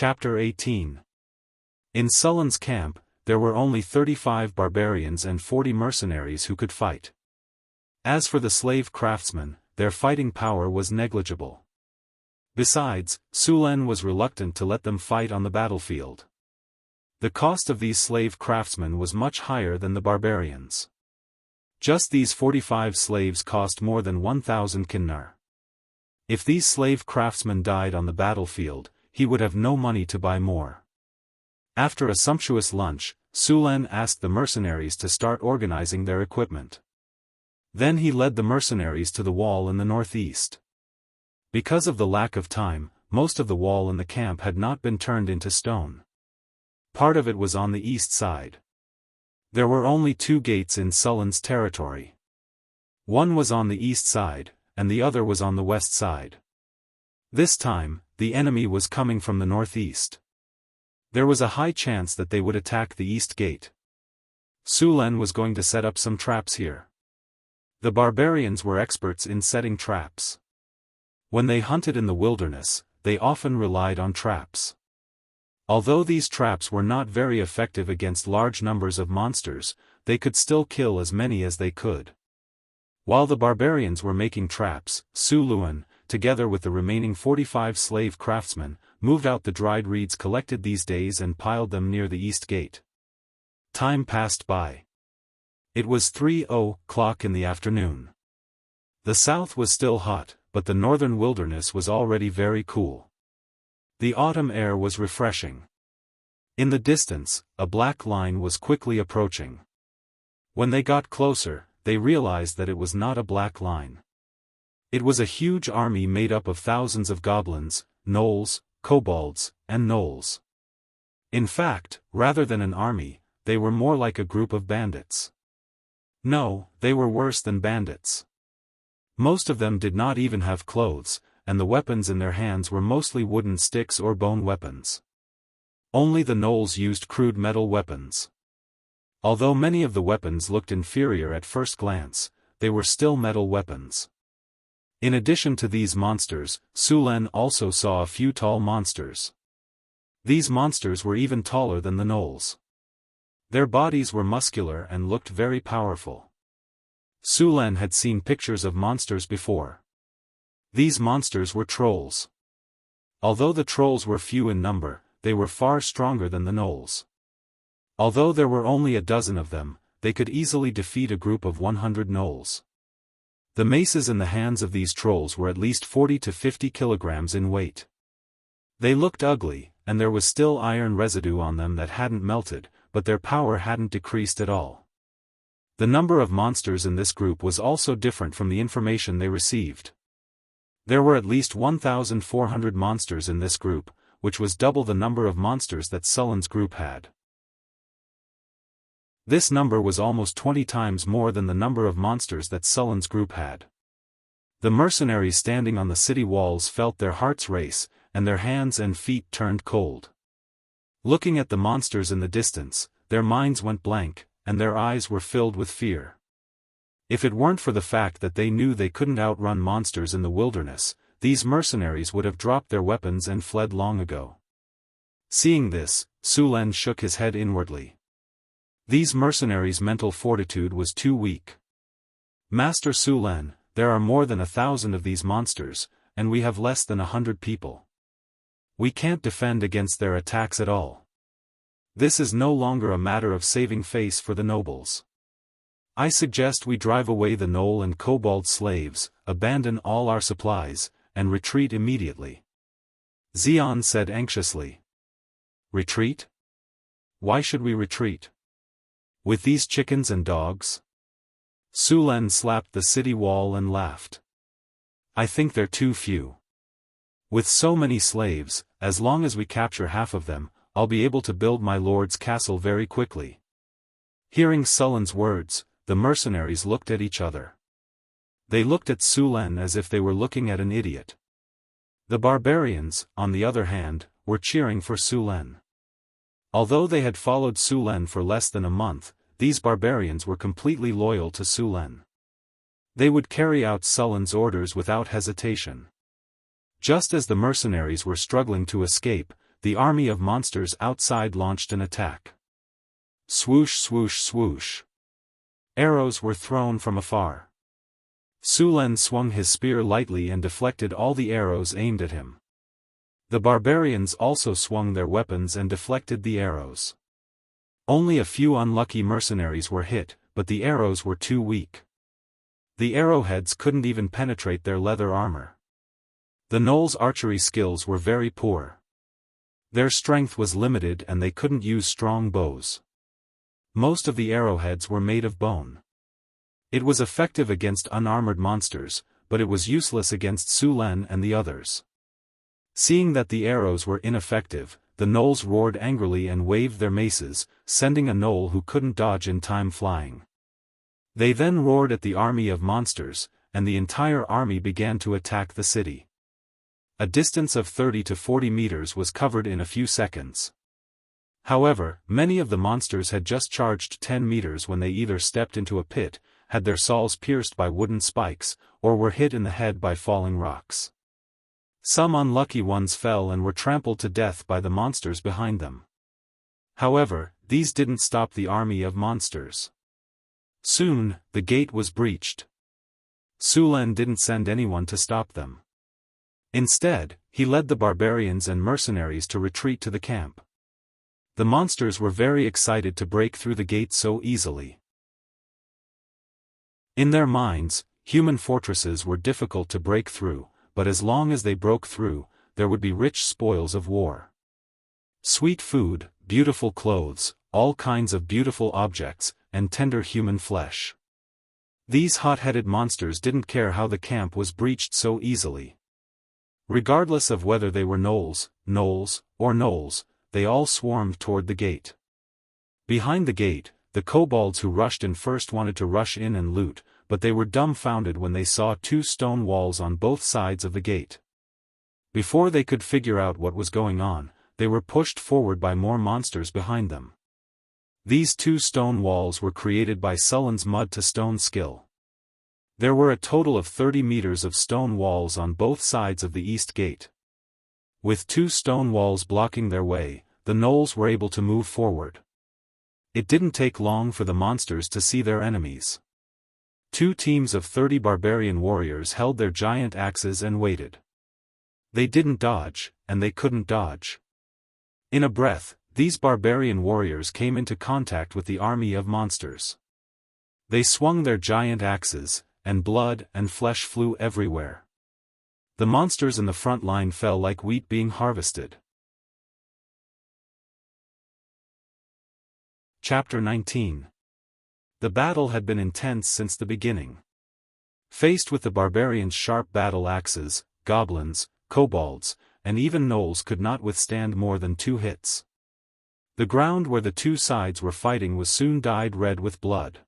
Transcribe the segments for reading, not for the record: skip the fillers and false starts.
Chapter 18. In Sullen's camp, there were only 35 barbarians and 40 mercenaries who could fight. As for the slave craftsmen, their fighting power was negligible. Besides, Sulen was reluctant to let them fight on the battlefield. The cost of these slave craftsmen was much higher than the barbarians. Just these 45 slaves cost more than 1,000 kinnar. If these slave craftsmen died on the battlefield, he would have no money to buy more. After a sumptuous lunch, Sulen asked the mercenaries to start organizing their equipment. Then he led the mercenaries to the wall in the northeast. Because of the lack of time, most of the wall in the camp had not been turned into stone. Part of it was on the east side. There were only 2 gates in Sullen's territory. One was on the east side, and the other was on the west side. This time, the enemy was coming from the northeast. There was a high chance that they would attack the east gate. Sulen was going to set up some traps here. The barbarians were experts in setting traps. When they hunted in the wilderness, they often relied on traps. Although these traps were not very effective against large numbers of monsters, they could still kill as many as they could. While the barbarians were making traps, Sulen, together with the remaining 45 slave craftsmen, moved out the dried reeds collected these days and piled them near the east gate. Time passed by. It was 3:00 in the afternoon. The south was still hot, but the northern wilderness was already very cool. The autumn air was refreshing. In the distance, a black line was quickly approaching. When they got closer, they realized that it was not a black line. It was a huge army made up of thousands of goblins, gnolls, kobolds, and gnolls. In fact, rather than an army, they were more like a group of bandits. No, they were worse than bandits. Most of them did not even have clothes, and the weapons in their hands were mostly wooden sticks or bone weapons. Only the gnolls used crude metal weapons. Although many of the weapons looked inferior at first glance, they were still metal weapons. In addition to these monsters, Sulen also saw a few tall monsters. These monsters were even taller than the gnolls. Their bodies were muscular and looked very powerful. Sulen had seen pictures of monsters before. These monsters were trolls. Although the trolls were few in number, they were far stronger than the gnolls. Although there were only a dozen of them, they could easily defeat a group of 100 gnolls. The maces in the hands of these trolls were at least 40 to 50 kilograms in weight. They looked ugly, and there was still iron residue on them that hadn't melted, but their power hadn't decreased at all. The number of monsters in this group was also different from the information they received. There were at least 1,400 monsters in this group, which was double the number of monsters that Sullen's group had. This number was almost 20 times more than the number of monsters that Sullen's group had. The mercenaries standing on the city walls felt their hearts race, and their hands and feet turned cold. Looking at the monsters in the distance, their minds went blank, and their eyes were filled with fear. If it weren't for the fact that they knew they couldn't outrun monsters in the wilderness, these mercenaries would have dropped their weapons and fled long ago. Seeing this, Sulen shook his head inwardly. These mercenaries' mental fortitude was too weak. Master Sulen, there are more than 1,000 of these monsters, and we have less than 100 people. We can't defend against their attacks at all. This is no longer a matter of saving face for the nobles. I suggest we drive away the gnoll and kobold slaves, abandon all our supplies, and retreat immediately. Xian said anxiously. Retreat? Why should we retreat? With these chickens and dogs? Sulen slapped the city wall and laughed. I think they're too few. With so many slaves, as long as we capture half of them, I'll be able to build my lord's castle very quickly. Hearing Sullen's words, the mercenaries looked at each other. They looked at Sulen as if they were looking at an idiot. The barbarians, on the other hand, were cheering for Sulen. Although they had followed Sulen for less than a month, these barbarians were completely loyal to Sulen. They would carry out Sullen's orders without hesitation. Just as the mercenaries were struggling to escape, the army of monsters outside launched an attack. Swoosh swoosh swoosh. Arrows were thrown from afar. Su Len swung his spear lightly and deflected all the arrows aimed at him. The barbarians also swung their weapons and deflected the arrows. Only a few unlucky mercenaries were hit, but the arrows were too weak. The arrowheads couldn't even penetrate their leather armor. The gnolls' archery skills were very poor. Their strength was limited and they couldn't use strong bows. Most of the arrowheads were made of bone. It was effective against unarmored monsters, but it was useless against Su Len and the others. Seeing that the arrows were ineffective, the gnolls roared angrily and waved their maces, sending a gnoll who couldn't dodge in time flying. They then roared at the army of monsters, and the entire army began to attack the city. A distance of 30 to 40 meters was covered in a few seconds. However, many of the monsters had just charged 10 meters when they either stepped into a pit, had their sawls pierced by wooden spikes, or were hit in the head by falling rocks. Some unlucky ones fell and were trampled to death by the monsters behind them. However, these didn't stop the army of monsters. Soon, the gate was breached. Su Len didn't send anyone to stop them. Instead, he led the barbarians and mercenaries to retreat to the camp. The monsters were very excited to break through the gate so easily. In their minds, human fortresses were difficult to break through, but as long as they broke through, there would be rich spoils of war. Sweet food, beautiful clothes, all kinds of beautiful objects, and tender human flesh. These hot-headed monsters didn't care how the camp was breached so easily. Regardless of whether they were gnolls, or gnolls, they all swarmed toward the gate. Behind the gate, the kobolds who rushed in first wanted to rush in and loot, but they were dumbfounded when they saw two stone walls on both sides of the gate. Before they could figure out what was going on, they were pushed forward by more monsters behind them. These two stone walls were created by Sullen's mud-to-stone skill. There were a total of 30 meters of stone walls on both sides of the east gate. With two stone walls blocking their way, the gnolls were able to move forward. It didn't take long for the monsters to see their enemies. Two teams of 30 barbarian warriors held their giant axes and waited. They didn't dodge, and they couldn't dodge. In a breath, these barbarian warriors came into contact with the army of monsters. They swung their giant axes, and blood and flesh flew everywhere. The monsters in the front line fell like wheat being harvested. Chapter 19. The battle had been intense since the beginning. Faced with the barbarians' sharp battle axes, goblins, kobolds, and even gnolls could not withstand more than 2 hits. The ground where the two sides were fighting was soon dyed red with blood.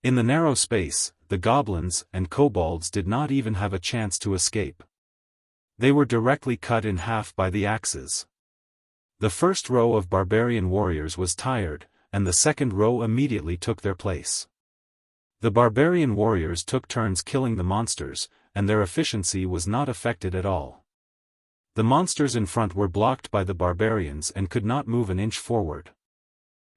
In the narrow space, the goblins and kobolds did not even have a chance to escape. They were directly cut in half by the axes. The first row of barbarian warriors was tired, and the second row immediately took their place. The barbarian warriors took turns killing the monsters, and their efficiency was not affected at all. The monsters in front were blocked by the barbarians and could not move an inch forward.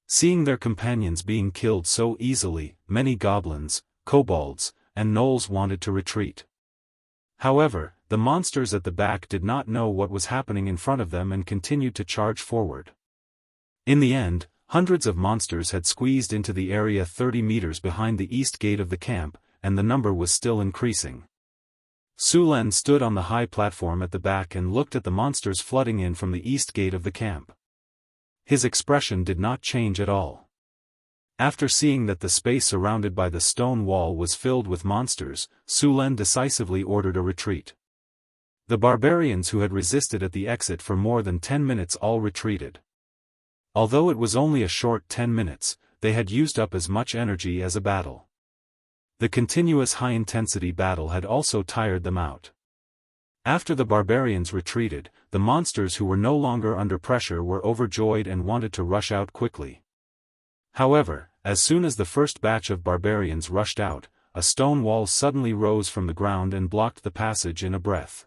Seeing their companions being killed so easily, many goblins, kobolds, and gnolls wanted to retreat. However, the monsters at the back did not know what was happening in front of them and continued to charge forward. In the end, hundreds of monsters had squeezed into the area 30 meters behind the east gate of the camp, and the number was still increasing. Su Len stood on the high platform at the back and looked at the monsters flooding in from the east gate of the camp. His expression did not change at all. After seeing that the space surrounded by the stone wall was filled with monsters, Su Len decisively ordered a retreat. The barbarians who had resisted at the exit for more than 10 minutes all retreated. Although it was only a short 10 minutes, they had used up as much energy as a battle. The continuous high-intensity battle had also tired them out. After the barbarians retreated, the monsters who were no longer under pressure were overjoyed and wanted to rush out quickly. However, as soon as the first batch of barbarians rushed out, a stone wall suddenly rose from the ground and blocked the passage in a breath.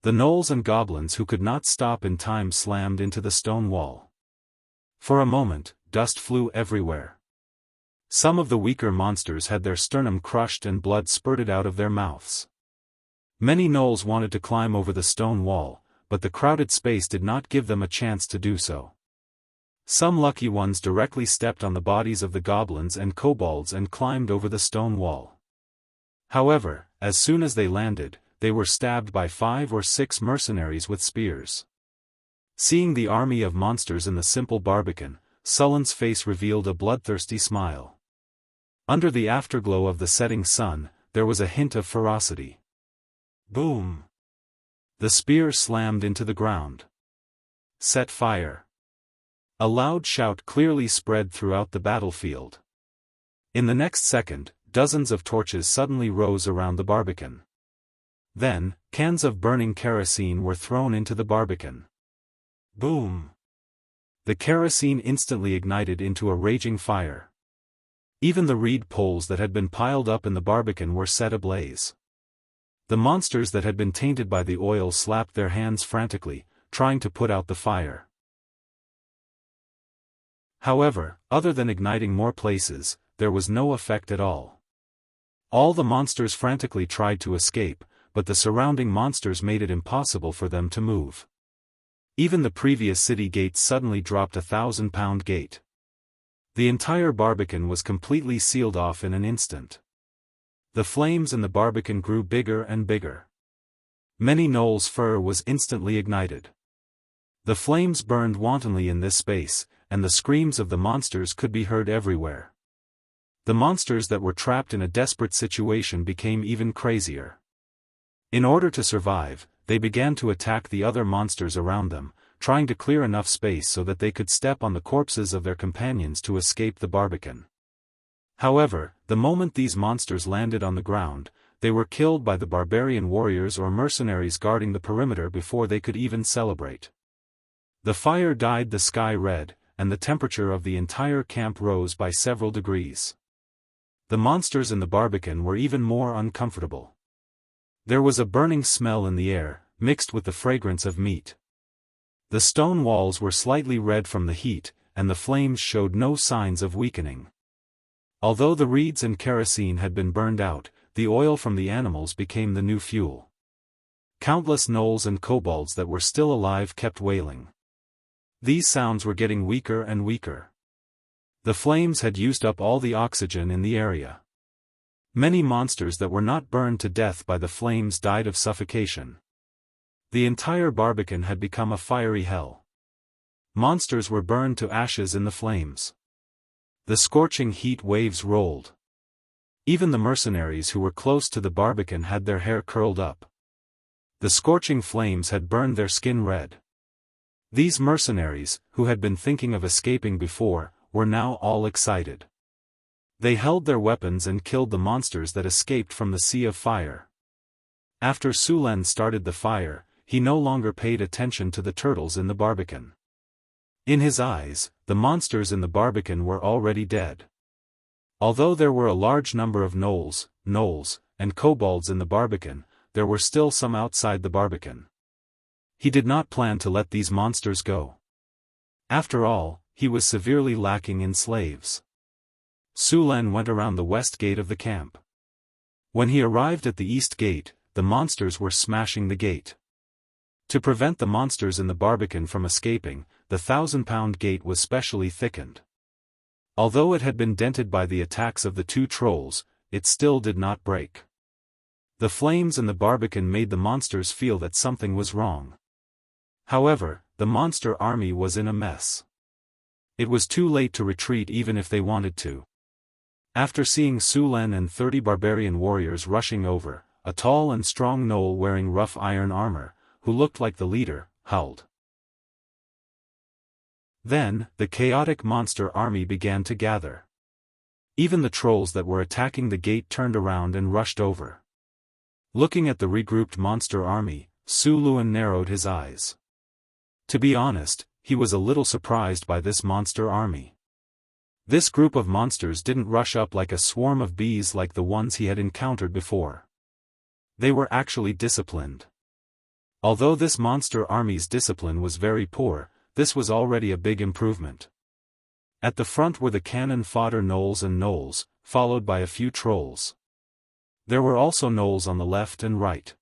The gnolls and goblins who could not stop in time slammed into the stone wall. For a moment, dust flew everywhere. Some of the weaker monsters had their sternum crushed and blood spurted out of their mouths. Many gnolls wanted to climb over the stone wall, but the crowded space did not give them a chance to do so. Some lucky ones directly stepped on the bodies of the goblins and kobolds and climbed over the stone wall. However, as soon as they landed, they were stabbed by 5 or 6 mercenaries with spears. Seeing the army of monsters in the simple barbican, Sullen's face revealed a bloodthirsty smile. Under the afterglow of the setting sun, there was a hint of ferocity. Boom! The spear slammed into the ground. Set fire! A loud shout clearly spread throughout the battlefield. In the next second, dozens of torches suddenly rose around the barbican. Then, cans of burning kerosene were thrown into the barbican. Boom! The kerosene instantly ignited into a raging fire. Even the reed poles that had been piled up in the barbican were set ablaze. The monsters that had been tainted by the oil slapped their hands frantically, trying to put out the fire. However, other than igniting more places, there was no effect at all. All the monsters frantically tried to escape, but the surrounding monsters made it impossible for them to move. Even the previous city gate suddenly dropped a 1,000-pound gate. The entire barbican was completely sealed off in an instant. The flames in the barbican grew bigger and bigger. Many gnolls' fur was instantly ignited. The flames burned wantonly in this space, and the screams of the monsters could be heard everywhere. The monsters that were trapped in a desperate situation became even crazier. In order to survive, they began to attack the other monsters around them, trying to clear enough space so that they could step on the corpses of their companions to escape the barbican. However, the moment these monsters landed on the ground, they were killed by the barbarian warriors or mercenaries guarding the perimeter before they could even celebrate. The fire dyed the sky red, and the temperature of the entire camp rose by several degrees. The monsters in the barbican were even more uncomfortable. There was a burning smell in the air, mixed with the fragrance of meat. The stone walls were slightly red from the heat, and the flames showed no signs of weakening. Although the reeds and kerosene had been burned out, the oil from the animals became the new fuel. Countless gnolls and kobolds that were still alive kept wailing. These sounds were getting weaker and weaker. The flames had used up all the oxygen in the area. Many monsters that were not burned to death by the flames died of suffocation. The entire barbican had become a fiery hell. Monsters were burned to ashes in the flames. The scorching heat waves rolled. Even the mercenaries who were close to the barbican had their hair curled up. The scorching flames had burned their skin red. These mercenaries, who had been thinking of escaping before, were now all excited. They held their weapons and killed the monsters that escaped from the sea of fire. After Sulen started the fire, he no longer paid attention to the turtles in the barbican. In his eyes, the monsters in the barbican were already dead. Although there were a large number of gnolls, and kobolds in the barbican, there were still some outside the barbican. He did not plan to let these monsters go. After all, he was severely lacking in slaves. Sulen went around the west gate of the camp. When he arrived at the east gate, the monsters were smashing the gate. To prevent the monsters in the barbican from escaping, the 1,000-pound gate was specially thickened. Although it had been dented by the attacks of the 2 trolls, it still did not break. The flames in the barbican made the monsters feel that something was wrong. However, the monster army was in a mess. It was too late to retreat even if they wanted to. After seeing Sulen and 30 barbarian warriors rushing over, a tall and strong gnoll wearing rough iron armor, who looked like the leader, howled. Then, the chaotic monster army began to gather. Even the trolls that were attacking the gate turned around and rushed over. Looking at the regrouped monster army, Suluan narrowed his eyes. To be honest, he was a little surprised by this monster army. This group of monsters didn't rush up like a swarm of bees like the ones he had encountered before. They were actually disciplined. Although this monster army's discipline was very poor, this was already a big improvement. At the front were the cannon fodder gnolls and gnolls, followed by a few trolls. There were also gnolls on the left and right.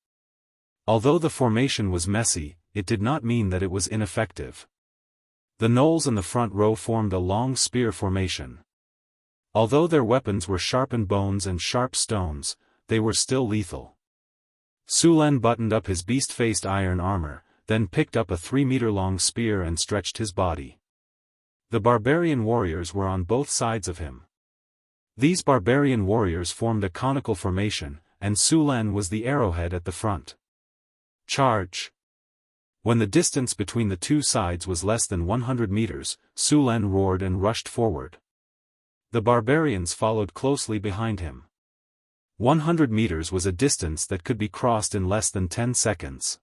Although the formation was messy, it did not mean that it was ineffective. The gnolls in the front row formed a long spear formation. Although their weapons were sharpened bones and sharp stones, they were still lethal. Sulen buttoned up his beast-faced iron armor, then picked up a 3-meter-long spear and stretched his body. The barbarian warriors were on both sides of him. These barbarian warriors formed a conical formation, and Sulen was the arrowhead at the front. Charge! When the distance between the two sides was less than 100 meters, Sulen roared and rushed forward. The barbarians followed closely behind him. 100 meters was a distance that could be crossed in less than 10 seconds.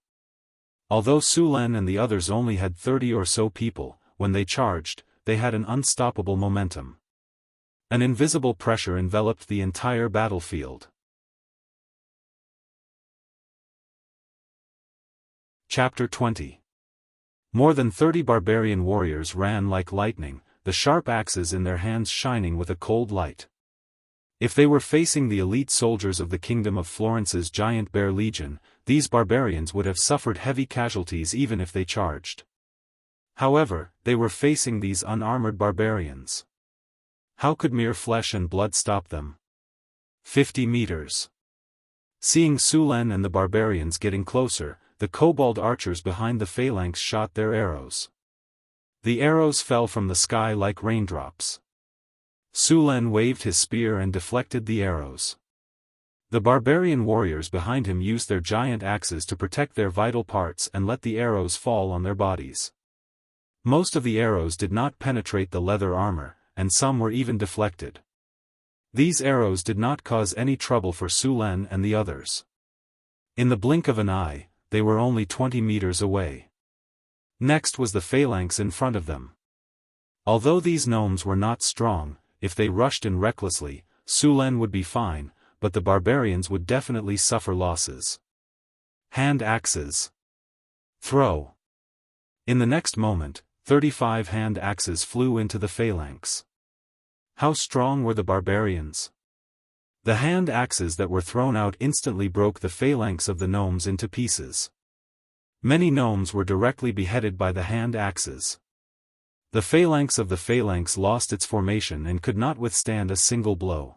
Although Sulen and the others only had 30 or so people, when they charged, they had an unstoppable momentum. An invisible pressure enveloped the entire battlefield. Chapter 20. More than 30 barbarian warriors ran like lightning, the sharp axes in their hands shining with a cold light. If they were facing the elite soldiers of the Kingdom of Florence's Giant Bear Legion, these barbarians would have suffered heavy casualties even if they charged. However, they were facing these unarmored barbarians. How could mere flesh and blood stop them? 50 meters. Seeing Sulen and the barbarians getting closer, the kobold archers behind the phalanx shot their arrows. The arrows fell from the sky like raindrops. Sulen waved his spear and deflected the arrows. The barbarian warriors behind him used their giant axes to protect their vital parts and let the arrows fall on their bodies. Most of the arrows did not penetrate the leather armor, and some were even deflected. These arrows did not cause any trouble for Sulen and the others. In the blink of an eye, they were only 20 meters away. Next was the phalanx in front of them. Although these gnomes were not strong, if they rushed in recklessly, Sulen would be fine, but the barbarians would definitely suffer losses. Hand axes. Throw. In the next moment, 35 hand axes flew into the phalanx. How strong were the barbarians? The hand axes that were thrown out instantly broke the phalanx of the gnomes into pieces. Many gnomes were directly beheaded by the hand axes. The phalanx of the phalanx lost its formation and could not withstand a single blow.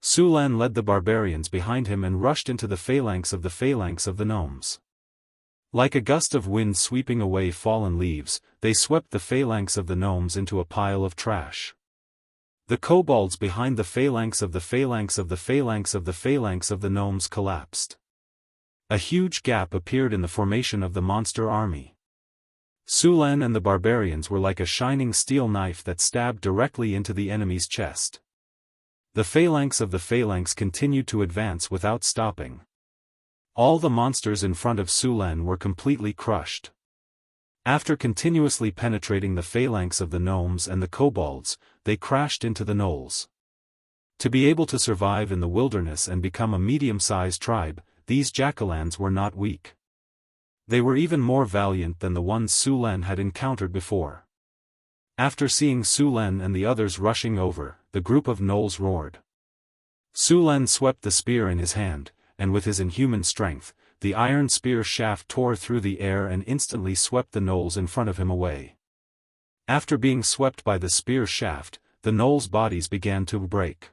Sulen led the barbarians behind him and rushed into the phalanx of the gnomes. Like a gust of wind sweeping away fallen leaves, they swept the phalanx of the gnomes into a pile of trash. The kobolds behind the phalanx of the phalanx of the phalanx of the phalanx of the gnomes collapsed. A huge gap appeared in the formation of the monster army. Sulen and the barbarians were like a shining steel knife that stabbed directly into the enemy's chest. The phalanx of the phalanx continued to advance without stopping. All the monsters in front of Sulen were completely crushed. After continuously penetrating the phalanx of the gnomes and the kobolds, they crashed into the gnolls. To be able to survive in the wilderness and become a medium-sized tribe, these jackalans were not weak. They were even more valiant than the ones Sulen had encountered before. After seeing Sulen and the others rushing over, the group of gnolls roared. Sulen swept the spear in his hand, and with his inhuman strength, the iron spear shaft tore through the air and instantly swept the gnolls in front of him away. After being swept by the spear shaft, the gnolls' bodies began to break.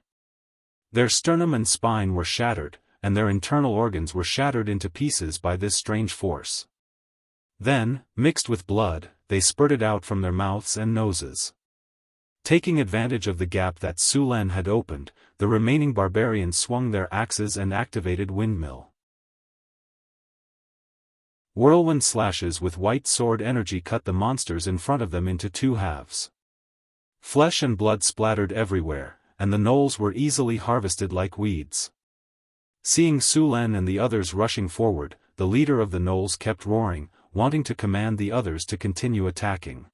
Their sternum and spine were shattered, and their internal organs were shattered into pieces by this strange force. Then, mixed with blood, they spurted out from their mouths and noses. Taking advantage of the gap that Sulen had opened, the remaining barbarians swung their axes and activated windmill. Whirlwind slashes with white sword energy cut the monsters in front of them into two halves. Flesh and blood splattered everywhere, and the gnolls were easily harvested like weeds. Seeing Sulen and the others rushing forward, the leader of the gnolls kept roaring, wanting to command the others to continue attacking.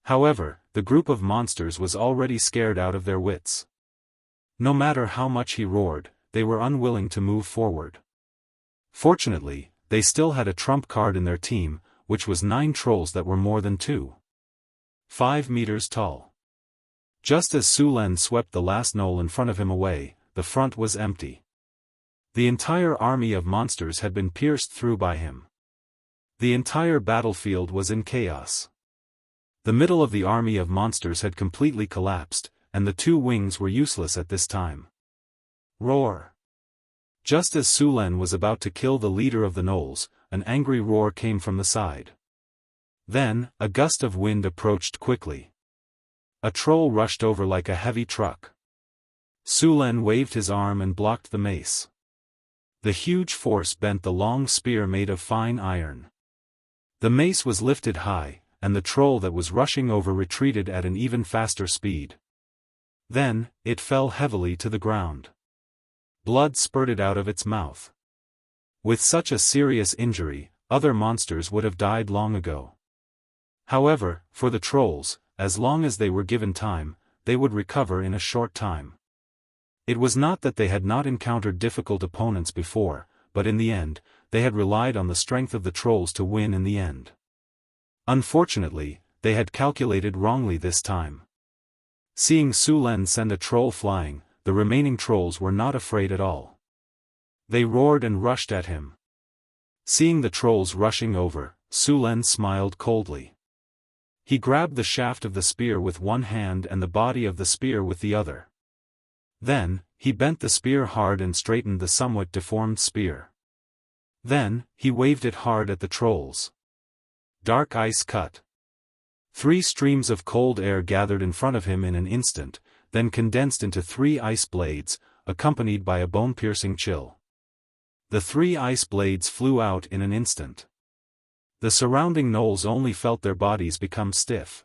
However, the group of monsters was already scared out of their wits. No matter how much he roared, they were unwilling to move forward. Fortunately, they still had a trump card in their team, which was 9 trolls that were more than 2.5 meters tall. Just as Su Len swept the last knoll in front of him away, the front was empty. The entire army of monsters had been pierced through by him. The entire battlefield was in chaos. The middle of the army of monsters had completely collapsed, and the 2 wings were useless at this time. Roar! Just as Su Len was about to kill the leader of the gnolls, an angry roar came from the side. Then, a gust of wind approached quickly. A troll rushed over like a heavy truck. Su Len waved his arm and blocked the mace. The huge force bent the long spear made of fine iron. The mace was lifted high, and the troll that was rushing over retreated at an even faster speed. Then, it fell heavily to the ground. Blood spurted out of its mouth. With such a serious injury, other monsters would have died long ago. However, for the trolls, as long as they were given time, they would recover in a short time. It was not that they had not encountered difficult opponents before, but in the end, they had relied on the strength of the trolls to win in the end. Unfortunately, they had calculated wrongly this time. Seeing Su Len send a troll flying, the remaining trolls were not afraid at all. They roared and rushed at him. Seeing the trolls rushing over, Su Len smiled coldly. He grabbed the shaft of the spear with one hand and the body of the spear with the other. Then, he bent the spear hard and straightened the somewhat deformed spear. Then, he waved it hard at the trolls. Dark ice cut. 3 streams of cold air gathered in front of him in an instant, then condensed into 3 ice blades, accompanied by a bone-piercing chill. The 3 ice blades flew out in an instant. The surrounding gnolls only felt their bodies become stiff.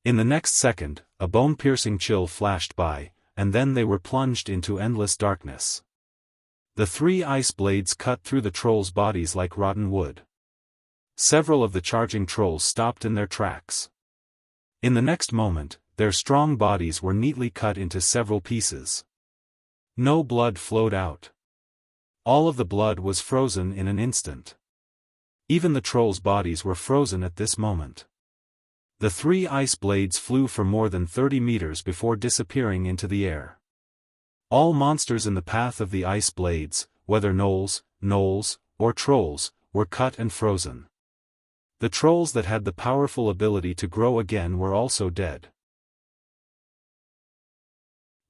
In the next second, a bone-piercing chill flashed by, and then they were plunged into endless darkness. The 3 ice blades cut through the trolls' bodies like rotten wood. Several of the charging trolls stopped in their tracks. In the next moment, their strong bodies were neatly cut into several pieces. No blood flowed out. All of the blood was frozen in an instant. Even the trolls' bodies were frozen at this moment. The 3 ice blades flew for more than 30 meters before disappearing into the air. All monsters in the path of the ice blades, whether gnolls, or trolls, were cut and frozen. The trolls that had the powerful ability to grow again were also dead.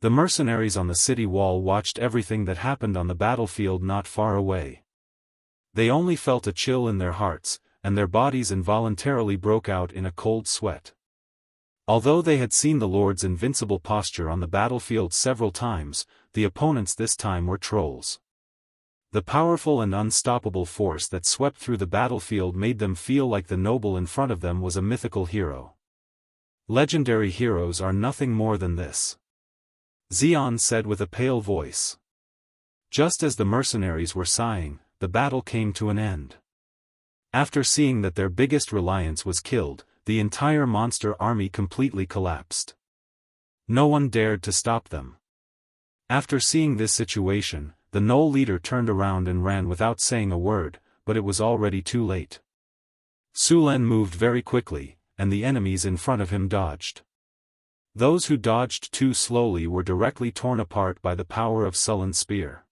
The mercenaries on the city wall watched everything that happened on the battlefield not far away. They only felt a chill in their hearts, and their bodies involuntarily broke out in a cold sweat. Although they had seen the Lord's invincible posture on the battlefield several times, the opponents this time were trolls. The powerful and unstoppable force that swept through the battlefield made them feel like the noble in front of them was a mythical hero. Legendary heroes are nothing more than this. Xian said with a pale voice. Just as the mercenaries were sighing, the battle came to an end. After seeing that their biggest reliance was killed, the entire monster army completely collapsed. No one dared to stop them. After seeing this situation, the gnoll leader turned around and ran without saying a word, but it was already too late. Su Len moved very quickly, and the enemies in front of him dodged. Those who dodged too slowly were directly torn apart by the power of Sullen's spear.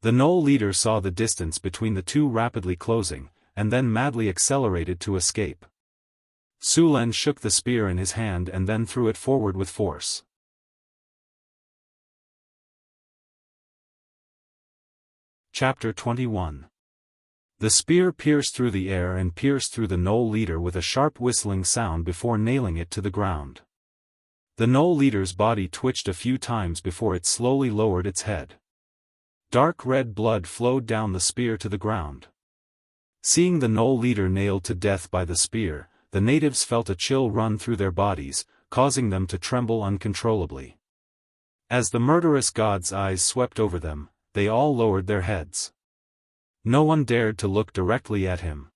The gnoll leader saw the distance between the two rapidly closing, and then madly accelerated to escape. Su Len shook the spear in his hand and then threw it forward with force. Chapter 21. The spear pierced through the air and pierced through the gnoll leader with a sharp whistling sound before nailing it to the ground. The gnoll leader's body twitched a few times before it slowly lowered its head. Dark red blood flowed down the spear to the ground. Seeing the gnoll leader nailed to death by the spear, the natives felt a chill run through their bodies, causing them to tremble uncontrollably. As the murderous god's eyes swept over them, they all lowered their heads. No one dared to look directly at him.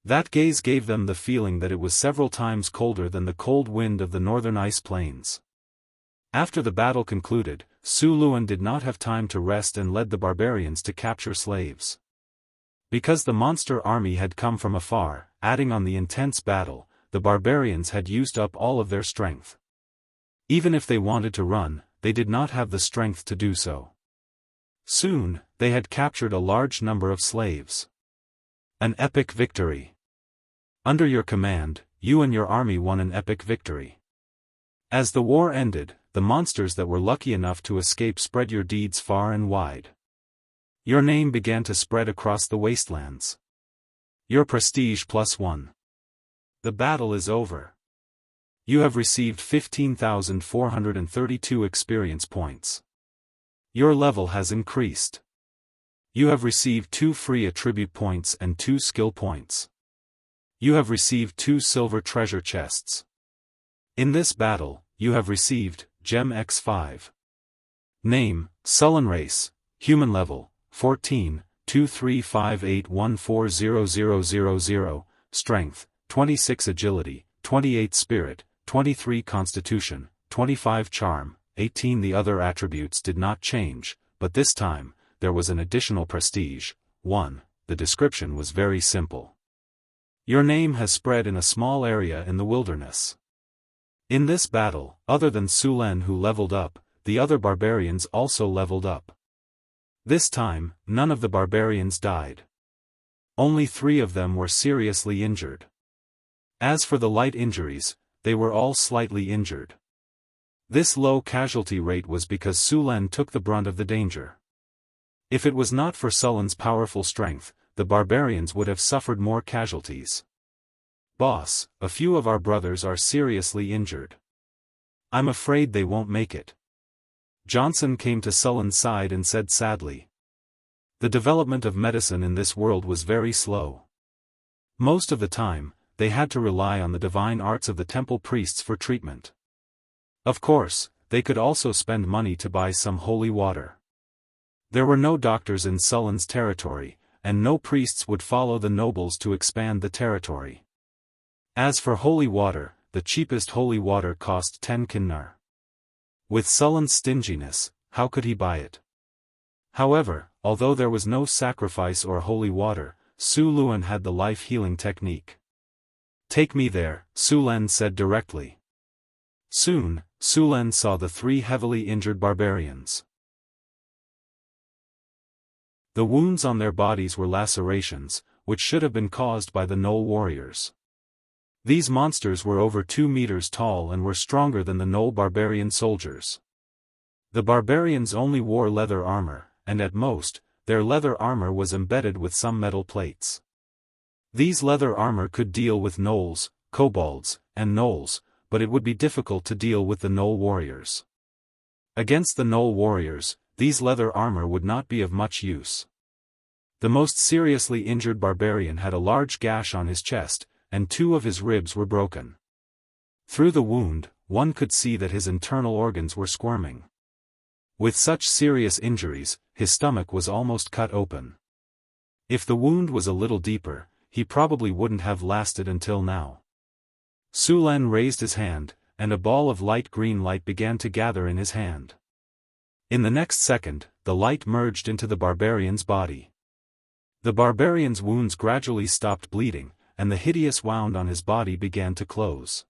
That gaze gave them the feeling that it was several times colder than the cold wind of the northern ice plains. After the battle concluded, Su Luen did not have time to rest and led the barbarians to capture slaves. Because the monster army had come from afar, adding on the intense battle, the barbarians had used up all of their strength. Even if they wanted to run, they did not have the strength to do so. Soon, they had captured a large number of slaves. An epic victory. Under your command, you and your army won an epic victory. As the war ended, the monsters that were lucky enough to escape spread your deeds far and wide. Your name began to spread across the wastelands. Your prestige +1. The battle is over. You have received 15,432 experience points. Your level has increased. You have received 2 free attribute points and 2 skill points. You have received 2 silver treasure chests. In this battle, you have received Gem X5. Name, Sullen Race, Human Level, 14, 2358140000, Strength, 26 Agility, 28 Spirit, 23 Constitution, 25 Charm, 18. The other attributes did not change, but this time, there was an additional prestige. 1. The description was very simple. Your name has spread in a small area in the wilderness. In this battle, other than Sulen who leveled up, the other barbarians also leveled up. This time, none of the barbarians died. Only 3 of them were seriously injured. As for the light injuries, they were all slightly injured. This low casualty rate was because Sulen took the brunt of the danger. If it was not for Sulen's powerful strength, the barbarians would have suffered more casualties. Boss, a few of our brothers are seriously injured. I'm afraid they won't make it. Johnson came to Sulen's side and said sadly. The development of medicine in this world was very slow. Most of the time, they had to rely on the divine arts of the temple priests for treatment. Of course, they could also spend money to buy some holy water. There were no doctors in Sulen's territory, and no priests would follow the nobles to expand the territory. As for holy water, the cheapest holy water cost 10 kinnar. With Sulen's stinginess, how could he buy it? However, although there was no sacrifice or holy water, Su Luan had the life-healing technique. Take me there, Sulen said directly. Soon, Sulen saw the 3 heavily injured barbarians. The wounds on their bodies were lacerations, which should have been caused by the Knoll warriors. These monsters were over 2 meters tall and were stronger than the Knoll barbarian soldiers. The barbarians only wore leather armor, and at most, their leather armor was embedded with some metal plates. These leather armor could deal with gnolls, kobolds, and gnolls, but it would be difficult to deal with the Knoll warriors. Against the Knoll warriors, these leather armor would not be of much use. The most seriously injured barbarian had a large gash on his chest, and 2 of his ribs were broken. Through the wound, one could see that his internal organs were squirming. With such serious injuries, his stomach was almost cut open. If the wound was a little deeper, he probably wouldn't have lasted until now. Sulen raised his hand, and a ball of light green light began to gather in his hand. In the next second, the light merged into the barbarian's body. The barbarian's wounds gradually stopped bleeding, and the hideous wound on his body began to close.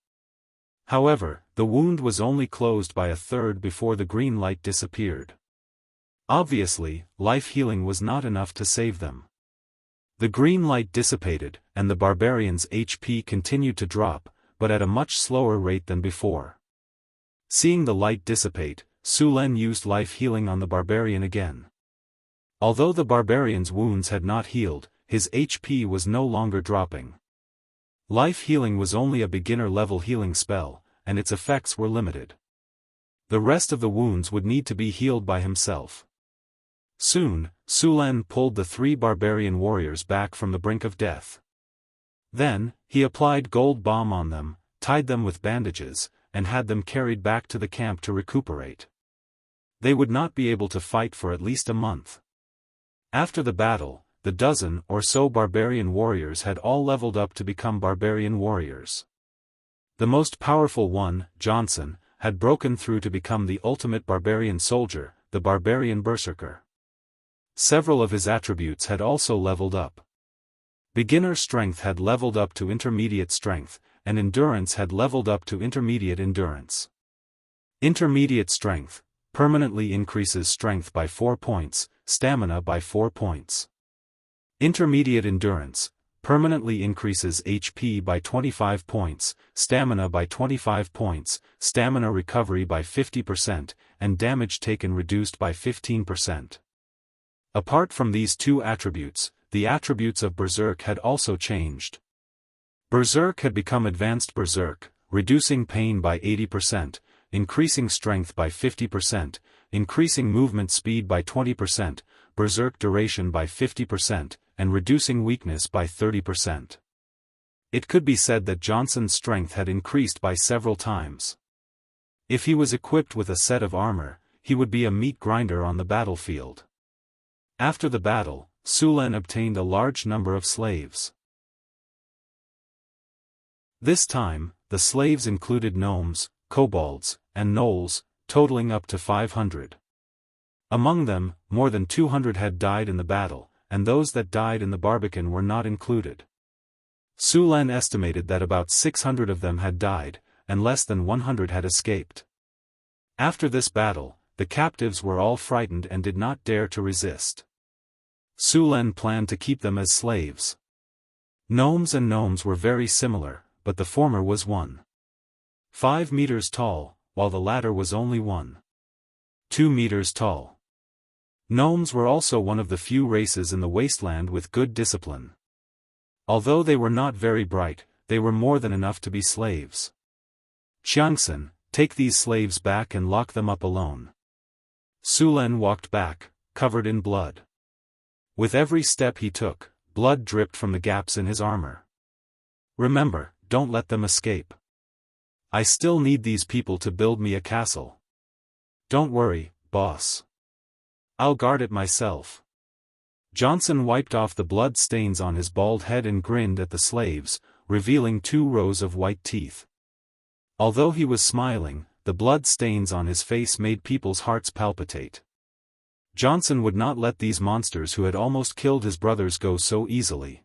However, the wound was only closed by a third before the green light disappeared. Obviously, life healing was not enough to save them. The green light dissipated, and the barbarian's HP continued to drop, but at a much slower rate than before. Seeing the light dissipate, Sulen used life healing on the barbarian again. Although the barbarian's wounds had not healed, his HP was no longer dropping. Life healing was only a beginner-level healing spell, and its effects were limited. The rest of the wounds would need to be healed by himself. Soon, Sulen pulled the 3 barbarian warriors back from the brink of death. Then, he applied gold balm on them, tied them with bandages, and had them carried back to the camp to recuperate. They would not be able to fight for at least a month. After the battle, the dozen or so barbarian warriors had all leveled up to become barbarian warriors. The most powerful one, Johnson, had broken through to become the ultimate barbarian soldier, the barbarian berserker. Several of his attributes had also leveled up. Beginner strength had leveled up to intermediate strength, and endurance had leveled up to intermediate endurance. Intermediate strength permanently increases strength by 4 points, stamina by 4 points. Intermediate endurance permanently increases HP by 25 points, stamina by 25 points, stamina recovery by 50%, and damage taken reduced by 15%. Apart from these two attributes, the attributes of Berserk had also changed. Berserk had become Advanced Berserk, reducing pain by 80%, increasing strength by 50%, increasing movement speed by 20%, Berserk duration by 50%, and reducing weakness by 30%. It could be said that Johnson's strength had increased by several times. If he was equipped with a set of armor, he would be a meat grinder on the battlefield. After the battle, Sulen obtained a large number of slaves. This time, the slaves included gnomes, kobolds, and gnolls, totaling up to 500. Among them, more than 200 had died in the battle, and those that died in the Barbican were not included. Sulen estimated that about 600 of them had died, and less than 100 had escaped. After this battle, the captives were all frightened and did not dare to resist. Sulen planned to keep them as slaves. Gnomes and gnomes were very similar, but the former was 1.5 meters tall, while the latter was only 1.2 meters tall. Gnomes were also one of the few races in the wasteland with good discipline. Although they were not very bright, they were more than enough to be slaves. Xianxia, take these slaves back and lock them up alone. Sulen walked back, covered in blood. With every step he took, blood dripped from the gaps in his armor. Remember, don't let them escape. I still need these people to build me a castle. Don't worry, boss. I'll guard it myself. Johnson wiped off the blood stains on his bald head and grinned at the slaves, revealing 2 rows of white teeth. Although he was smiling, the blood stains on his face made people's hearts palpitate. Johnson would not let these monsters who had almost killed his brothers go so easily.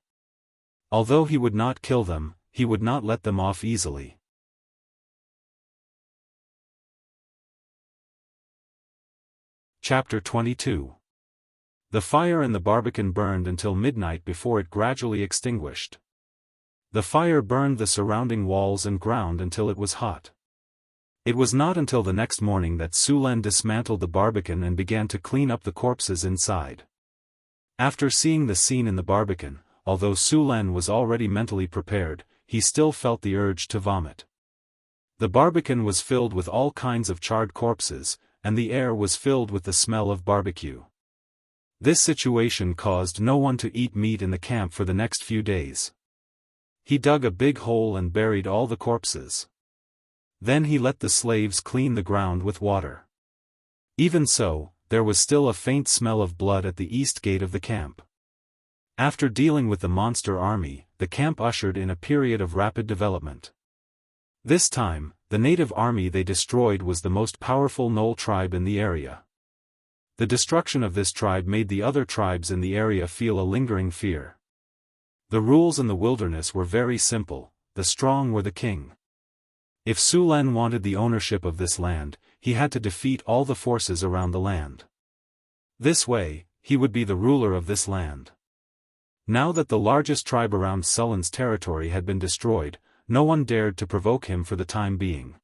Although he would not kill them, he would not let them off easily. Chapter 22. The fire in the Barbican burned until midnight before it gradually extinguished. The fire burned the surrounding walls and ground until it was hot. It was not until the next morning that Sulen dismantled the Barbican and began to clean up the corpses inside. After seeing the scene in the Barbican, although Sulen was already mentally prepared, he still felt the urge to vomit. The Barbican was filled with all kinds of charred corpses, and the air was filled with the smell of barbecue. This situation caused no one to eat meat in the camp for the next few days. He dug a big hole and buried all the corpses. Then he let the slaves clean the ground with water. Even so, there was still a faint smell of blood at the east gate of the camp. After dealing with the monster army, the camp ushered in a period of rapid development. This time, the native army they destroyed was the most powerful Gnoll tribe in the area. The destruction of this tribe made the other tribes in the area feel a lingering fear. The rules in the wilderness were very simple: the strong were the king. If Sulen wanted the ownership of this land, he had to defeat all the forces around the land. This way, he would be the ruler of this land. Now that the largest tribe around Sulen's territory had been destroyed, no one dared to provoke him for the time being.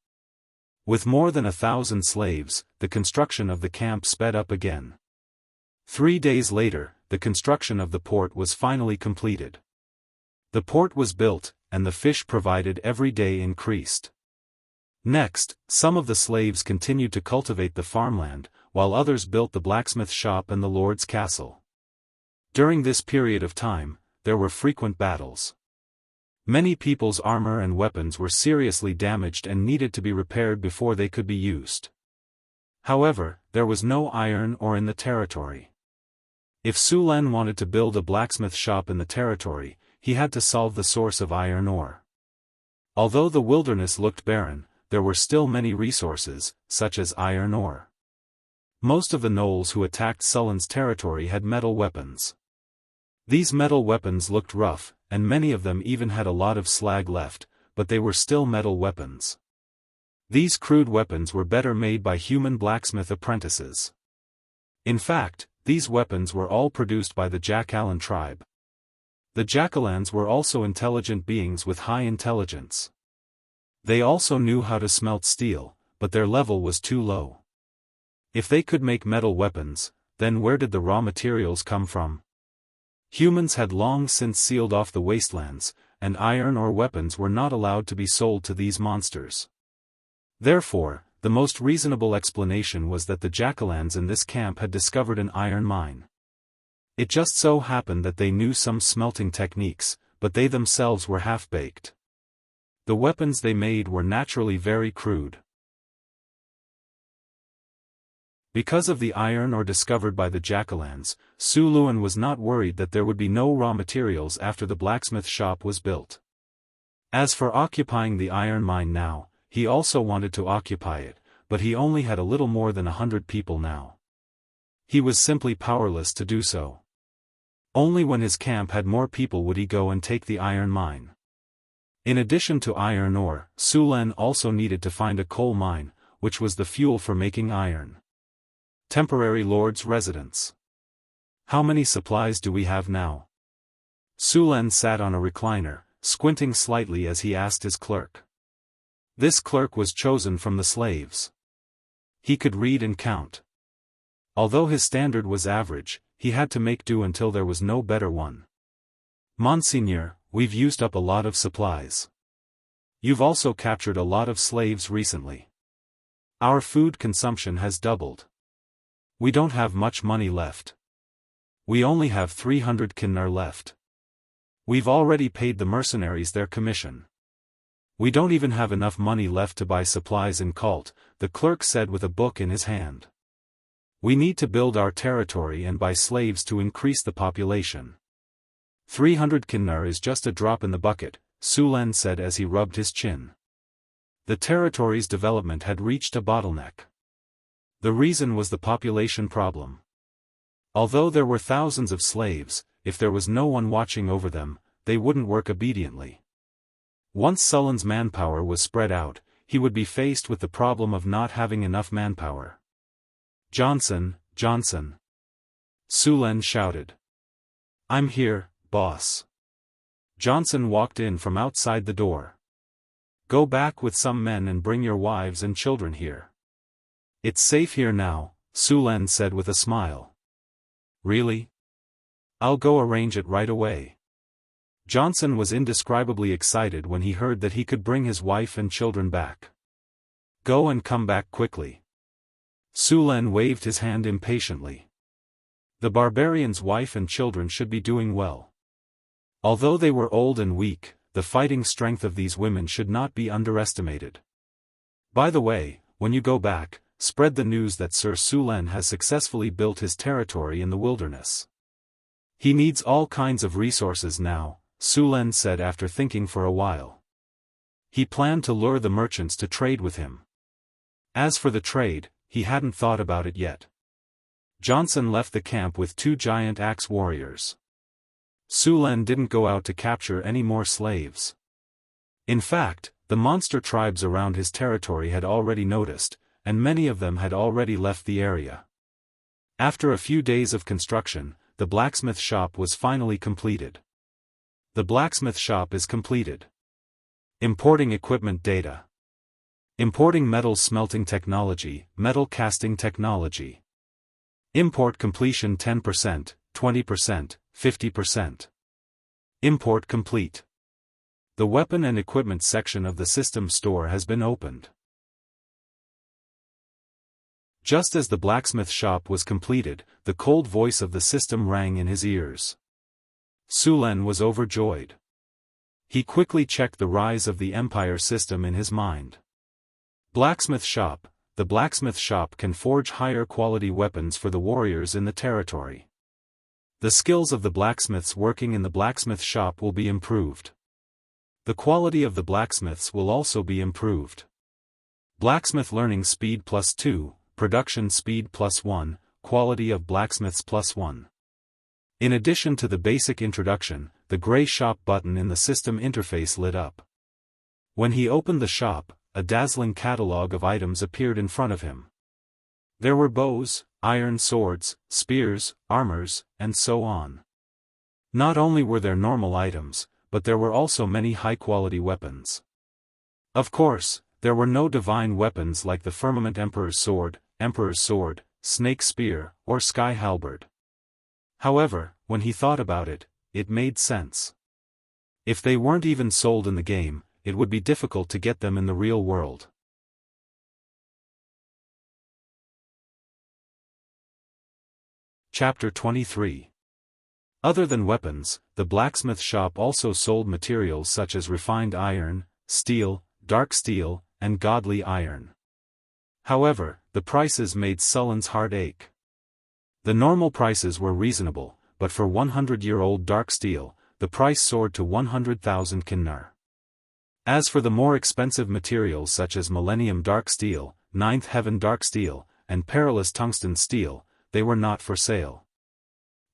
With more than 1,000 slaves, the construction of the camp sped up again. 3 days later, the construction of the port was finally completed. The port was built, and the fish provided every day increased. Next, some of the slaves continued to cultivate the farmland, while others built the blacksmith shop and the lord's castle. During this period of time, there were frequent battles. Many people's armor and weapons were seriously damaged and needed to be repaired before they could be used. However, there was no iron ore in the territory. If Sulen wanted to build a blacksmith shop in the territory, he had to solve the source of iron ore. Although the wilderness looked barren, there were still many resources, such as iron ore. Most of the gnolls who attacked Sulen's territory had metal weapons. These metal weapons looked rough, and many of them even had a lot of slag left, but they were still metal weapons. These crude weapons were better made by human blacksmith apprentices. In fact, these weapons were all produced by the Jackalan tribe. The Jackalans were also intelligent beings with high intelligence. They also knew how to smelt steel, but their level was too low. If they could make metal weapons, then where did the raw materials come from? Humans had long since sealed off the wastelands, and iron or weapons were not allowed to be sold to these monsters. Therefore, the most reasonable explanation was that the Jackalans in this camp had discovered an iron mine. It just so happened that they knew some smelting techniques, but they themselves were half-baked. The weapons they made were naturally very crude. Because of the iron ore discovered by the Jackalans, Su Luan was not worried that there would be no raw materials after the blacksmith shop was built. As for occupying the iron mine now, he also wanted to occupy it, but he only had a little more than 100 people now. He was simply powerless to do so. Only when his camp had more people would he go and take the iron mine. In addition to iron ore, Su Luan also needed to find a coal mine, which was the fuel for making iron. Temporary Lord's residence. How many supplies do we have now? Su Luan sat on a recliner, squinting slightly as he asked his clerk. This clerk was chosen from the slaves. He could read and count. Although his standard was average, he had to make do until there was no better one. Monsignor, we've used up a lot of supplies. You've also captured a lot of slaves recently. Our food consumption has doubled. We don't have much money left. We only have 300 kinar left. We've already paid the mercenaries their commission. We don't even have enough money left to buy supplies in Cult, the clerk said with a book in his hand. We need to build our territory and buy slaves to increase the population. 300 kinar is just a drop in the bucket, Su Luan said as he rubbed his chin. The territory's development had reached a bottleneck. The reason was the population problem. Although there were thousands of slaves, if there was no one watching over them, they wouldn't work obediently. Once Sullen's manpower was spread out, he would be faced with the problem of not having enough manpower. Johnson, Johnson! Su Luan shouted. I'm here, boss. Johnson walked in from outside the door. Go back with some men and bring your wives and children here. It's safe here now, Su Luan said with a smile. Really? I'll go arrange it right away. Johnson was indescribably excited when he heard that he could bring his wife and children back. Go and come back quickly. Su Luan waved his hand impatiently. The barbarian's wife and children should be doing well. Although they were old and weak, the fighting strength of these women should not be underestimated. By the way, when you go back, spread the news that Sir Su Luan has successfully built his territory in the wilderness. He needs all kinds of resources now, Su Luan said after thinking for a while. He planned to lure the merchants to trade with him. As for the trade, he hadn't thought about it yet. Johnson left the camp with 2 giant axe warriors. Su Luan didn't go out to capture any more slaves. In fact, the monster tribes around his territory had already noticed, and many of them had already left the area. After a few days of construction, the blacksmith shop was finally completed. The blacksmith shop is completed. Importing equipment data. Importing metal smelting technology, metal casting technology. Import completion 10%, 20%, 50%. Import complete. The weapon and equipment section of the system store has been opened. Just as the blacksmith shop was completed, the cold voice of the system rang in his ears. Su Luan was overjoyed. He quickly checked the rise of the Empire system in his mind. Blacksmith shop. The blacksmith shop can forge higher quality weapons for the warriors in the territory. The skills of the blacksmiths working in the blacksmith shop will be improved. The quality of the blacksmiths will also be improved. Blacksmith learning speed +2, production speed +1, quality of blacksmiths +1. In addition to the basic introduction, the gray shop button in the system interface lit up. When he opened the shop, a dazzling catalog of items appeared in front of him. There were bows, iron swords, spears, armors, and so on. Not only were there normal items, but there were also many high-quality weapons. Of course, there were no divine weapons like the Firmament Emperor's Sword, Snake Spear, or Sky Halberd. However, when he thought about it, it made sense. If they weren't even sold in the game, it would be difficult to get them in the real world. Chapter 23. Other than weapons, the blacksmith shop also sold materials such as refined iron, steel, dark steel, and godly iron. However, the prices made Sullen's heart ache. The normal prices were reasonable, but for 100-year-old dark steel, the price soared to 100,000 kinnar. As for the more expensive materials such as Millennium Dark Steel, Ninth Heaven Dark Steel, and Perilous Tungsten Steel, they were not for sale.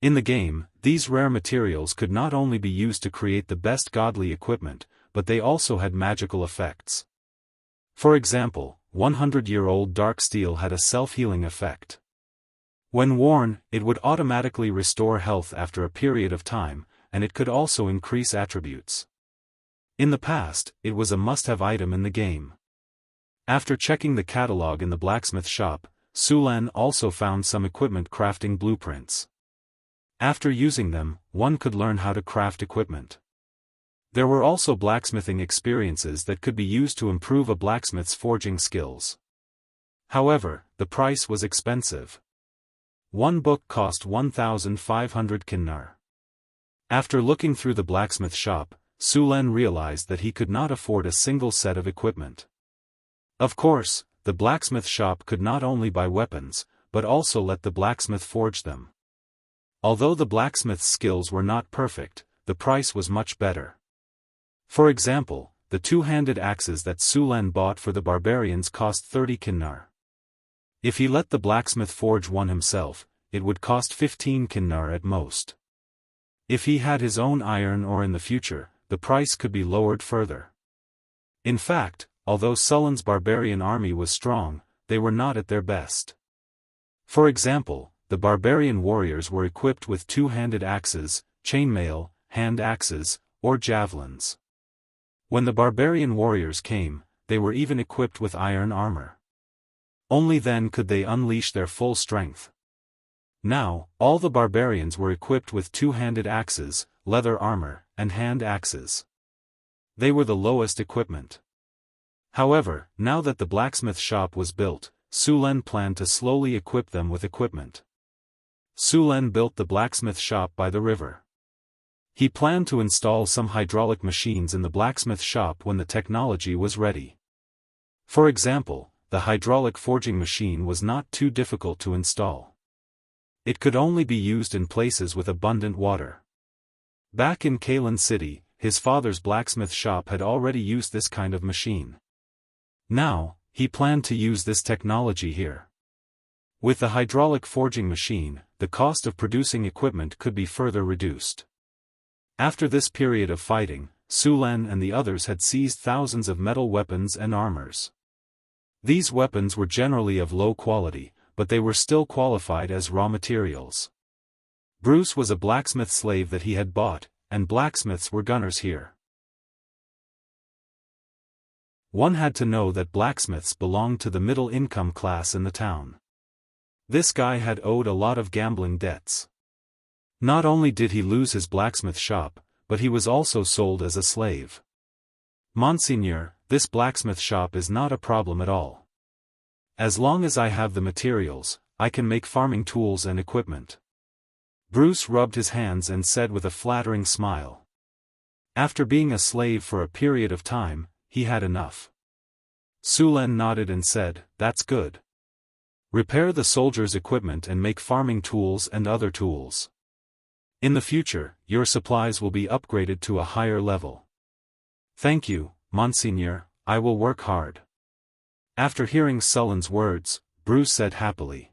In the game, these rare materials could not only be used to create the best godly equipment, but they also had magical effects. For example, 100-year-old Dark Steel had a self-healing effect. When worn, it would automatically restore health after a period of time, and it could also increase attributes. In the past, it was a must-have item in the game. After checking the catalog in the blacksmith shop, Sulan also found some equipment crafting blueprints. After using them, one could learn how to craft equipment. There were also blacksmithing experiences that could be used to improve a blacksmith's forging skills. However, the price was expensive. One book cost 1,500 kinnar. After looking through the blacksmith shop, Sulan realized that he could not afford a single set of equipment. Of course, the blacksmith shop could not only buy weapons, but also let the blacksmith forge them. Although the blacksmith's skills were not perfect, the price was much better. For example, the two-handed axes that Sulan bought for the barbarians cost 30 kinnar. If he let the blacksmith forge one himself, it would cost 15 kinnar at most. If he had his own iron ore in the future, the price could be lowered further. In fact, although Sullen's barbarian army was strong, they were not at their best. For example, the barbarian warriors were equipped with two-handed axes, chainmail, hand axes, or javelins. When the barbarian warriors came, they were even equipped with iron armor. Only then could they unleash their full strength. Now, all the barbarians were equipped with two-handed axes, leather armor, and hand axes. They were the lowest equipment. However, now that the blacksmith shop was built, Sulan planned to slowly equip them with equipment. Sulan built the blacksmith shop by the river. He planned to install some hydraulic machines in the blacksmith shop when the technology was ready. For example, the hydraulic forging machine was not too difficult to install. It could only be used in places with abundant water. Back in Kalen City, his father's blacksmith shop had already used this kind of machine. Now, he planned to use this technology here. With the hydraulic forging machine, the cost of producing equipment could be further reduced. After this period of fighting, Sulan and the others had seized thousands of metal weapons and armors. These weapons were generally of low quality, but they were still qualified as raw materials. Bruce was a blacksmith slave that he had bought, and blacksmiths were gunners here. One had to know that blacksmiths belonged to the middle-income class in the town. This guy had owed a lot of gambling debts. Not only did he lose his blacksmith shop, but he was also sold as a slave. Monsignor, this blacksmith shop is not a problem at all. As long as I have the materials, I can make farming tools and equipment. Bruce rubbed his hands and said with a flattering smile. After being a slave for a period of time, he had enough. Sulan nodded and said, "That's good. Repair the soldiers' equipment and make farming tools and other tools. In the future, your supplies will be upgraded to a higher level." "Thank you, Monsignor, I will work hard." After hearing Sullen's words, Bruce said happily.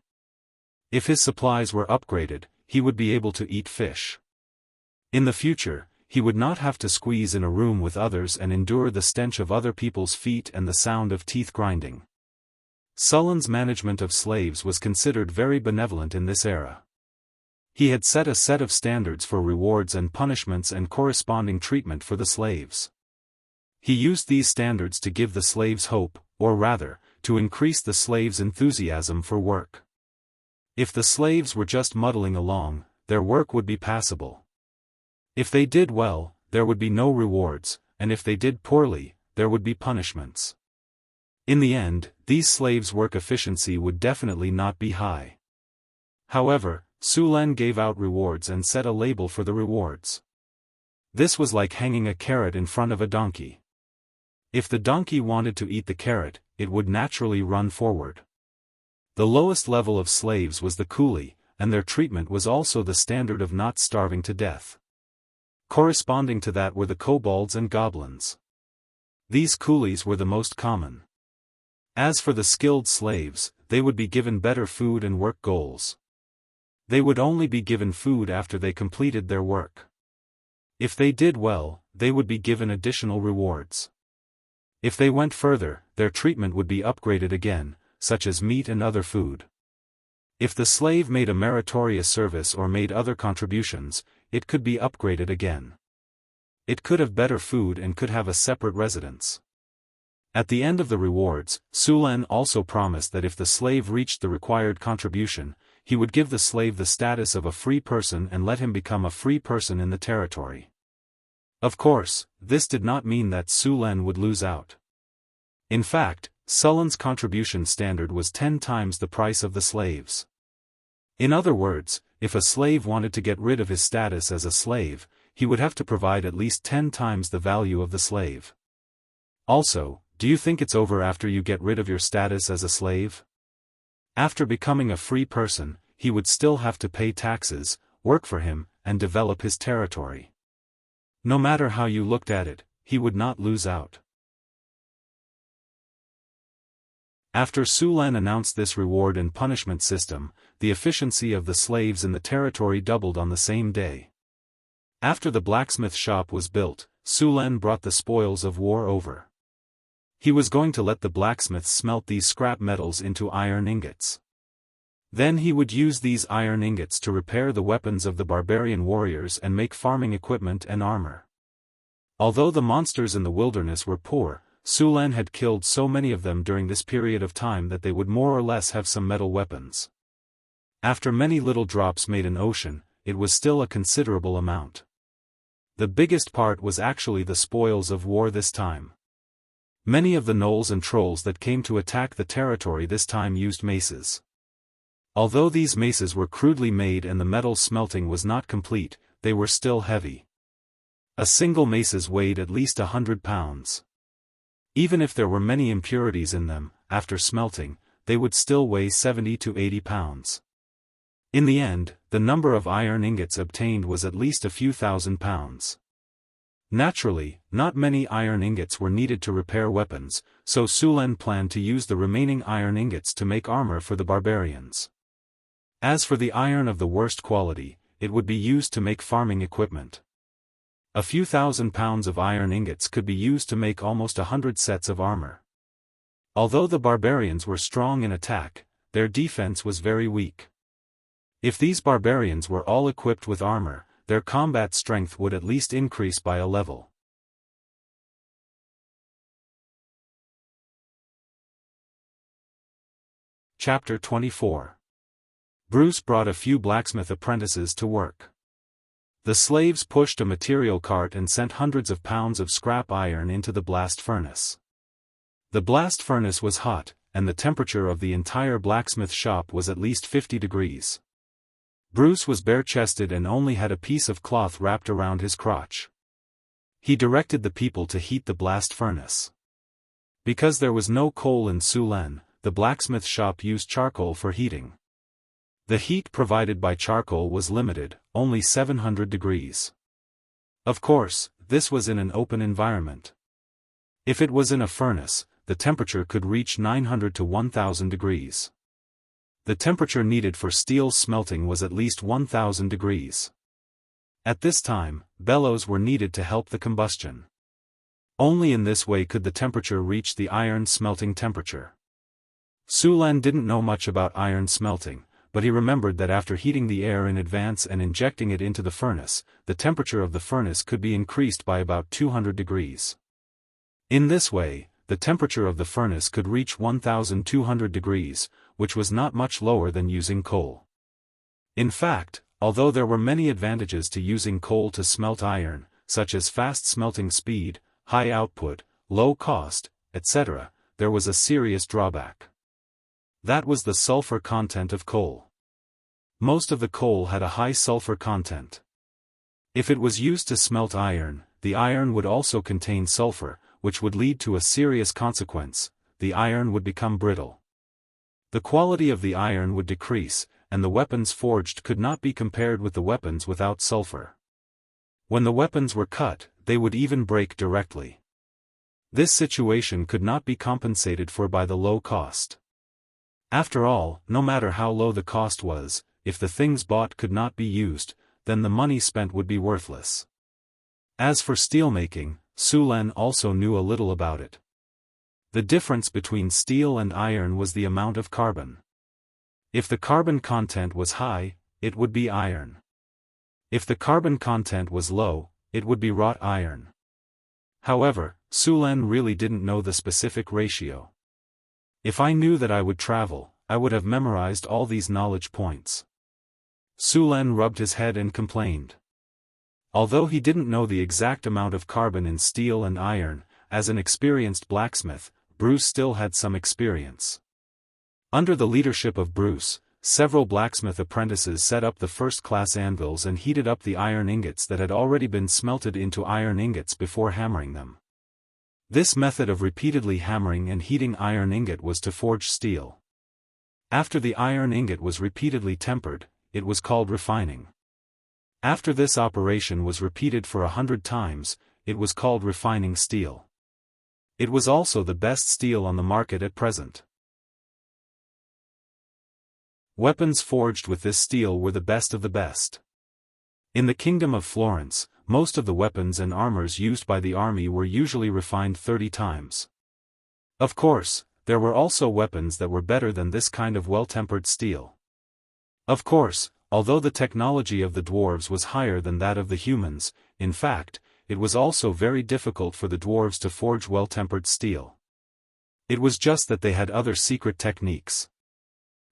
If his supplies were upgraded, he would be able to eat fish. In the future, he would not have to squeeze in a room with others and endure the stench of other people's feet and the sound of teeth grinding. Sullen's management of slaves was considered very benevolent in this era. He had set a set of standards for rewards and punishments and corresponding treatment for the slaves. He used these standards to give the slaves hope, or rather, to increase the slaves' enthusiasm for work. If the slaves were just muddling along, their work would be passable. If they did well, there would be no rewards, and if they did poorly, there would be punishments. In the end, these slaves' work efficiency would definitely not be high. However, Sulen gave out rewards and set a label for the rewards. This was like hanging a carrot in front of a donkey. If the donkey wanted to eat the carrot, it would naturally run forward. The lowest level of slaves was the coolie, and their treatment was also the standard of not starving to death. Corresponding to that were the kobolds and goblins. These coolies were the most common. As for the skilled slaves, they would be given better food and work goals. They would only be given food after they completed their work. If they did well, they would be given additional rewards. If they went further, their treatment would be upgraded again, such as meat and other food. If the slave made a meritorious service or made other contributions, it could be upgraded again. It could have better food and could have a separate residence. At the end of the rewards, Sulen also promised that if the slave reached the required contribution, he would give the slave the status of a free person and let him become a free person in the territory. Of course, this did not mean that Sulen would lose out. In fact, Sulen's contribution standard was 10 times the price of the slaves. In other words, if a slave wanted to get rid of his status as a slave, he would have to provide at least 10 times the value of the slave. Also, do you think it's over after you get rid of your status as a slave? After becoming a free person, he would still have to pay taxes, work for him, and develop his territory. No matter how you looked at it, he would not lose out. After Sulen announced this reward and punishment system, the efficiency of the slaves in the territory doubled on the same day. After the blacksmith shop was built, Sulen brought the spoils of war over. He was going to let the blacksmiths smelt these scrap metals into iron ingots. Then he would use these iron ingots to repair the weapons of the barbarian warriors and make farming equipment and armor. Although the monsters in the wilderness were poor, Sulen had killed so many of them during this period of time that they would more or less have some metal weapons. After many little drops made an ocean, it was still a considerable amount. The biggest part was actually the spoils of war this time. Many of the gnolls and trolls that came to attack the territory this time used maces. Although these maces were crudely made and the metal smelting was not complete, they were still heavy. A single mace weighed at least 100 pounds. Even if there were many impurities in them, after smelting, they would still weigh 70 to 80 pounds. In the end, the number of iron ingots obtained was at least a few thousand pounds. Naturally, not many iron ingots were needed to repair weapons, so Sulen planned to use the remaining iron ingots to make armor for the barbarians. As for the iron of the worst quality, it would be used to make farming equipment. A few thousand pounds of iron ingots could be used to make almost 100 sets of armor. Although the barbarians were strong in attack, their defense was very weak. If these barbarians were all equipped with armor, their combat strength would at least increase by a level. Chapter 24. Bruce brought a few blacksmith apprentices to work. The slaves pushed a material cart and sent hundreds of pounds of scrap iron into the blast furnace. The blast furnace was hot, and the temperature of the entire blacksmith shop was at least 50 degrees. Bruce was bare-chested and only had a piece of cloth wrapped around his crotch. He directed the people to heat the blast furnace. Because there was no coal in Sulen, the blacksmith shop used charcoal for heating. The heat provided by charcoal was limited, only 700 degrees. Of course, this was in an open environment. If it was in a furnace, the temperature could reach 900 to 1000 degrees. The temperature needed for steel smelting was at least 1000 degrees. At this time, bellows were needed to help the combustion. Only in this way could the temperature reach the iron smelting temperature. Su Lan didn't know much about iron smelting, but he remembered that after heating the air in advance and injecting it into the furnace, the temperature of the furnace could be increased by about 200 degrees. In this way, the temperature of the furnace could reach 1,200 degrees, which was not much lower than using coal. In fact, although there were many advantages to using coal to smelt iron, such as fast smelting speed, high output, low cost, etc., there was a serious drawback. That was the sulfur content of coal. Most of the coal had a high sulfur content. If it was used to smelt iron, the iron would also contain sulfur, which would lead to a serious consequence: the iron would become brittle. The quality of the iron would decrease, and the weapons forged could not be compared with the weapons without sulfur. When the weapons were cut, they would even break directly. This situation could not be compensated for by the low cost. After all, no matter how low the cost was, if the things bought could not be used, then the money spent would be worthless. As for steelmaking, Su Lan also knew a little about it. The difference between steel and iron was the amount of carbon. If the carbon content was high, it would be iron. If the carbon content was low, it would be wrought iron. However, Su Lan really didn't know the specific ratio. If I knew that I would travel, I would have memorized all these knowledge points. Su Lan rubbed his head and complained. Although he didn't know the exact amount of carbon in steel and iron, as an experienced blacksmith, Bruce still had some experience. Under the leadership of Bruce, several blacksmith apprentices set up the first-class anvils and heated up the iron ingots that had already been smelted into iron ingots before hammering them. This method of repeatedly hammering and heating iron ingot was to forge steel. After the iron ingot was repeatedly tempered, it was called refining. After this operation was repeated for 100 times, it was called refining steel. It was also the best steel on the market at present. Weapons forged with this steel were the best of the best. In the Kingdom of Florence, most of the weapons and armors used by the army were usually refined 30 times. Of course, there were also weapons that were better than this kind of well-tempered steel. Of course, although the technology of the dwarves was higher than that of the humans, in fact, it was also very difficult for the dwarves to forge well-tempered steel. It was just that they had other secret techniques.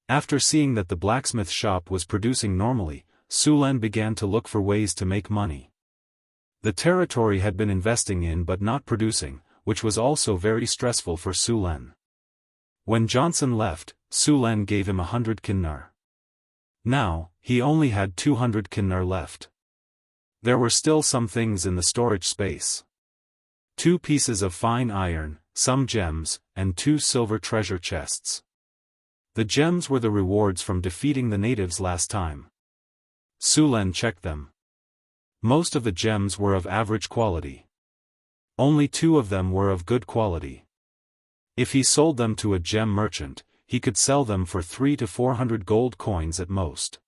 After seeing that the blacksmith shop was producing normally, Su Lan began to look for ways to make money. The territory had been investing in but not producing, which was also very stressful for Su Lan. When Johnson left, Su Lan gave him 100 kinnar. Now, he only had 200 kinnar left. There were still some things in the storage space. 2 pieces of fine iron, some gems, and 2 silver treasure chests. The gems were the rewards from defeating the natives last time. Su Lan checked them. Most of the gems were of average quality. Only 2 of them were of good quality. If he sold them to a gem merchant, he could sell them for 300 to 400 gold coins at most.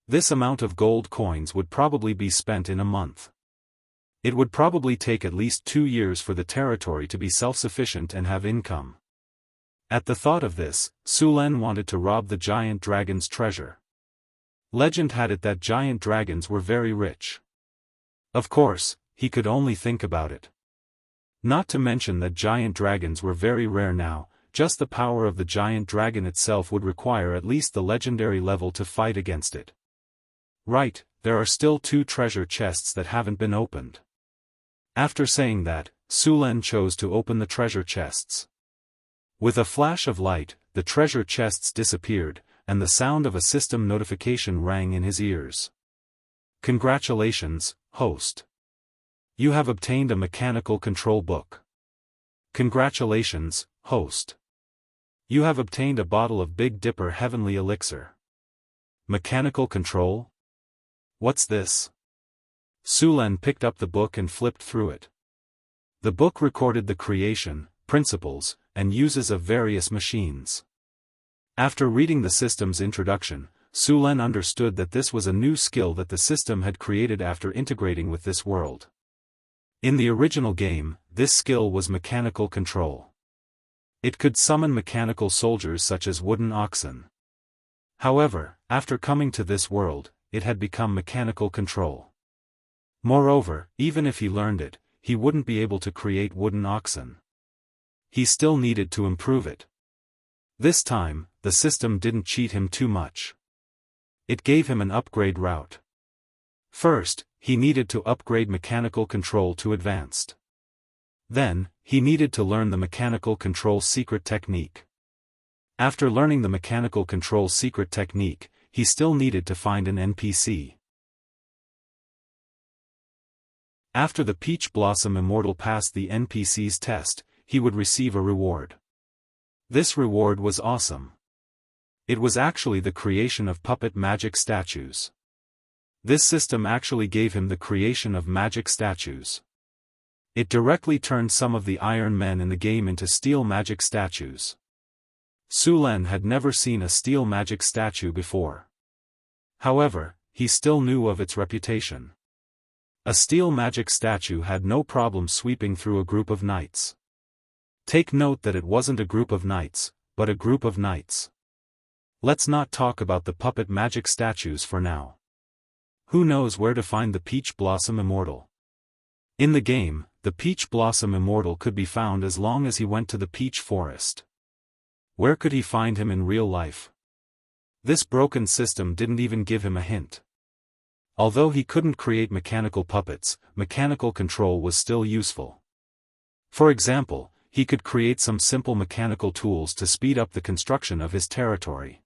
This amount of gold coins would probably be spent in a month. It would probably take at least 2 years for the territory to be self-sufficient and have income. At the thought of this, Su Lan wanted to rob the giant dragon's treasure. Legend had it that giant dragons were very rich. Of course, he could only think about it. Not to mention that giant dragons were very rare now. Just the power of the giant dragon itself would require at least the legendary level to fight against it. Right, there are still 2 treasure chests that haven't been opened. After saying that, Su Lan chose to open the treasure chests. With a flash of light, the treasure chests disappeared, and the sound of a system notification rang in his ears. Congratulations, host. You have obtained a mechanical control book. Congratulations, host. You have obtained a bottle of Big Dipper Heavenly Elixir. Mechanical control? What's this? Su Lan picked up the book and flipped through it. The book recorded the creation, principles, and uses of various machines. After reading the system's introduction, Su Len understood that this was a new skill that the system had created after integrating with this world. In the original game, this skill was mechanical control. It could summon mechanical soldiers such as wooden oxen. However, after coming to this world, it had become mechanical control. Moreover, even if he learned it, he wouldn't be able to create wooden oxen. He still needed to improve it. This time, the system didn't cheat him too much. It gave him an upgrade route. First, he needed to upgrade mechanical control to advanced. Then, he needed to learn the mechanical control secret technique. After learning the mechanical control secret technique, he still needed to find an NPC. After the Peach Blossom Immortal passed the NPC's test, he would receive a reward. This reward was awesome. It was actually the creation of puppet magic statues. This system actually gave him the creation of magic statues. It directly turned some of the Iron Men in the game into steel magic statues. Su Len had never seen a steel magic statue before. However, he still knew of its reputation. A steel magic statue had no problem sweeping through a group of knights. Take note that it wasn't a group of knights, but a group of knights. Let's not talk about the puppet magic statues for now. Who knows where to find the Peach Blossom Immortal? In the game, the Peach Blossom Immortal could be found as long as he went to the Peach Forest. Where could he find him in real life? This broken system didn't even give him a hint. Although he couldn't create mechanical puppets, mechanical control was still useful. For example, he could create some simple mechanical tools to speed up the construction of his territory.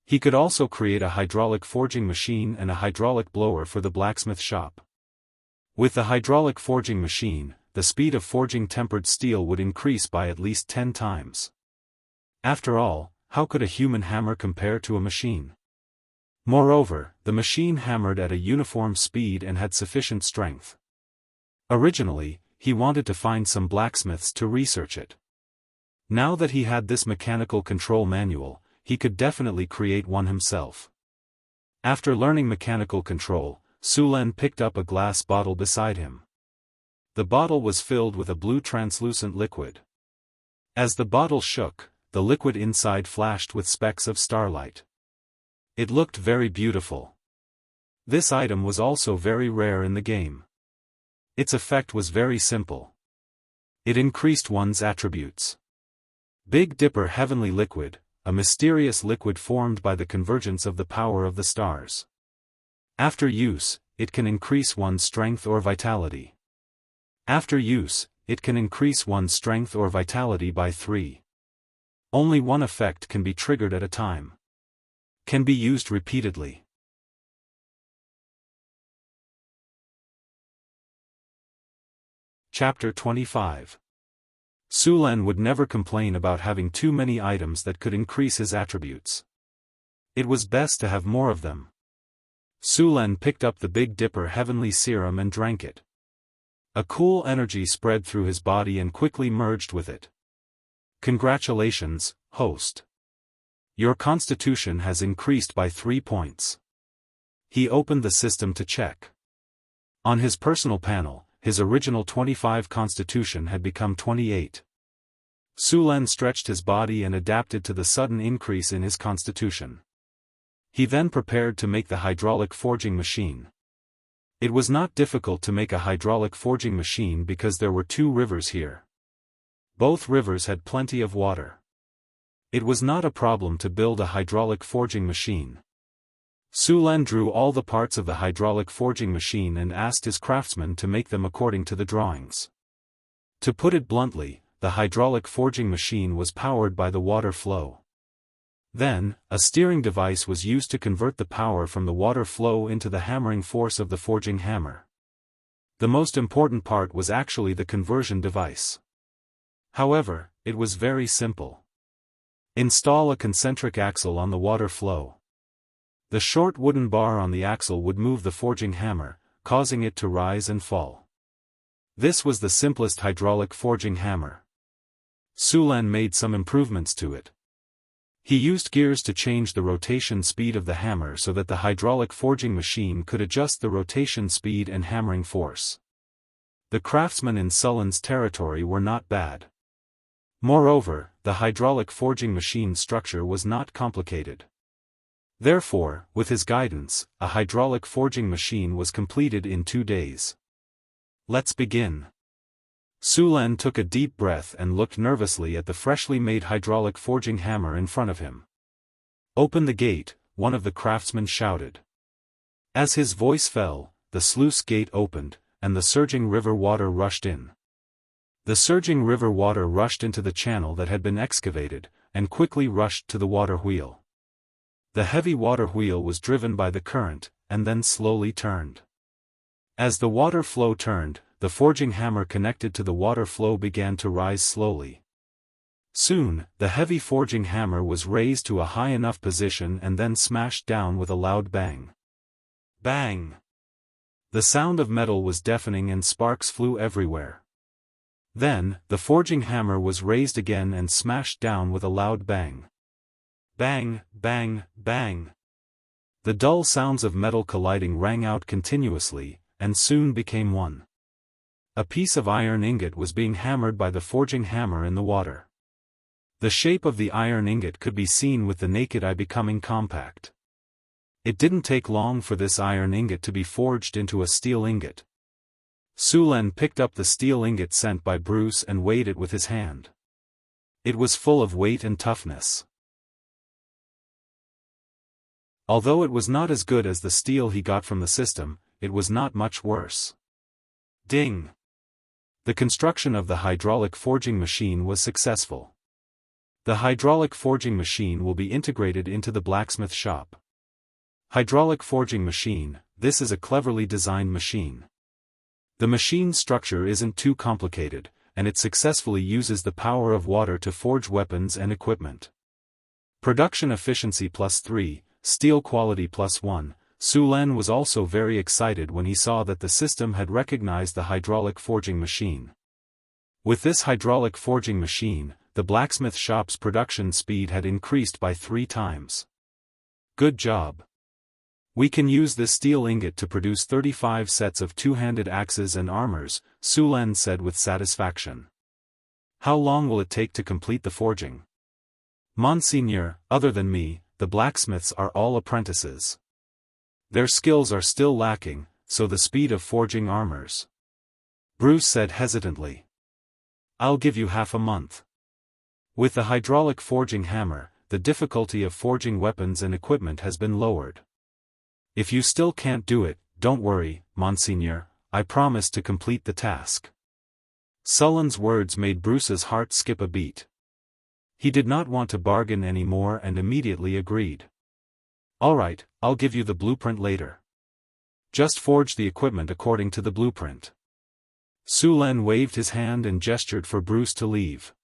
He could also create a hydraulic forging machine and a hydraulic blower for the blacksmith shop. With the hydraulic forging machine, the speed of forging tempered steel would increase by at least 10 times. After all, how could a human hammer compare to a machine? Moreover, the machine hammered at a uniform speed and had sufficient strength. Originally, he wanted to find some blacksmiths to research it. Now that he had this mechanical control manual, he could definitely create one himself. After learning mechanical control, Su Len picked up a glass bottle beside him. The bottle was filled with a blue translucent liquid. As the bottle shook, the liquid inside flashed with specks of starlight. It looked very beautiful. This item was also very rare in the game. Its effect was very simple. It increased one's attributes. Big Dipper Heavenly Liquid, a mysterious liquid formed by the convergence of the power of the stars. After use, it can increase one's strength or vitality. After use, it can increase one's strength or vitality by 3. Only one effect can be triggered at a time. Can be used repeatedly. Chapter 25. Su Len would never complain about having too many items that could increase his attributes. It was best to have more of them. Su Len picked up the Big Dipper Heavenly Serum and drank it. A cool energy spread through his body and quickly merged with it. Congratulations, host. Your constitution has increased by 3 points. He opened the system to check. On his personal panel, his original 25 constitution had become 28. Su Len stretched his body and adapted to the sudden increase in his constitution. He then prepared to make the hydraulic forging machine. It was not difficult to make a hydraulic forging machine because there were 2 rivers here. Both rivers had plenty of water. It was not a problem to build a hydraulic forging machine. Su Len drew all the parts of the hydraulic forging machine and asked his craftsman to make them according to the drawings. To put it bluntly, the hydraulic forging machine was powered by the water flow. Then, a steering device was used to convert the power from the water flow into the hammering force of the forging hammer. The most important part was actually the conversion device. However, it was very simple. Install a concentric axle on the water flow. The short wooden bar on the axle would move the forging hammer, causing it to rise and fall. This was the simplest hydraulic forging hammer. Su Len made some improvements to it. He used gears to change the rotation speed of the hammer so that the hydraulic forging machine could adjust the rotation speed and hammering force. The craftsmen in Sullen's territory were not bad. Moreover, the hydraulic forging machine structure was not complicated. Therefore, with his guidance, a hydraulic forging machine was completed in 2 days. Let's begin. Sulen took a deep breath and looked nervously at the freshly made hydraulic forging hammer in front of him. "Open the gate," one of the craftsmen shouted. As his voice fell, the sluice gate opened, and the surging river water rushed in. The surging river water rushed into the channel that had been excavated, and quickly rushed to the water wheel. The heavy water wheel was driven by the current, and then slowly turned. As the water flow turned, the forging hammer connected to the water flow began to rise slowly. Soon, the heavy forging hammer was raised to a high enough position and then smashed down with a loud bang. Bang! The sound of metal was deafening and sparks flew everywhere. Then, the forging hammer was raised again and smashed down with a loud bang. Bang, bang, bang. The dull sounds of metal colliding rang out continuously, and soon became one. A piece of iron ingot was being hammered by the forging hammer in the water. The shape of the iron ingot could be seen with the naked eye becoming compact. It didn't take long for this iron ingot to be forged into a steel ingot. Sulen picked up the steel ingot sent by Bruce and weighed it with his hand. It was full of weight and toughness. Although it was not as good as the steel he got from the system, it was not much worse. Ding! The construction of the hydraulic forging machine was successful. The hydraulic forging machine will be integrated into the blacksmith shop. Hydraulic forging machine, this is a cleverly designed machine. The machine's structure isn't too complicated, and it successfully uses the power of water to forge weapons and equipment. Production efficiency +3, steel quality +1. Sulen was also very excited when he saw that the system had recognized the hydraulic forging machine. With this hydraulic forging machine, the blacksmith shop's production speed had increased by 3 times. Good job. We can use this steel ingot to produce 35 sets of two-handed axes and armors, Sulen said with satisfaction. How long will it take to complete the forging? Monseigneur, other than me, the blacksmiths are all apprentices. Their skills are still lacking, so the speed of forging armors. Bruce said hesitantly. I'll give you half a month. With the hydraulic forging hammer, the difficulty of forging weapons and equipment has been lowered. If you still can't do it, don't worry, Monseigneur, I promise to complete the task. Sullen's words made Bruce's heart skip a beat. He did not want to bargain anymore and immediately agreed. All right, I'll give you the blueprint later. Just forge the equipment according to the blueprint. Sulen waved his hand and gestured for Bruce to leave.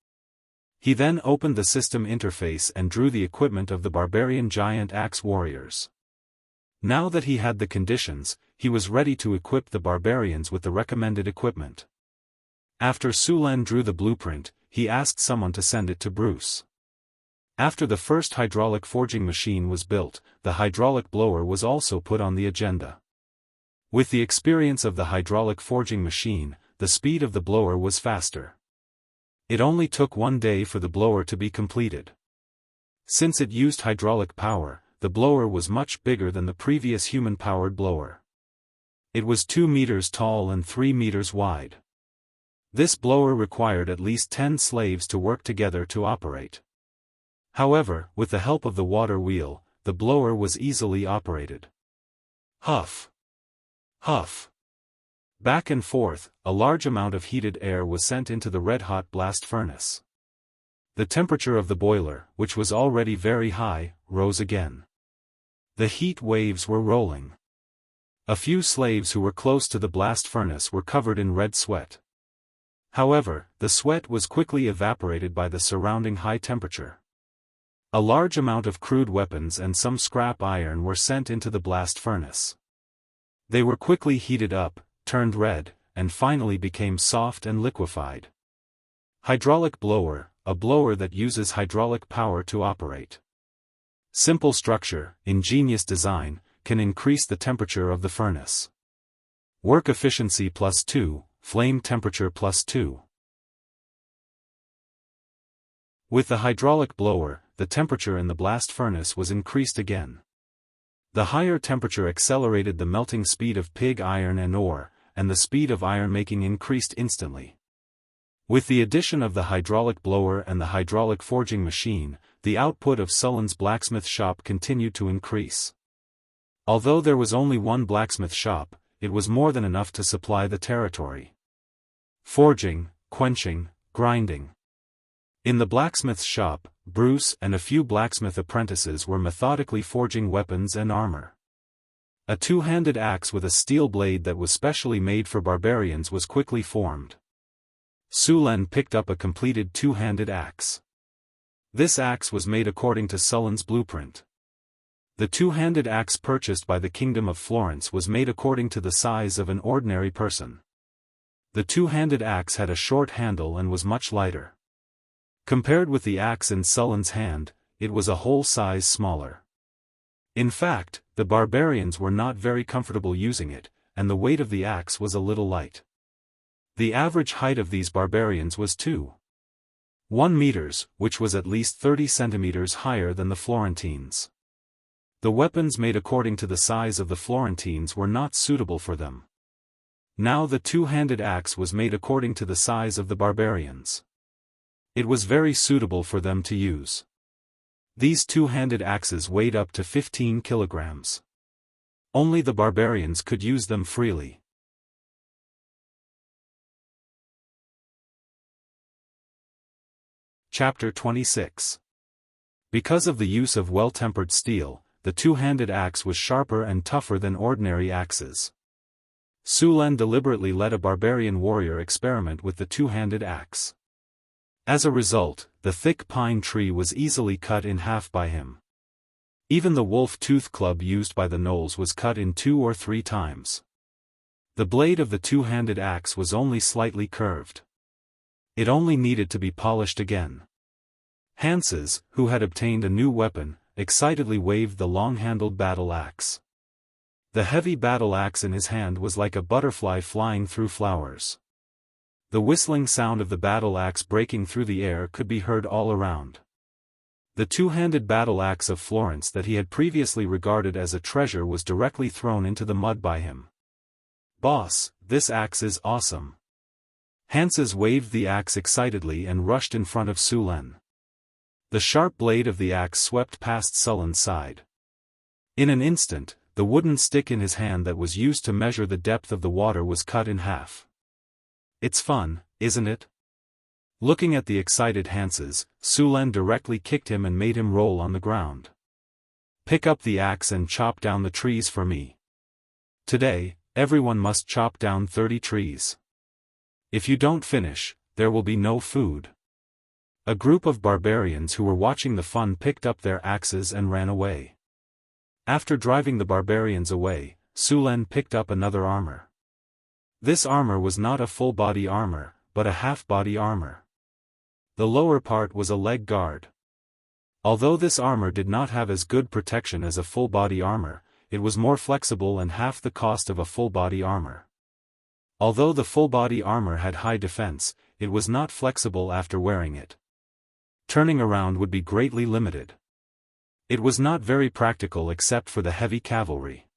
He then opened the system interface and drew the equipment of the barbarian giant axe warriors. Now that he had the conditions, he was ready to equip the barbarians with the recommended equipment. After Sulen drew the blueprint, he asked someone to send it to Bruce. After the first hydraulic forging machine was built, the hydraulic blower was also put on the agenda. With the experience of the hydraulic forging machine, the speed of the blower was faster. It only took 1 day for the blower to be completed. Since it used hydraulic power, the blower was much bigger than the previous human-powered blower. It was 2 meters tall and 3 meters wide. This blower required at least 10 slaves to work together to operate. However, with the help of the water wheel, the blower was easily operated. Huff! Huff! Back and forth, a large amount of heated air was sent into the red-hot blast furnace. The temperature of the boiler, which was already very high, rose again. The heat waves were rolling. A few slaves who were close to the blast furnace were covered in red sweat. However, the sweat was quickly evaporated by the surrounding high temperature. A large amount of crude weapons and some scrap iron were sent into the blast furnace. They were quickly heated up, turned red, and finally became soft and liquefied. Hydraulic blower, a blower that uses hydraulic power to operate. Simple structure, ingenious design, can increase the temperature of the furnace. Work efficiency +2, flame temperature +2. With the hydraulic blower, the temperature in the blast furnace was increased again. The higher temperature accelerated the melting speed of pig iron and ore, and the speed of iron making increased instantly. With the addition of the hydraulic blower and the hydraulic forging machine, the output of Sullen's blacksmith shop continued to increase. Although there was only one blacksmith shop, it was more than enough to supply the territory. Forging, quenching, grinding. In the blacksmith's shop, Bruce and a few blacksmith apprentices were methodically forging weapons and armor. A two-handed axe with a steel blade that was specially made for barbarians was quickly formed. Sulen picked up a completed two-handed axe. This axe was made according to Sullen's blueprint. The two-handed axe purchased by the Kingdom of Florence was made according to the size of an ordinary person. The two-handed axe had a short handle and was much lighter. Compared with the axe in Sullen's hand, it was a whole size smaller. In fact, the barbarians were not very comfortable using it, and the weight of the axe was a little light. The average height of these barbarians was 2.1 meters, which was at least 30 centimeters higher than the Florentines. The weapons made according to the size of the Florentines were not suitable for them. Now the two-handed axe was made according to the size of the barbarians. It was very suitable for them to use. These two-handed axes weighed up to 15 kilograms. Only the barbarians could use them freely. Chapter 26. Because of the use of well-tempered steel, the two-handed axe was sharper and tougher than ordinary axes. Sulen deliberately let a barbarian warrior experiment with the two-handed axe. As a result, the thick pine tree was easily cut in half by him. Even the wolf-tooth club used by the gnolls was cut in 2 or 3 times. The blade of the two-handed axe was only slightly curved. It only needed to be polished again. Hanses, who had obtained a new weapon, excitedly waved the long-handled battle axe. The heavy battle axe in his hand was like a butterfly flying through flowers. The whistling sound of the battle axe breaking through the air could be heard all around. The two-handed battle axe of Florence that he had previously regarded as a treasure was directly thrown into the mud by him. "Boss, this axe is awesome." Hanses waved the axe excitedly and rushed in front of Sulen. The sharp blade of the axe swept past Sullen's side. In an instant, the wooden stick in his hand that was used to measure the depth of the water was cut in half. "It's fun, isn't it?" Looking at the excited Hanses, Sulen directly kicked him and made him roll on the ground. "Pick up the axe and chop down the trees for me. Today, everyone must chop down 30 trees. If you don't finish, there will be no food." A group of barbarians who were watching the fun picked up their axes and ran away. After driving the barbarians away, Sulen picked up another armor. This armor was not a full-body armor, but a half-body armor. The lower part was a leg guard. Although this armor did not have as good protection as a full-body armor, it was more flexible and half the cost of a full-body armor. Although the full-body armor had high defense, it was not flexible after wearing it. Turning around would be greatly limited. It was not very practical except for the heavy cavalry.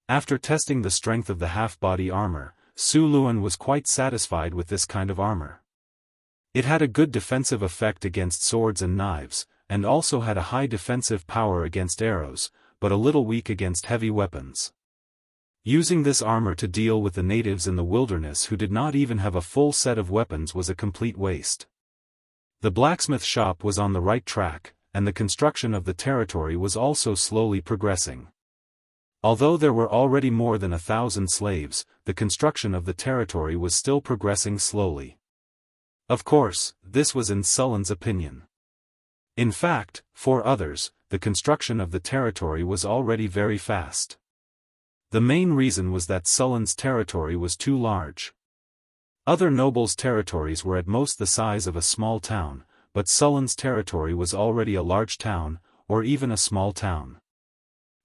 After testing the strength of the half-body armor, Sulen was quite satisfied with this kind of armor. It had a good defensive effect against swords and knives, and also had a high defensive power against arrows, but a little weak against heavy weapons. Using this armor to deal with the natives in the wilderness who did not even have a full set of weapons was a complete waste. The blacksmith shop was on the right track, and the construction of the territory was also slowly progressing. Although there were already more than 1,000 slaves, the construction of the territory was still progressing slowly. Of course, this was in Sullen's opinion. In fact, for others, the construction of the territory was already very fast. The main reason was that Sullen's territory was too large. Other nobles' territories were at most the size of a small town, but Sullen's territory was already a large town, or even a small town.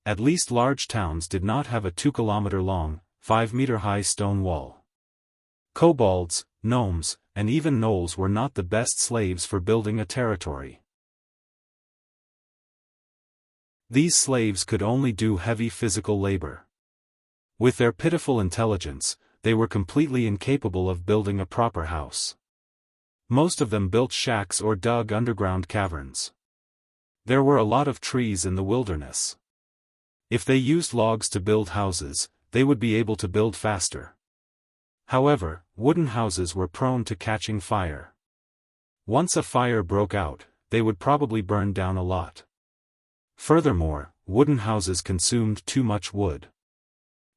At least large towns did not have a 2-kilometer-long, 5-meter-high stone wall. Kobolds, gnomes, and even gnolls were not the best slaves for building a territory. These slaves could only do heavy physical labor. With their pitiful intelligence, they were completely incapable of building a proper house. Most of them built shacks or dug underground caverns. There were a lot of trees in the wilderness. If they used logs to build houses, they would be able to build faster. However, wooden houses were prone to catching fire. Once a fire broke out, they would probably burn down a lot. Furthermore, wooden houses consumed too much wood.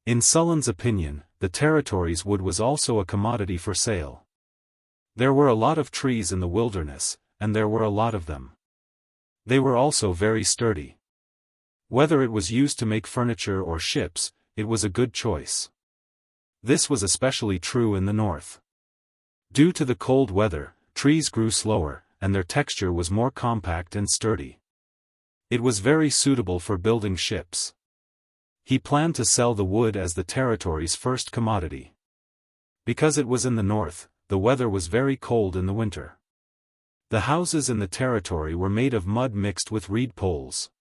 In Sullen's opinion, the territory's wood was also a commodity for sale. There were a lot of trees in the wilderness, and there were a lot of them. They were also very sturdy. Whether it was used to make furniture or ships, it was a good choice. This was especially true in the north. Due to the cold weather, trees grew slower, and their texture was more compact and sturdy. It was very suitable for building ships. He planned to sell the wood as the territory's first commodity. Because it was in the north, the weather was very cold in the winter. The houses in the territory were made of mud mixed with reed poles.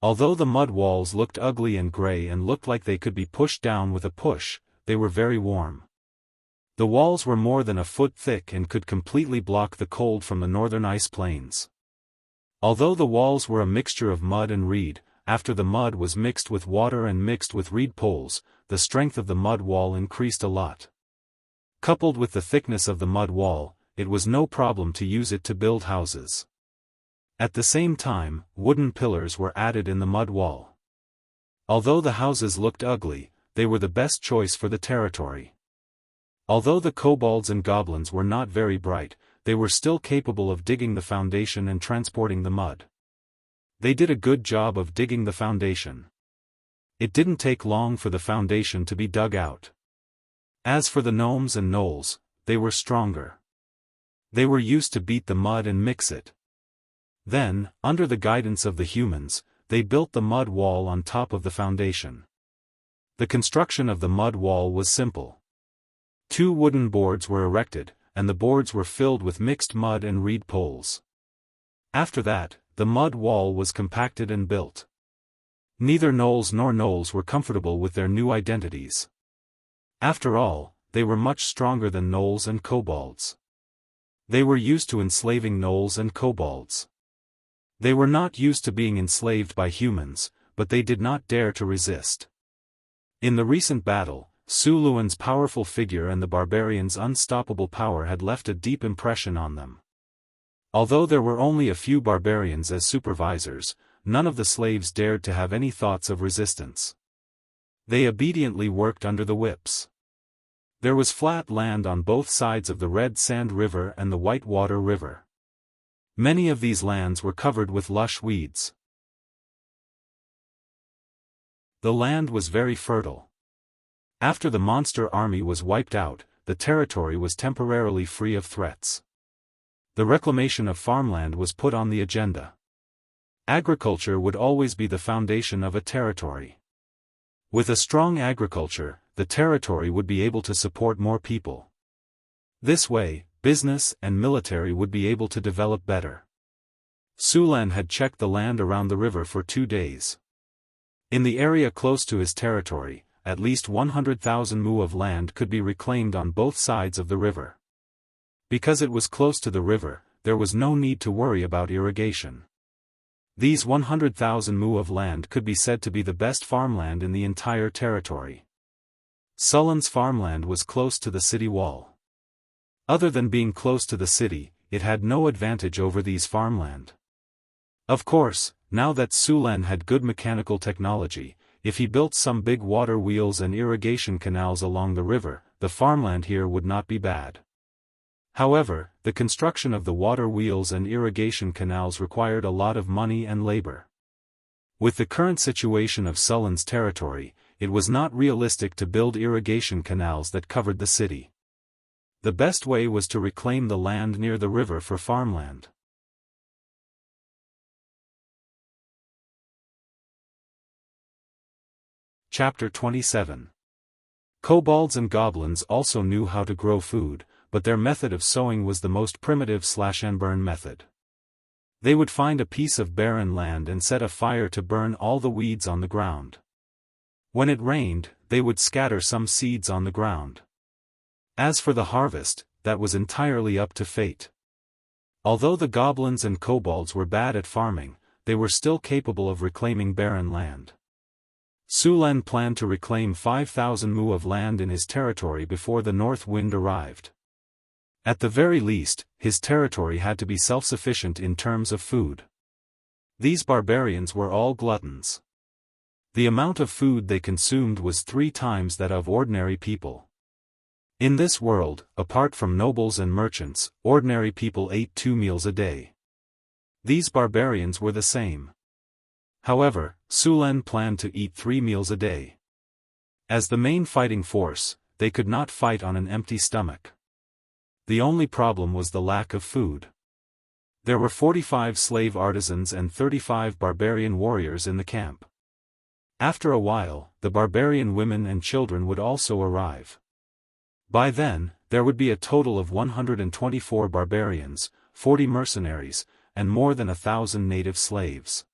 Although the mud walls looked ugly and gray and looked like they could be pushed down with a push, they were very warm. The walls were more than a foot thick and could completely block the cold from the northern ice plains. Although the walls were a mixture of mud and reed, after the mud was mixed with water and mixed with reed poles, the strength of the mud wall increased a lot. Coupled with the thickness of the mud wall, it was no problem to use it to build houses. At the same time, wooden pillars were added in the mud wall. Although the houses looked ugly, they were the best choice for the territory. Although the kobolds and goblins were not very bright, they were still capable of digging the foundation and transporting the mud. They did a good job of digging the foundation. It didn't take long for the foundation to be dug out. As for the gnomes and gnolls, they were stronger. They were used to beat the mud and mix it. Then, under the guidance of the humans, they built the mud wall on top of the foundation. The construction of the mud wall was simple. 2 wooden boards were erected, and the boards were filled with mixed mud and reed poles. After that, the mud wall was compacted and built. Neither gnolls nor gnolls were comfortable with their new identities. After all, they were much stronger than gnolls and kobolds. They were used to enslaving gnolls and kobolds. They were not used to being enslaved by humans, but they did not dare to resist. In the recent battle, Suluan's powerful figure and the barbarians' unstoppable power had left a deep impression on them. Although there were only a few barbarians as supervisors, none of the slaves dared to have any thoughts of resistance. They obediently worked under the whips. There was flat land on both sides of the Red Sand River and the Whitewater River. Many of these lands were covered with lush weeds. The land was very fertile. After the monster army was wiped out, the territory was temporarily free of threats. The reclamation of farmland was put on the agenda. Agriculture would always be the foundation of a territory. With a strong agriculture, the territory would be able to support more people. This way, business and military would be able to develop better. Sulan had checked the land around the river for 2 days. In the area close to his territory, at least 100,000 mu of land could be reclaimed on both sides of the river. Because it was close to the river, there was no need to worry about irrigation. These 100,000 mu of land could be said to be the best farmland in the entire territory. Sullen's farmland was close to the city wall. Other than being close to the city, it had no advantage over these farmland. Of course, now that Sulan had good mechanical technology, if he built some big water wheels and irrigation canals along the river, the farmland here would not be bad. However, the construction of the water wheels and irrigation canals required a lot of money and labor. With the current situation of Sullen's territory, it was not realistic to build irrigation canals that covered the city. The best way was to reclaim the land near the river for farmland. Chapter 27. Kobolds and goblins also knew how to grow food, but their method of sowing was the most primitive slash-and-burn method. They would find a piece of barren land and set a fire to burn all the weeds on the ground. When it rained, they would scatter some seeds on the ground. As for the harvest, that was entirely up to fate. Although the goblins and kobolds were bad at farming, they were still capable of reclaiming barren land. Sulen planned to reclaim 5,000 mu of land in his territory before the north wind arrived. At the very least, his territory had to be self-sufficient in terms of food. These barbarians were all gluttons. The amount of food they consumed was 3 times that of ordinary people. In this world, apart from nobles and merchants, ordinary people ate 2 meals a day. These barbarians were the same. However, Sulen planned to eat 3 meals a day. As the main fighting force, they could not fight on an empty stomach. The only problem was the lack of food. There were 45 slave artisans and 35 barbarian warriors in the camp. After a while, the barbarian women and children would also arrive. By then, there would be a total of 124 barbarians, 40 mercenaries, and more than 1,000 native slaves.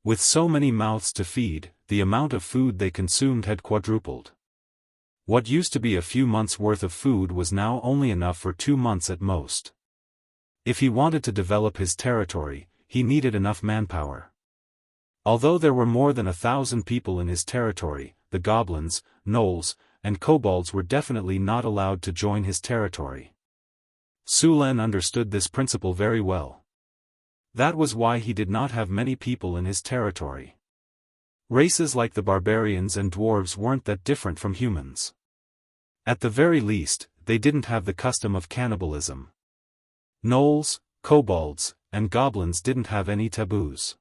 With so many mouths to feed, the amount of food they consumed had quadrupled. What used to be a few months' worth of food was now only enough for 2 months at most. If he wanted to develop his territory, he needed enough manpower. Although there were more than 1,000 people in his territory, the goblins, gnolls, and kobolds were definitely not allowed to join his territory. Sulen understood this principle very well. That was why he did not have many people in his territory. Races like the barbarians and dwarves weren't that different from humans. At the very least, they didn't have the custom of cannibalism. Gnolls, kobolds, and goblins didn't have any taboos.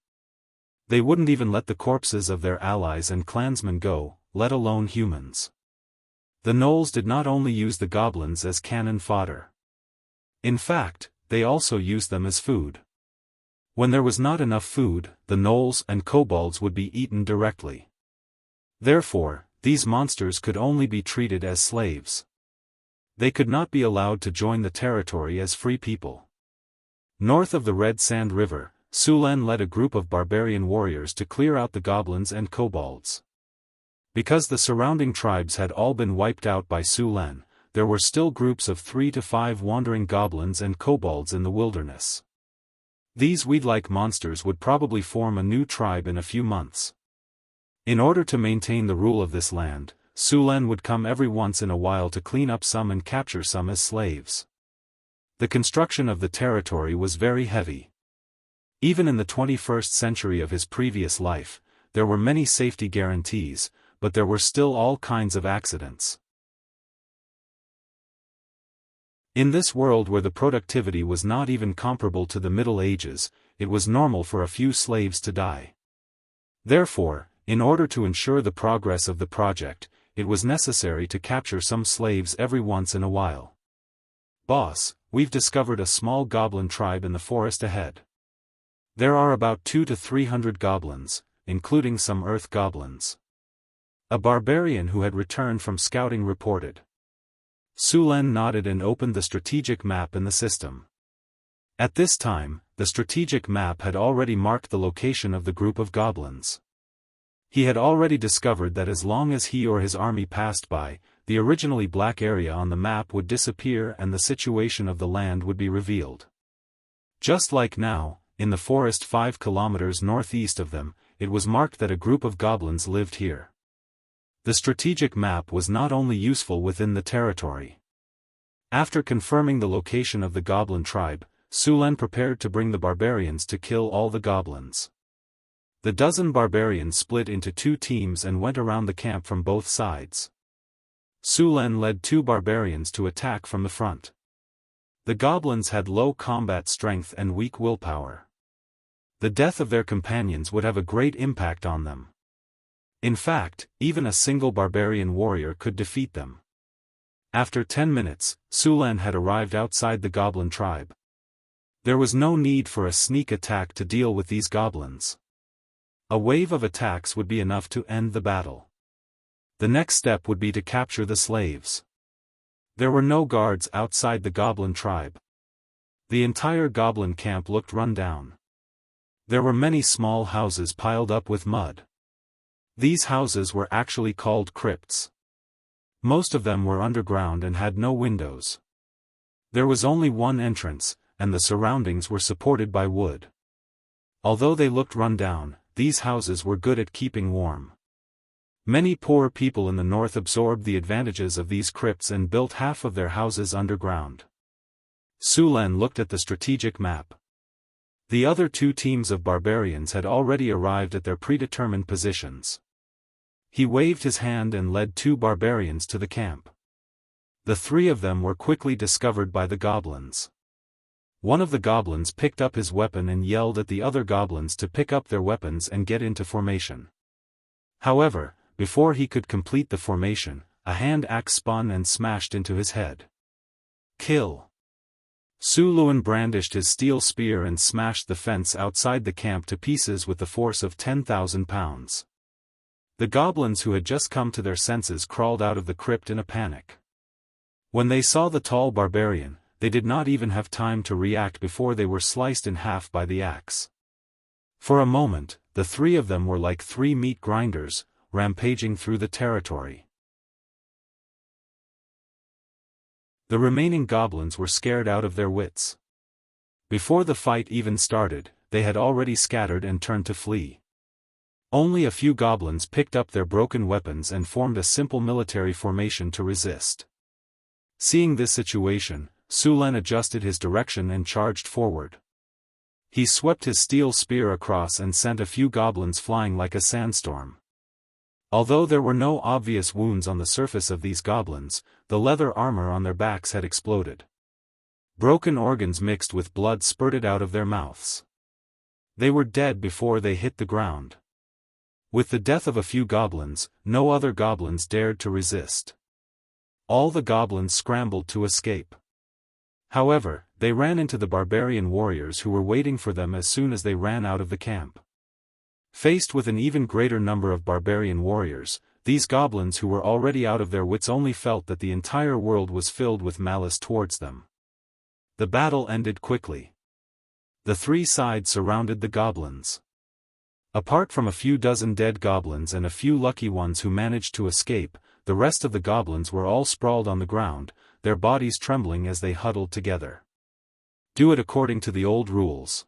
They wouldn't even let the corpses of their allies and clansmen go, let alone humans. The gnolls did not only use the goblins as cannon fodder. In fact, they also used them as food. When there was not enough food, the gnolls and kobolds would be eaten directly. Therefore, these monsters could only be treated as slaves. They could not be allowed to join the territory as free people. North of the Red Sand River, Sulen led a group of barbarian warriors to clear out the goblins and kobolds. Because the surrounding tribes had all been wiped out by Sulen, there were still groups of 3 to 5 wandering goblins and kobolds in the wilderness. These weed-like monsters would probably form a new tribe in a few months. In order to maintain the rule of this land, Sulen would come every once in a while to clean up some and capture some as slaves. The construction of the territory was very heavy. Even in the 21st century of his previous life, there were many safety guarantees, but there were still all kinds of accidents. In this world where the productivity was not even comparable to the Middle Ages, it was normal for a few slaves to die. Therefore, in order to ensure the progress of the project, it was necessary to capture some slaves every once in a while. Boss, we've discovered a small goblin tribe in the forest ahead. There are about 200 to 300 goblins, including some earth goblins. A barbarian who had returned from scouting reported. Sulen nodded and opened the strategic map in the system. At this time, the strategic map had already marked the location of the group of goblins. He had already discovered that as long as he or his army passed by, the originally black area on the map would disappear and the situation of the land would be revealed. Just like now, in the forest 5 kilometers northeast of them, it was marked that a group of goblins lived here. The strategic map was not only useful within the territory. After confirming the location of the goblin tribe, Sulen prepared to bring the barbarians to kill all the goblins. The dozen barbarians split into 2 teams and went around the camp from both sides. Sulen led 2 barbarians to attack from the front. The goblins had low combat strength and weak willpower. The death of their companions would have a great impact on them. In fact, even a single barbarian warrior could defeat them. After 10 minutes, Sulen had arrived outside the goblin tribe. There was no need for a sneak attack to deal with these goblins. A wave of attacks would be enough to end the battle. The next step would be to capture the slaves. There were no guards outside the goblin tribe. The entire goblin camp looked run down. There were many small houses piled up with mud. These houses were actually called crypts. Most of them were underground and had no windows. There was only one entrance, and the surroundings were supported by wood. Although they looked run down, these houses were good at keeping warm. Many poor people in the north absorbed the advantages of these crypts and built half of their houses underground. Su Len looked at the strategic map. The other two teams of barbarians had already arrived at their predetermined positions. He waved his hand and led two barbarians to the camp. The three of them were quickly discovered by the goblins. One of the goblins picked up his weapon and yelled at the other goblins to pick up their weapons and get into formation. However, before he could complete the formation, a hand axe spun and smashed into his head. Kill! Su Luen brandished his steel spear and smashed the fence outside the camp to pieces with the force of 10,000 pounds. The goblins who had just come to their senses crawled out of the crypt in a panic. When they saw the tall barbarian, they did not even have time to react before they were sliced in half by the axe. For a moment, the three of them were like three meat grinders, rampaging through the territory. The remaining goblins were scared out of their wits. Before the fight even started, they had already scattered and turned to flee. Only a few goblins picked up their broken weapons and formed a simple military formation to resist. Seeing this situation, Su Len adjusted his direction and charged forward. He swept his steel spear across and sent a few goblins flying like a sandstorm. Although there were no obvious wounds on the surface of these goblins, the leather armor on their backs had exploded. Broken organs mixed with blood spurted out of their mouths. They were dead before they hit the ground. With the death of a few goblins, no other goblins dared to resist. All the goblins scrambled to escape. However, they ran into the barbarian warriors who were waiting for them as soon as they ran out of the camp. Faced with an even greater number of barbarian warriors, these goblins who were already out of their wits only felt that the entire world was filled with malice towards them. The battle ended quickly. The three sides surrounded the goblins. Apart from a few dozen dead goblins and a few lucky ones who managed to escape, the rest of the goblins were all sprawled on the ground, their bodies trembling as they huddled together. Do it according to the old rules.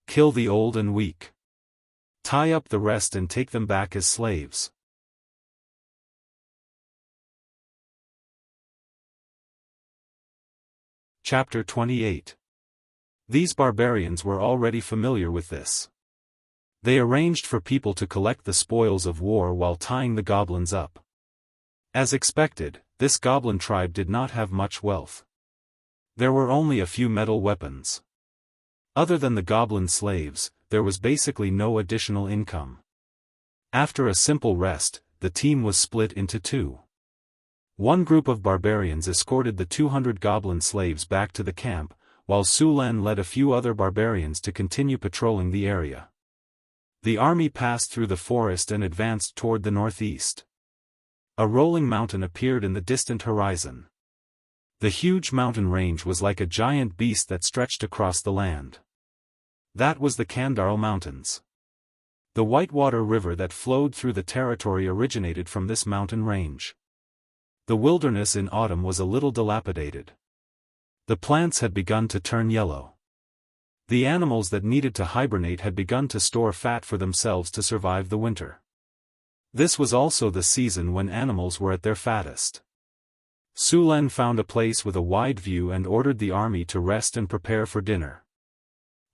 Kill the old and weak. Tie up the rest and take them back as slaves. Chapter 28. These barbarians were already familiar with this. They arranged for people to collect the spoils of war while tying the goblins up. As expected, this goblin tribe did not have much wealth. There were only a few metal weapons. Other than the goblin slaves, there was basically no additional income. After a simple rest, the team was split into two. One group of barbarians escorted the 200 goblin slaves back to the camp, while Su Len led a few other barbarians to continue patrolling the area. The army passed through the forest and advanced toward the northeast. A rolling mountain appeared in the distant horizon. The huge mountain range was like a giant beast that stretched across the land. That was the Kandaro Mountains. The Whitewater River that flowed through the territory originated from this mountain range. The wilderness in autumn was a little dilapidated. The plants had begun to turn yellow. The animals that needed to hibernate had begun to store fat for themselves to survive the winter. This was also the season when animals were at their fattest. Su Len found a place with a wide view and ordered the army to rest and prepare for dinner.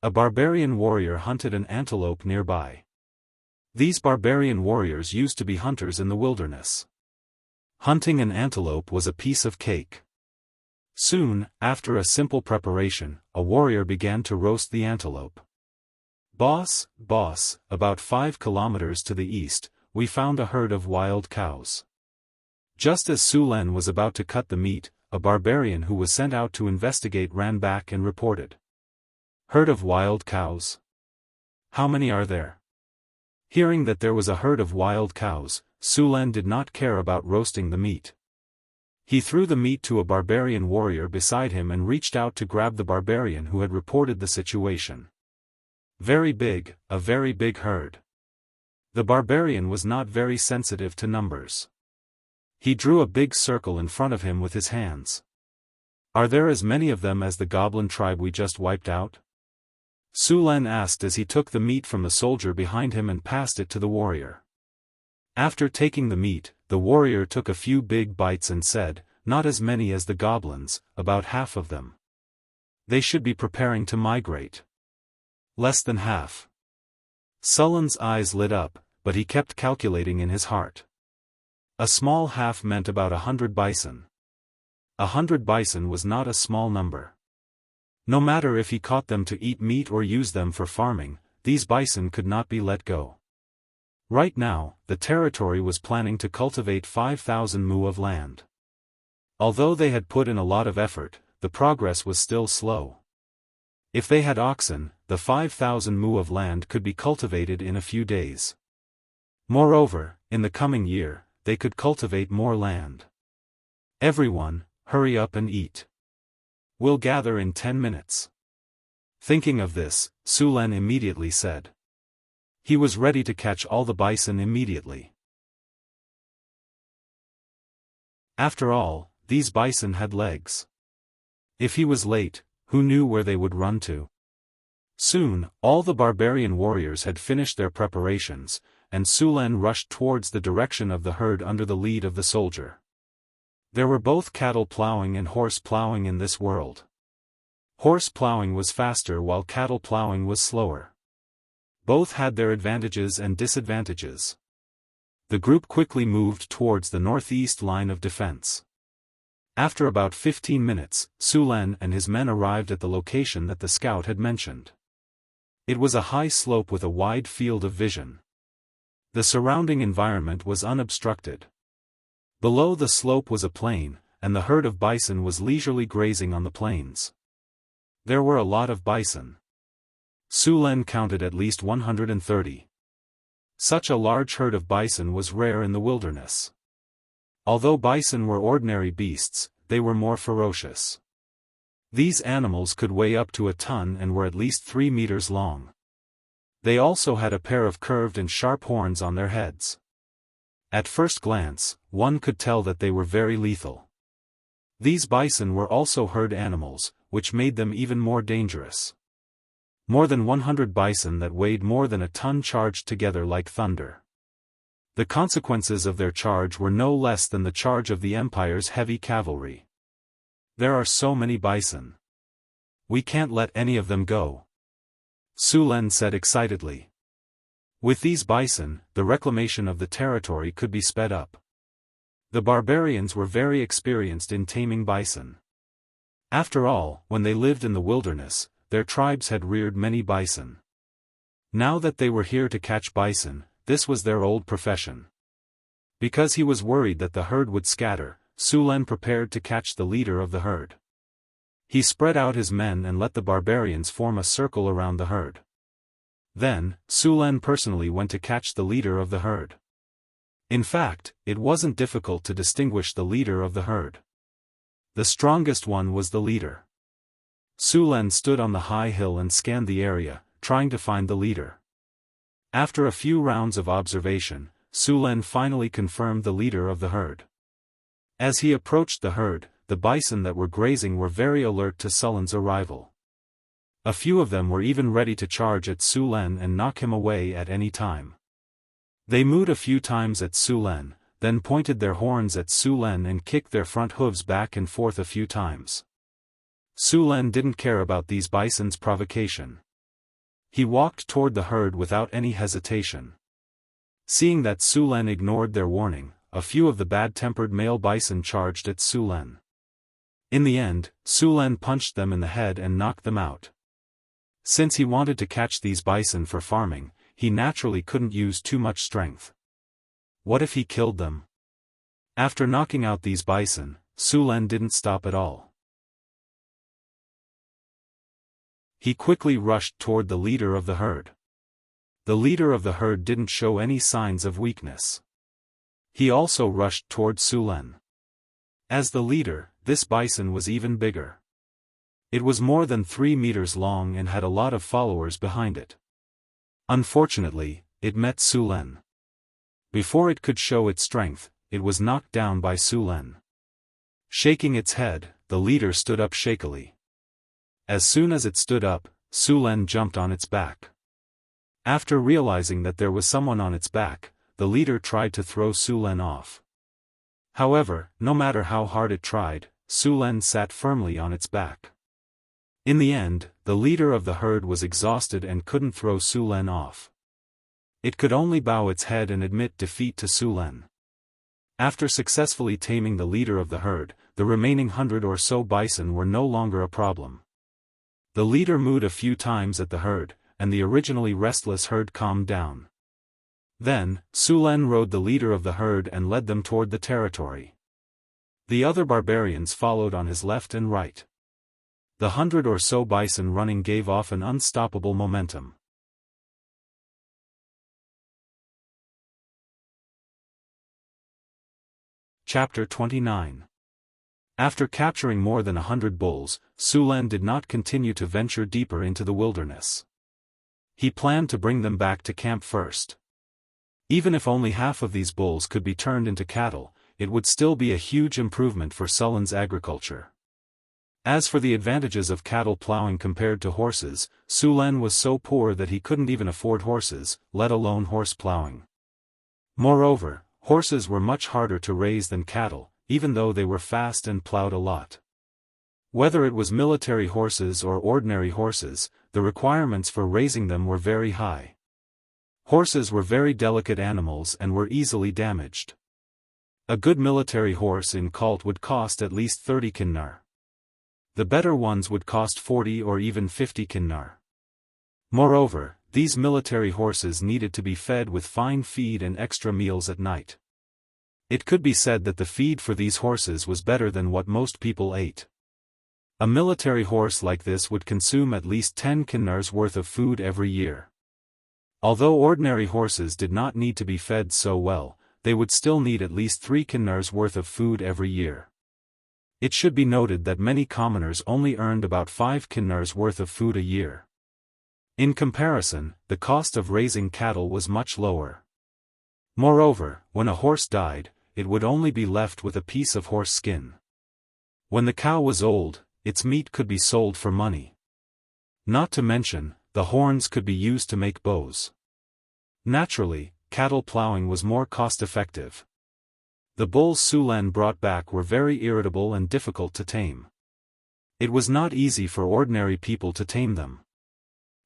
A barbarian warrior hunted an antelope nearby. These barbarian warriors used to be hunters in the wilderness. Hunting an antelope was a piece of cake. Soon, after a simple preparation, a warrior began to roast the antelope. Boss, about 5 kilometers to the east, we found a herd of wild cows. Just as Su Len was about to cut the meat, a barbarian who was sent out to investigate ran back and reported. Herd of wild cows? How many are there? Hearing that there was a herd of wild cows, Su Lan did not care about roasting the meat. He threw the meat to a barbarian warrior beside him and reached out to grab the barbarian who had reported the situation. Very big, a very big herd. The barbarian was not very sensitive to numbers. He drew a big circle in front of him with his hands. Are there as many of them as the goblin tribe we just wiped out? Su Lan asked as he took the meat from the soldier behind him and passed it to the warrior. After taking the meat, the warrior took a few big bites and said, not as many as the goblins, about half of them. They should be preparing to migrate. Less than half. Su Lan's eyes lit up, but he kept calculating in his heart. A small half meant about 100 bison. 100 bison was not a small number. No matter if he caught them to eat meat or use them for farming, these bison could not be let go. Right now, the territory was planning to cultivate 5,000 mu of land. Although they had put in a lot of effort, the progress was still slow. If they had oxen, the 5,000 mu of land could be cultivated in a few days. Moreover, in the coming year, they could cultivate more land. Everyone, hurry up and eat. We'll gather in 10 minutes. Thinking of this, Su Lan immediately said. He was ready to catch all the bison immediately. After all, these bison had legs. If he was late, who knew where they would run to? Soon, all the barbarian warriors had finished their preparations, and Su Lan rushed towards the direction of the herd under the lead of the soldier. There were both cattle plowing and horse plowing in this world. Horse plowing was faster while cattle plowing was slower. Both had their advantages and disadvantages. The group quickly moved towards the northeast line of defense. After about 15 minutes, Su Lan and his men arrived at the location that the scout had mentioned. It was a high slope with a wide field of vision. The surrounding environment was unobstructed. Below the slope was a plain, and the herd of bison was leisurely grazing on the plains. There were a lot of bison. Su Lan counted at least 130. Such a large herd of bison was rare in the wilderness. Although bison were ordinary beasts, they were more ferocious. These animals could weigh up to a ton and were at least 3 meters long. They also had a pair of curved and sharp horns on their heads. At first glance, one could tell that they were very lethal. These bison were also herd animals, which made them even more dangerous. More than 100 bison that weighed more than a ton charged together like thunder. The consequences of their charge were no less than the charge of the Empire's heavy cavalry. There are so many bison. We can't let any of them go. Su Lan said excitedly. With these bison, the reclamation of the territory could be sped up. The barbarians were very experienced in taming bison. After all, when they lived in the wilderness, their tribes had reared many bison. Now that they were here to catch bison, this was their old profession. Because he was worried that the herd would scatter, Su Lan prepared to catch the leader of the herd. He spread out his men and let the barbarians form a circle around the herd. Then, Su Lan personally went to catch the leader of the herd. In fact, it wasn't difficult to distinguish the leader of the herd. The strongest one was the leader. Su Lan stood on the high hill and scanned the area, trying to find the leader. After a few rounds of observation, Su Lan finally confirmed the leader of the herd. As he approached the herd, the bison that were grazing were very alert to Su Lan's arrival. A few of them were even ready to charge at Su Lan and knock him away at any time. They mooed a few times at Su Lan, then pointed their horns at Su Lan and kicked their front hooves back and forth a few times. Su Lan didn't care about these bison's provocation. He walked toward the herd without any hesitation. Seeing that Su Lan ignored their warning, a few of the bad-tempered male bison charged at Su Lan. In the end, Su Lan punched them in the head and knocked them out. Since he wanted to catch these bison for farming, he naturally couldn't use too much strength. What if he killed them? After knocking out these bison, Su Lan didn't stop at all. He quickly rushed toward the leader of the herd. The leader of the herd didn't show any signs of weakness. He also rushed toward Sulen. As the leader, this bison was even bigger. It was more than 3 meters long and had a lot of followers behind it. Unfortunately, it met Sulen. Before it could show its strength, it was knocked down by Sulen. Shaking its head, the leader stood up shakily. As soon as it stood up, Sulen jumped on its back. After realizing that there was someone on its back, the leader tried to throw Sulen off. However, no matter how hard it tried, Sulen sat firmly on its back. In the end, the leader of the herd was exhausted and couldn't throw Sulen off. It could only bow its head and admit defeat to Sulen. After successfully taming the leader of the herd, the remaining 100 or so bison were no longer a problem. The leader mooed a few times at the herd, and the originally restless herd calmed down. Then, Sulen rode the leader of the herd and led them toward the territory. The other barbarians followed on his left and right. The 100 or so bison running gave off an unstoppable momentum. Chapter 29. After capturing more than 100 bulls, Sulen did not continue to venture deeper into the wilderness. He planned to bring them back to camp first. Even if only half of these bulls could be turned into cattle, it would still be a huge improvement for Sulen's agriculture. As for the advantages of cattle plowing compared to horses, Sulen was so poor that he couldn't even afford horses, let alone horse plowing. Moreover, horses were much harder to raise than cattle, even though they were fast and plowed a lot. Whether it was military horses or ordinary horses, the requirements for raising them were very high. Horses were very delicate animals and were easily damaged. A good military horse in Cult would cost at least 30 kinnar. The better ones would cost 40 or even 50 kinnar. Moreover, these military horses needed to be fed with fine feed and extra meals at night. It could be said that the feed for these horses was better than what most people ate. A military horse like this would consume at least 10 kinnars worth of food every year. Although ordinary horses did not need to be fed so well, they would still need at least 3 kinnars worth of food every year. It should be noted that many commoners only earned about 5 kinnars worth of food a year. In comparison, the cost of raising cattle was much lower. Moreover, when a horse died, it would only be left with a piece of horse skin. When the cow was old, its meat could be sold for money. Not to mention, the horns could be used to make bows. Naturally, cattle plowing was more cost-effective. The bulls Sulen brought back were very irritable and difficult to tame. It was not easy for ordinary people to tame them.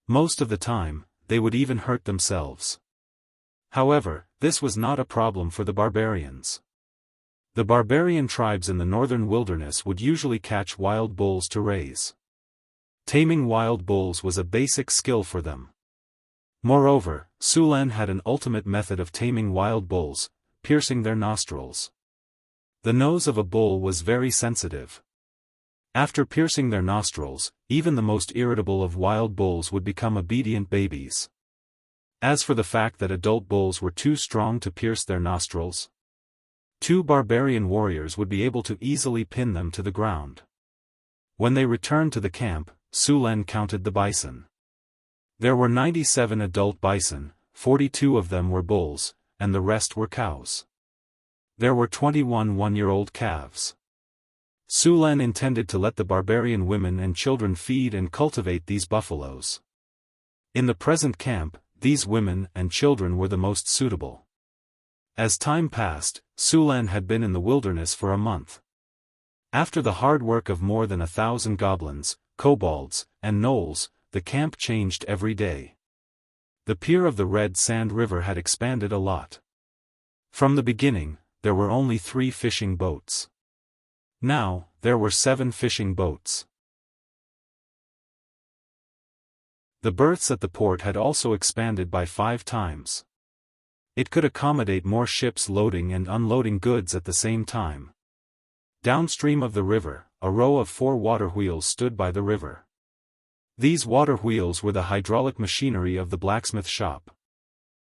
Most of the time, they would even hurt themselves. However, this was not a problem for the barbarians. The barbarian tribes in the northern wilderness would usually catch wild bulls to raise. Taming wild bulls was a basic skill for them. Moreover, Sulen had an ultimate method of taming wild bulls, piercing their nostrils. The nose of a bull was very sensitive. After piercing their nostrils, even the most irritable of wild bulls would become obedient babies. As for the fact that adult bulls were too strong to pierce their nostrils, 2 barbarian warriors would be able to easily pin them to the ground. When they returned to the camp, Sulen counted the bison. There were 97 adult bison, 42 of them were bulls, and the rest were cows. There were 21 one-year-old calves. Sulen intended to let the barbarian women and children feed and cultivate these buffaloes. In the present camp, these women and children were the most suitable. As time passed, Sulen had been in the wilderness for a month. After the hard work of more than 1,000 goblins, kobolds, and gnolls, the camp changed every day. The pier of the Red Sand River had expanded a lot. From the beginning, there were only 3 fishing boats. Now, there were 7 fishing boats. The berths at the port had also expanded by 5 times. It could accommodate more ships loading and unloading goods at the same time. Downstream of the river, a row of 4 water wheels stood by the river. These water wheels were the hydraulic machinery of the blacksmith shop.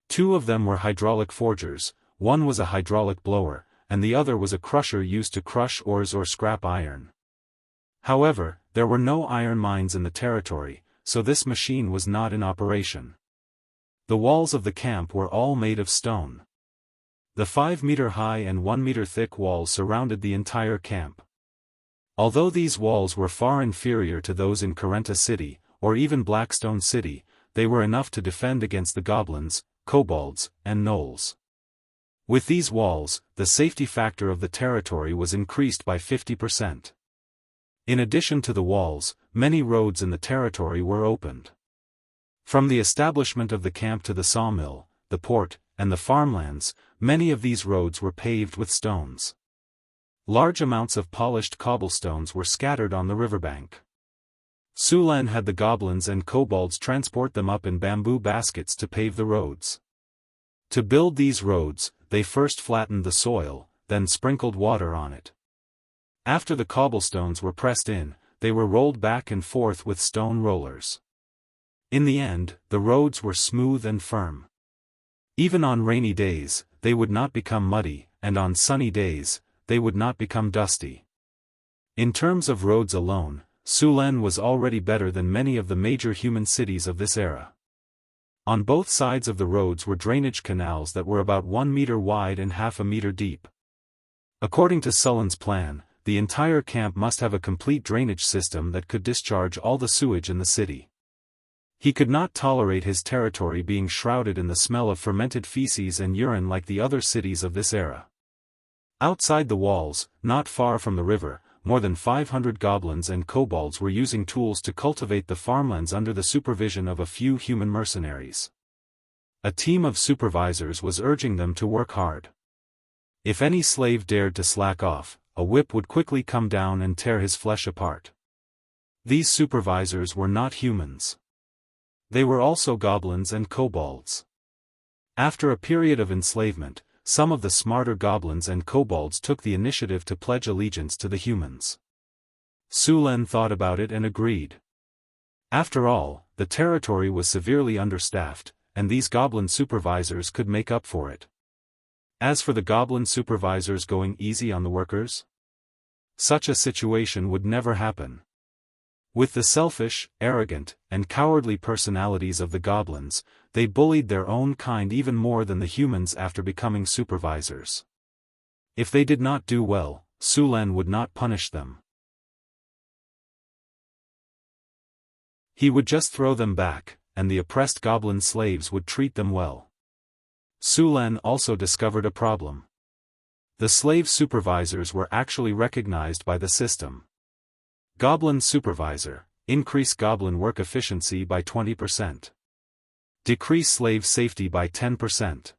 2 of them were hydraulic forgers, one was a hydraulic blower, and the other was a crusher used to crush ores or scrap iron. However, there were no iron mines in the territory, so this machine was not in operation. The walls of the camp were all made of stone. The 5-meter-high and 1-meter-thick walls surrounded the entire camp. Although these walls were far inferior to those in Karenta City, or even Blackstone City, they were enough to defend against the goblins, kobolds, and gnolls. With these walls, the safety factor of the territory was increased by 50%. In addition to the walls, many roads in the territory were opened. From the establishment of the camp to the sawmill, the port, and the farmlands, many of these roads were paved with stones. Large amounts of polished cobblestones were scattered on the riverbank. Sulan had the goblins and kobolds transport them up in bamboo baskets to pave the roads. To build these roads, they first flattened the soil, then sprinkled water on it. After the cobblestones were pressed in, they were rolled back and forth with stone rollers. In the end, the roads were smooth and firm. Even on rainy days, they would not become muddy, and on sunny days, they would not become dusty. In terms of roads alone, Sulan was already better than many of the major human cities of this era. On both sides of the roads were drainage canals that were about 1 meter wide and half a meter deep. According to Sulan's plan, the entire camp must have a complete drainage system that could discharge all the sewage in the city. He could not tolerate his territory being shrouded in the smell of fermented feces and urine like the other cities of this era. Outside the walls, not far from the river, more than 500 goblins and kobolds were using tools to cultivate the farmlands under the supervision of a few human mercenaries. A team of supervisors was urging them to work hard. If any slave dared to slack off, a whip would quickly come down and tear his flesh apart. These supervisors were not humans. They were also goblins and kobolds. After a period of enslavement, some of the smarter goblins and kobolds took the initiative to pledge allegiance to the humans. Sulan thought about it and agreed. After all, the territory was severely understaffed, and these goblin supervisors could make up for it. As for the goblin supervisors going easy on the workers, such a situation would never happen. With the selfish, arrogant, and cowardly personalities of the goblins, they bullied their own kind even more than the humans after becoming supervisors. If they did not do well, Sulan would not punish them. He would just throw them back, and the oppressed goblin slaves would treat them well. Sulan also discovered a problem. The slave supervisors were actually recognized by the system. Goblin supervisor, increase goblin work efficiency by 20%. Decrease slave safety by 10%.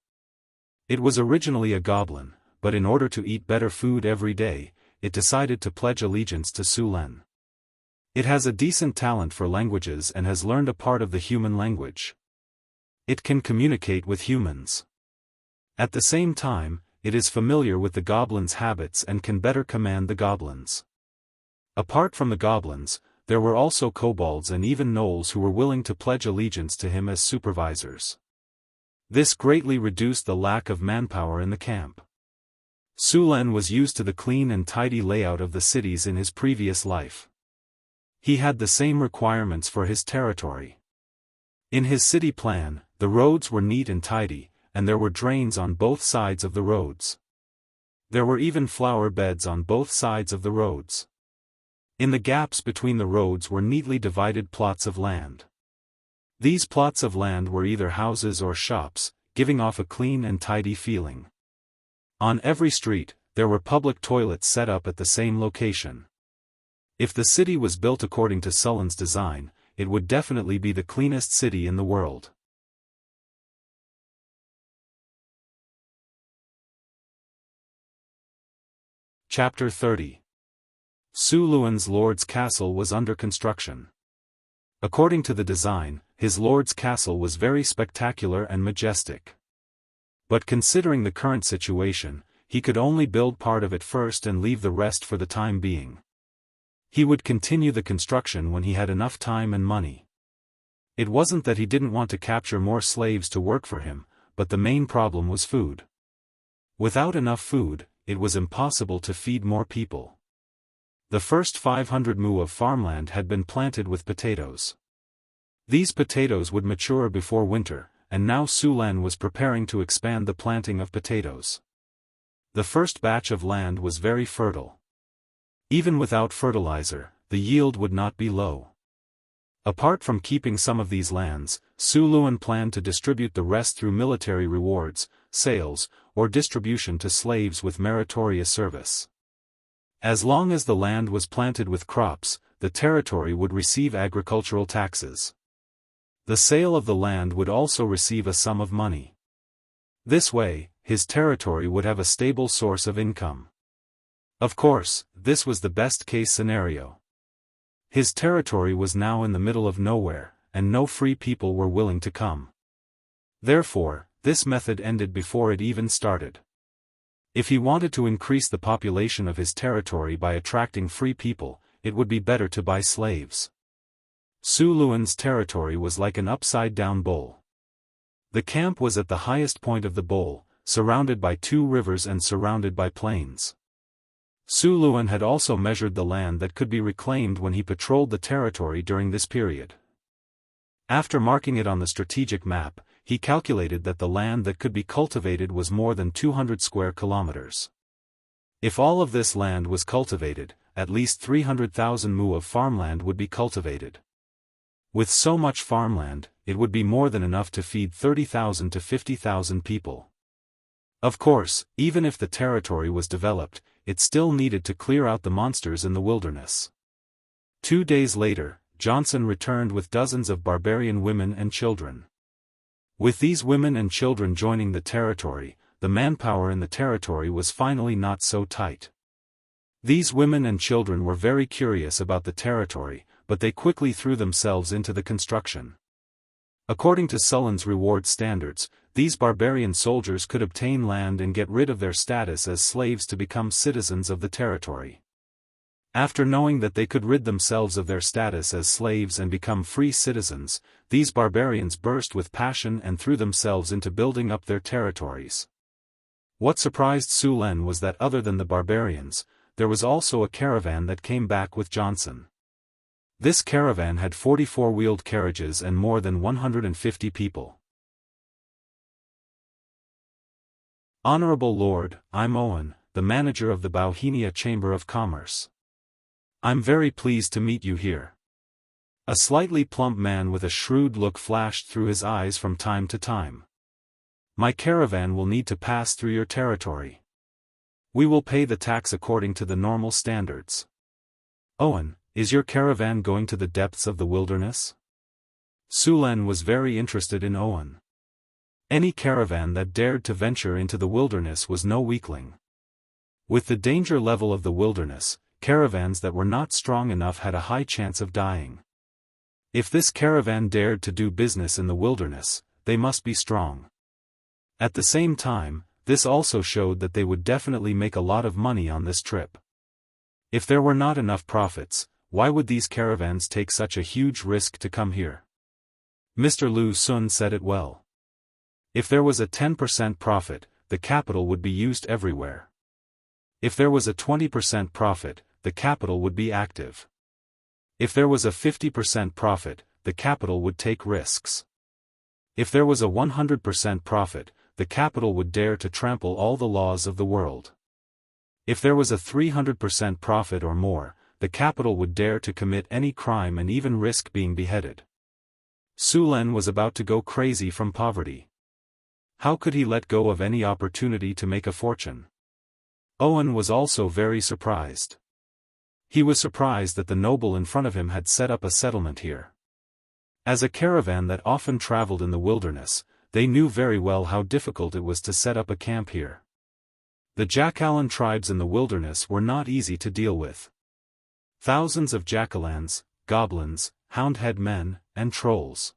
It was originally a goblin, but in order to eat better food every day, it decided to pledge allegiance to Sulan. It has a decent talent for languages and has learned a part of the human language. It can communicate with humans. At the same time, it is familiar with the goblins' habits and can better command the goblins. Apart from the goblins, there were also kobolds and even gnolls who were willing to pledge allegiance to him as supervisors. This greatly reduced the lack of manpower in the camp. Sulan was used to the clean and tidy layout of the cities in his previous life. He had the same requirements for his territory. In his city plan, the roads were neat and tidy, and there were drains on both sides of the roads. There were even flower beds on both sides of the roads. In the gaps between the roads were neatly divided plots of land. These plots of land were either houses or shops, giving off a clean and tidy feeling. On every street, there were public toilets set up at the same location. If the city was built according to Sulan's design, it would definitely be the cleanest city in the world. Chapter 30. Suluan's lord's castle was under construction. According to the design, his lord's castle was very spectacular and majestic. But considering the current situation, he could only build part of it first and leave the rest for the time being. He would continue the construction when he had enough time and money. It wasn't that he didn't want to capture more slaves to work for him, but the main problem was food. Without enough food, it was impossible to feed more people. The first 500 mu of farmland had been planted with potatoes. These potatoes would mature before winter, and now Sulan was preparing to expand the planting of potatoes. The first batch of land was very fertile. Even without fertilizer, the yield would not be low. Apart from keeping some of these lands, Su Luan planned to distribute the rest through military rewards, sales, or distribution to slaves with meritorious service. As long as the land was planted with crops, the territory would receive agricultural taxes. The sale of the land would also receive a sum of money. This way, his territory would have a stable source of income. Of course, this was the best-case scenario. His territory was now in the middle of nowhere, and no free people were willing to come. Therefore, this method ended before it even started. If he wanted to increase the population of his territory by attracting free people, it would be better to buy slaves. Su Luan's territory was like an upside-down bowl. The camp was at the highest point of the bowl, surrounded by 2 rivers and surrounded by plains. Su Luan had also measured the land that could be reclaimed when he patrolled the territory during this period. After marking it on the strategic map, he calculated that the land that could be cultivated was more than 200 square kilometers. If all of this land was cultivated, at least 300,000 mu of farmland would be cultivated. With so much farmland, it would be more than enough to feed 30,000 to 50,000 people. Of course, even if the territory was developed, it still needed to clear out the monsters in the wilderness. 2 days later, Johnson returned with dozens of barbarian women and children. With these women and children joining the territory, the manpower in the territory was finally not so tight. These women and children were very curious about the territory, but they quickly threw themselves into the construction. According to Sulan's reward standards, these barbarian soldiers could obtain land and get rid of their status as slaves to become citizens of the territory. After knowing that they could rid themselves of their status as slaves and become free citizens, these barbarians burst with passion and threw themselves into building up their territories. What surprised Sulan was that other than the barbarians, there was also a caravan that came back with Johnson. This caravan had 44 wheeled carriages and more than 150 people. Honorable Lord, I'm Owen, the manager of the Bauhinia Chamber of Commerce. I'm very pleased to meet you here. A slightly plump man with a shrewd look flashed through his eyes from time to time. My caravan will need to pass through your territory. We will pay the tax according to the normal standards. Owen, is your caravan going to the depths of the wilderness? Sulan was very interested in Owen. Any caravan that dared to venture into the wilderness was no weakling. With the danger level of the wilderness, caravans that were not strong enough had a high chance of dying. If this caravan dared to do business in the wilderness, they must be strong. At the same time, this also showed that they would definitely make a lot of money on this trip. If there were not enough profits, why would these caravans take such a huge risk to come here? Mr. Lu Sun said it well. If there was a 10% profit, the capital would be used everywhere. If there was a 20% profit, the capital would be active. If there was a 50% profit, the capital would take risks. If there was a 100% profit, the capital would dare to trample all the laws of the world. If there was a 300% profit or more, the capital would dare to commit any crime and even risk being beheaded. Sulan was about to go crazy from poverty. How could he let go of any opportunity to make a fortune? Owen was also very surprised. He was surprised that the noble in front of him had set up a settlement here. As a caravan that often traveled in the wilderness, they knew very well how difficult it was to set up a camp here. The Jackalan tribes in the wilderness were not easy to deal with. Thousands of Jackalans, goblins, houndhead men, and trolls.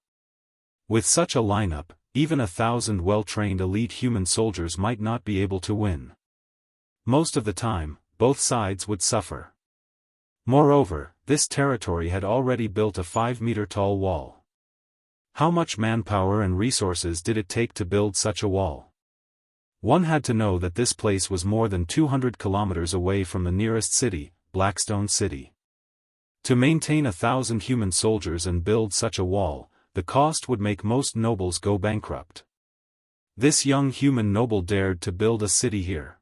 With such a lineup, even 1,000 well-trained elite human soldiers might not be able to win. Most of the time, both sides would suffer. Moreover, this territory had already built a 5-meter-tall wall. How much manpower and resources did it take to build such a wall? One had to know that this place was more than 200 kilometers away from the nearest city, Blackstone City. To maintain 1,000 human soldiers and build such a wall, the cost would make most nobles go bankrupt. This young human noble dared to build a city here.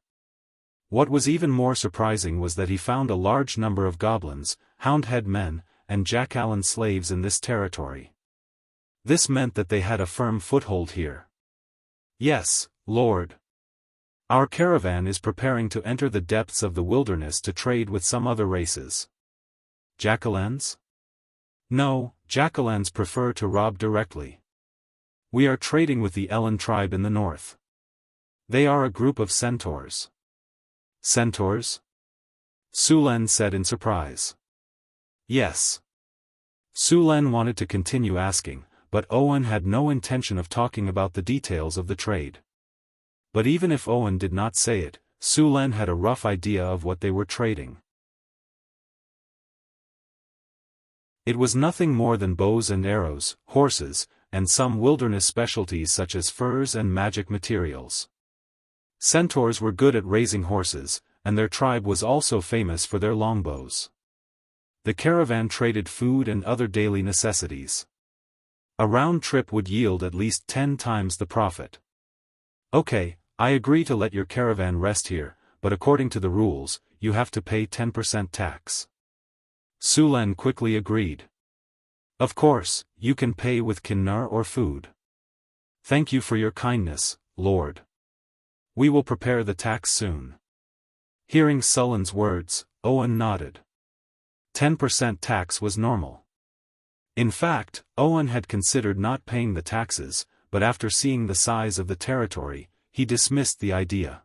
What was even more surprising was that he found a large number of goblins, hound-head men, and jackalan slaves in this territory. This meant that they had a firm foothold here. Yes, Lord. Our caravan is preparing to enter the depths of the wilderness to trade with some other races. Jackalans? No, jackalans prefer to rob directly. We are trading with the Ellen tribe in the north. They are a group of centaurs. Centaurs? Sulen said in surprise. Yes. Sulen wanted to continue asking, but Owen had no intention of talking about the details of the trade. But even if Owen did not say it, Sulen had a rough idea of what they were trading. It was nothing more than bows and arrows, horses, and some wilderness specialties such as furs and magic materials. Centaurs were good at raising horses, and their tribe was also famous for their longbows. The caravan traded food and other daily necessities. A round trip would yield at least 10 times the profit. Okay, I agree to let your caravan rest here, but according to the rules, you have to pay 10% tax. Sulen quickly agreed. Of course, you can pay with kinnar or food. Thank you for your kindness, Lord. We will prepare the tax soon. Hearing Sulen's words, Owen nodded. 10% tax was normal. In fact, Owen had considered not paying the taxes, but after seeing the size of the territory, he dismissed the idea.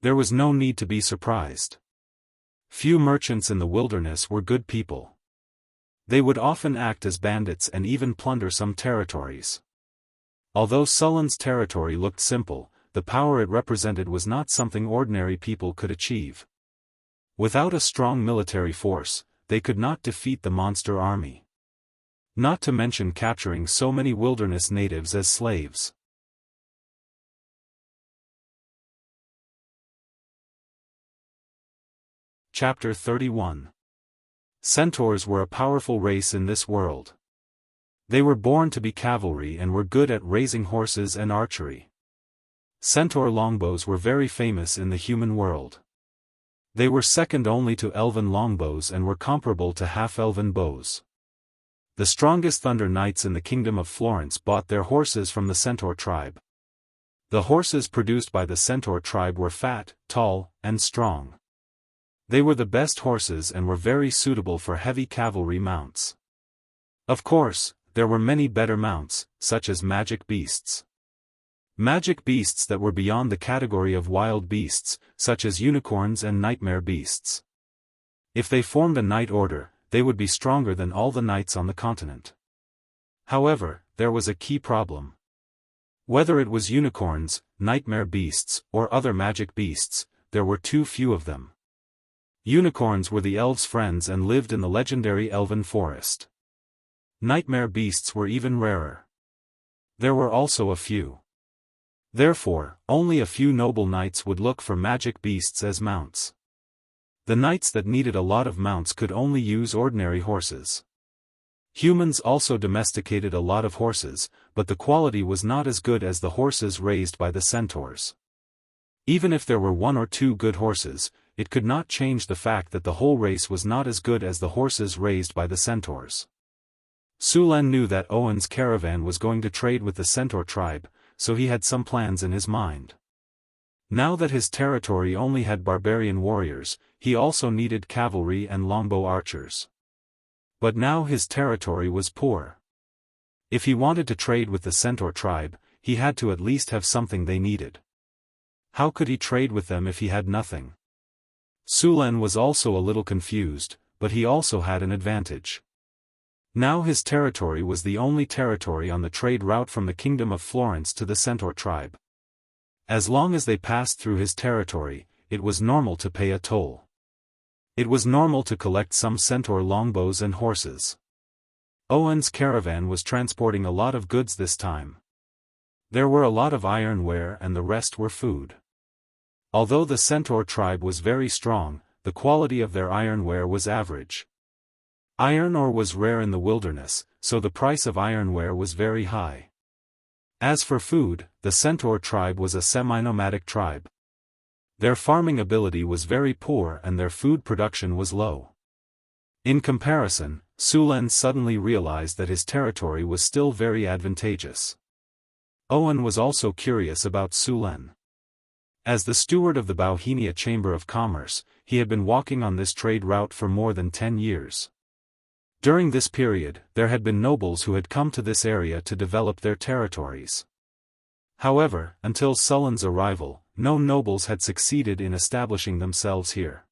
There was no need to be surprised. Few merchants in the wilderness were good people. They would often act as bandits and even plunder some territories. Although Sulen's territory looked simple, the power it represented was not something ordinary people could achieve. Without a strong military force, they could not defeat the monster army. Not to mention capturing so many wilderness natives as slaves. Chapter 31. Centaurs were a powerful race in this world. They were born to be cavalry and were good at raising horses and archery. Centaur longbows were very famous in the human world. They were second only to elven longbows and were comparable to half-elven bows. The strongest Thunder Knights in the Kingdom of Florence bought their horses from the Centaur tribe. The horses produced by the Centaur tribe were fat, tall, and strong. They were the best horses and were very suitable for heavy cavalry mounts. Of course, there were many better mounts, such as magic beasts. Magic beasts that were beyond the category of wild beasts, such as unicorns and nightmare beasts. If they formed a knight order, they would be stronger than all the knights on the continent. However, there was a key problem. Whether it was unicorns, nightmare beasts, or other magic beasts, there were too few of them. Unicorns were the elves' friends and lived in the legendary elven forest. Nightmare beasts were even rarer. There were also a few. Therefore, only a few noble knights would look for magic beasts as mounts. The knights that needed a lot of mounts could only use ordinary horses. Humans also domesticated a lot of horses, but the quality was not as good as the horses raised by the centaurs. Even if there were one or two good horses, it could not change the fact that the whole race was not as good as the horses raised by the centaurs. Sulen knew that Owen's caravan was going to trade with the Centaur tribe, so he had some plans in his mind. Now that his territory only had barbarian warriors, he also needed cavalry and longbow archers. But now his territory was poor. If he wanted to trade with the Centaur tribe, he had to at least have something they needed. How could he trade with them if he had nothing? Sulen was also a little confused, but he also had an advantage. Now his territory was the only territory on the trade route from the Kingdom of Florence to the Centaur tribe. As long as they passed through his territory, it was normal to pay a toll. It was normal to collect some Centaur longbows and horses. Owen's caravan was transporting a lot of goods this time. There were a lot of ironware and the rest were food. Although the centaur tribe was very strong, the quality of their ironware was average. Iron ore was rare in the wilderness, so the price of ironware was very high. As for food, the centaur tribe was a semi-nomadic tribe. Their farming ability was very poor and their food production was low. In comparison, Sulen suddenly realized that his territory was still very advantageous. Owen was also curious about Sulen. As the steward of the Bauhinia Chamber of Commerce, he had been walking on this trade route for more than 10 years. During this period, there had been nobles who had come to this area to develop their territories. However, until Sulen's arrival, no nobles had succeeded in establishing themselves here.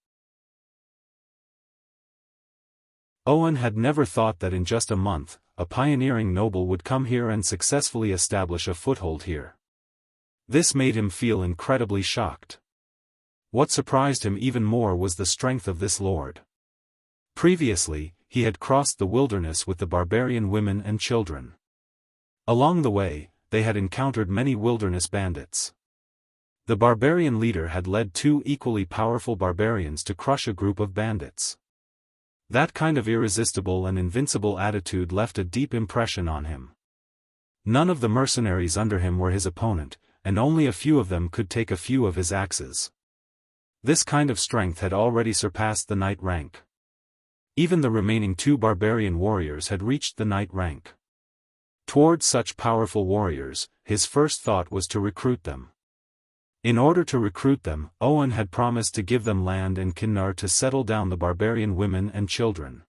Owen had never thought that in just a month, a pioneering noble would come here and successfully establish a foothold here. This made him feel incredibly shocked. What surprised him even more was the strength of this lord. Previously, he had crossed the wilderness with the barbarian women and children. Along the way, they had encountered many wilderness bandits. The barbarian leader had led 2 equally powerful barbarians to crush a group of bandits. That kind of irresistible and invincible attitude left a deep impression on him. None of the mercenaries under him were his opponent, and only a few of them could take a few of his axes. This kind of strength had already surpassed the knight rank. Even the remaining 2 barbarian warriors had reached the knight rank. Towards such powerful warriors, his first thought was to recruit them. In order to recruit them, Owen had promised to give them land and Kinnar to settle down the barbarian women and children.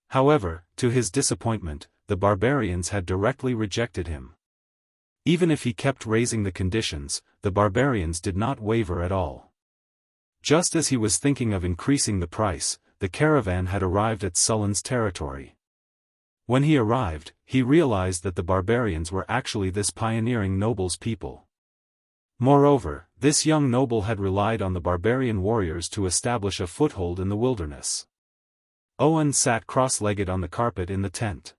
However, to his disappointment, the barbarians had directly rejected him. Even if he kept raising the conditions, the barbarians did not waver at all. Just as he was thinking of increasing the price, the caravan had arrived at Sulen's territory. When he arrived, he realized that the barbarians were actually this pioneering noble's people. Moreover, this young noble had relied on the barbarian warriors to establish a foothold in the wilderness. Owen sat cross-legged on the carpet in the tent.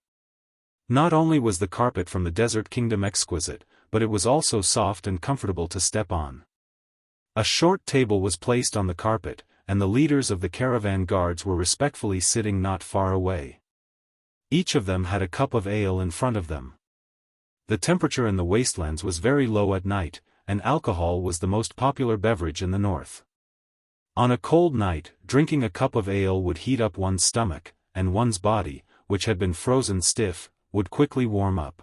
Not only was the carpet from the desert kingdom exquisite, but it was also soft and comfortable to step on. A short table was placed on the carpet, and the leaders of the caravan guards were respectfully sitting not far away. Each of them had a cup of ale in front of them. The temperature in the wastelands was very low at night, and alcohol was the most popular beverage in the north. On a cold night, drinking a cup of ale would heat up one's stomach, and one's body, which had been frozen stiff, would quickly warm up.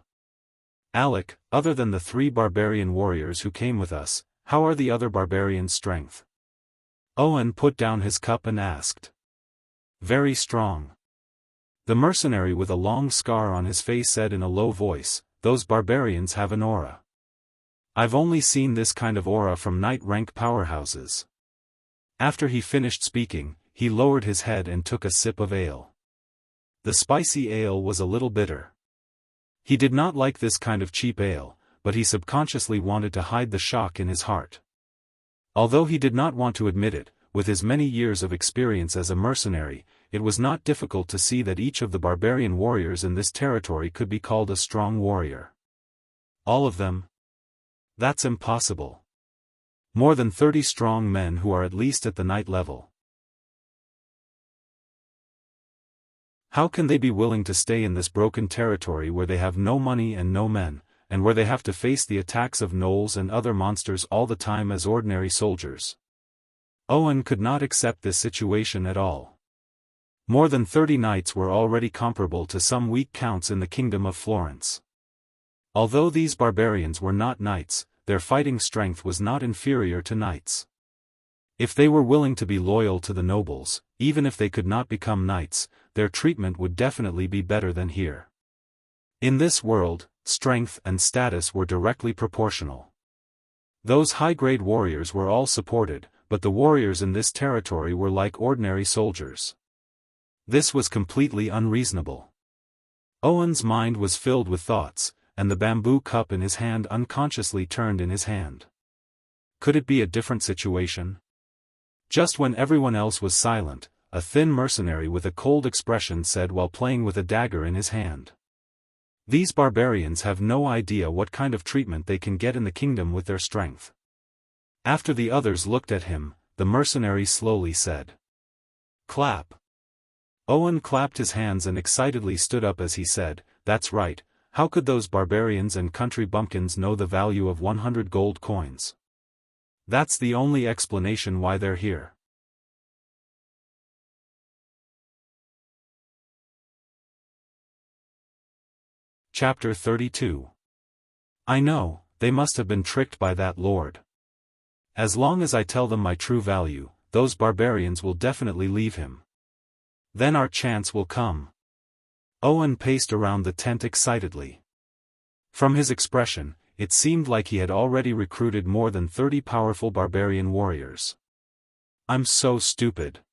Alec, other than the 3 barbarian warriors who came with us, how are the other barbarians' strength? Owen put down his cup and asked. Very strong. The mercenary with a long scar on his face said in a low voice, those barbarians have an aura. I've only seen this kind of aura from knight-rank powerhouses. After he finished speaking, he lowered his head and took a sip of ale. The spicy ale was a little bitter. He did not like this kind of cheap ale, but he subconsciously wanted to hide the shock in his heart. Although he did not want to admit it, with his many years of experience as a mercenary, it was not difficult to see that each of the barbarian warriors in this territory could be called a strong warrior. All of them? That's impossible. More than 30 strong men who are at least at the knight level. How can they be willing to stay in this broken territory where they have no money and no men, and where they have to face the attacks of gnolls and other monsters all the time as ordinary soldiers? Owen could not accept this situation at all. More than 30 knights were already comparable to some weak counts in the kingdom of Florence. Although these barbarians were not knights, their fighting strength was not inferior to knights. If they were willing to be loyal to the nobles, even if they could not become knights, their treatment would definitely be better than here. In this world, strength and status were directly proportional. Those high-grade warriors were all supported, but the warriors in this territory were like ordinary soldiers. This was completely unreasonable. Owen's mind was filled with thoughts, and the bamboo cup in his hand unconsciously turned in his hand. Could it be a different situation? Just when everyone else was silent, a thin mercenary with a cold expression said while playing with a dagger in his hand. These barbarians have no idea what kind of treatment they can get in the kingdom with their strength. After the others looked at him, the mercenary slowly said, "Clap." Owen clapped his hands and excitedly stood up as he said, "That's right, how could those barbarians and country bumpkins know the value of 100 gold coins? That's the only explanation why they're here." Chapter 32. I know, they must have been tricked by that lord. As long as I tell them my true value, those barbarians will definitely leave him. Then our chance will come. Owen paced around the tent excitedly. From his expression, it seemed like he had already recruited more than 30 powerful barbarian warriors. I'm so stupid.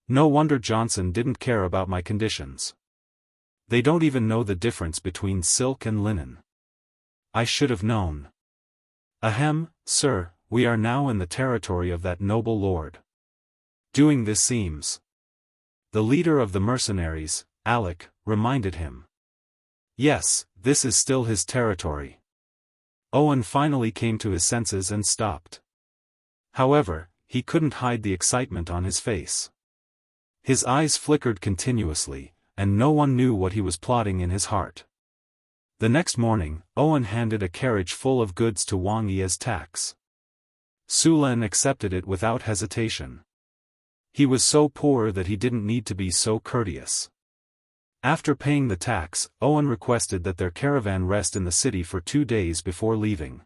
No wonder Johnson didn't care about my conditions. They don't even know the difference between silk and linen. I should have known. Ahem, sir, we are now in the territory of that noble lord. Doing this seems. The leader of the mercenaries, Alec, reminded him. Yes, this is still his territory. Owen finally came to his senses and stopped. However, he couldn't hide the excitement on his face. His eyes flickered continuously, and no one knew what he was plotting in his heart. The next morning, Owen handed a carriage full of goods to Wang Yi as tax. Sulen accepted it without hesitation. He was so poor that he didn't need to be so courteous. After paying the tax, Owen requested that their caravan rest in the city for 2 days before leaving.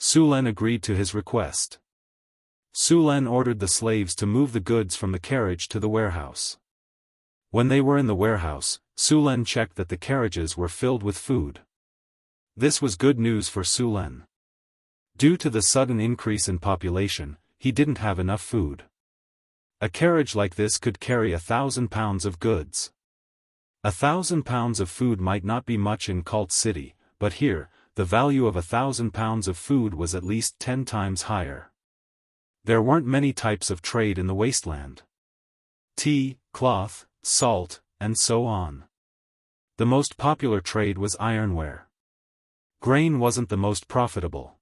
Sulen agreed to his request. Sulen ordered the slaves to move the goods from the carriage to the warehouse. When they were in the warehouse, Sulen checked that the carriages were filled with food. This was good news for Sulen. Due to the sudden increase in population, he didn't have enough food. A carriage like this could carry 1,000 pounds of goods. 1,000 pounds of food might not be much in Cult City, but here, the value of 1,000 pounds of food was at least 10 times higher. There weren't many types of trade in the wasteland. Tea, cloth, salt, and so on. The most popular trade was ironware. Grain wasn't the most profitable.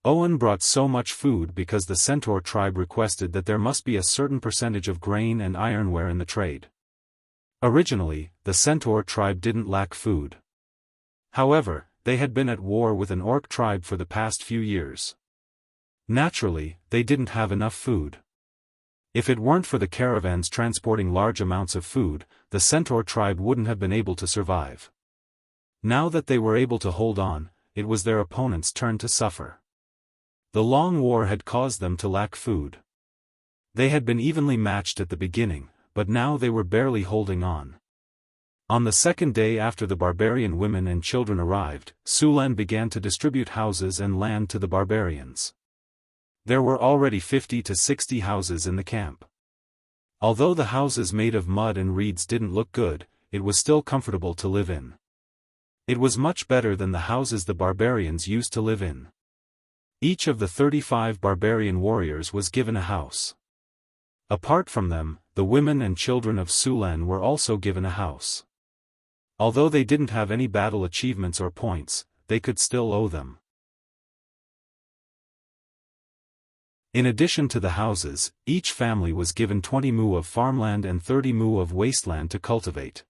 Owen brought so much food because the Centaur tribe requested that there must be a certain percentage of grain and ironware in the trade. Originally, the Centaur tribe didn't lack food. However, they had been at war with an orc tribe for the past few years. Naturally, they didn't have enough food. If it weren't for the caravans transporting large amounts of food, the Centaur tribe wouldn't have been able to survive. Now that they were able to hold on, it was their opponents' turn to suffer. The long war had caused them to lack food. They had been evenly matched at the beginning, but now they were barely holding on. On the second day after the barbarian women and children arrived, Sulen began to distribute houses and land to the barbarians. There were already 50 to 60 houses in the camp. Although the houses made of mud and reeds didn't look good, it was still comfortable to live in. It was much better than the houses the barbarians used to live in. Each of the 35 barbarian warriors was given a house. Apart from them, the women and children of Sulen were also given a house. Although they didn't have any battle achievements or points, they could still owe them. In addition to the houses, each family was given 20 mu of farmland and 30 mu of wasteland to cultivate.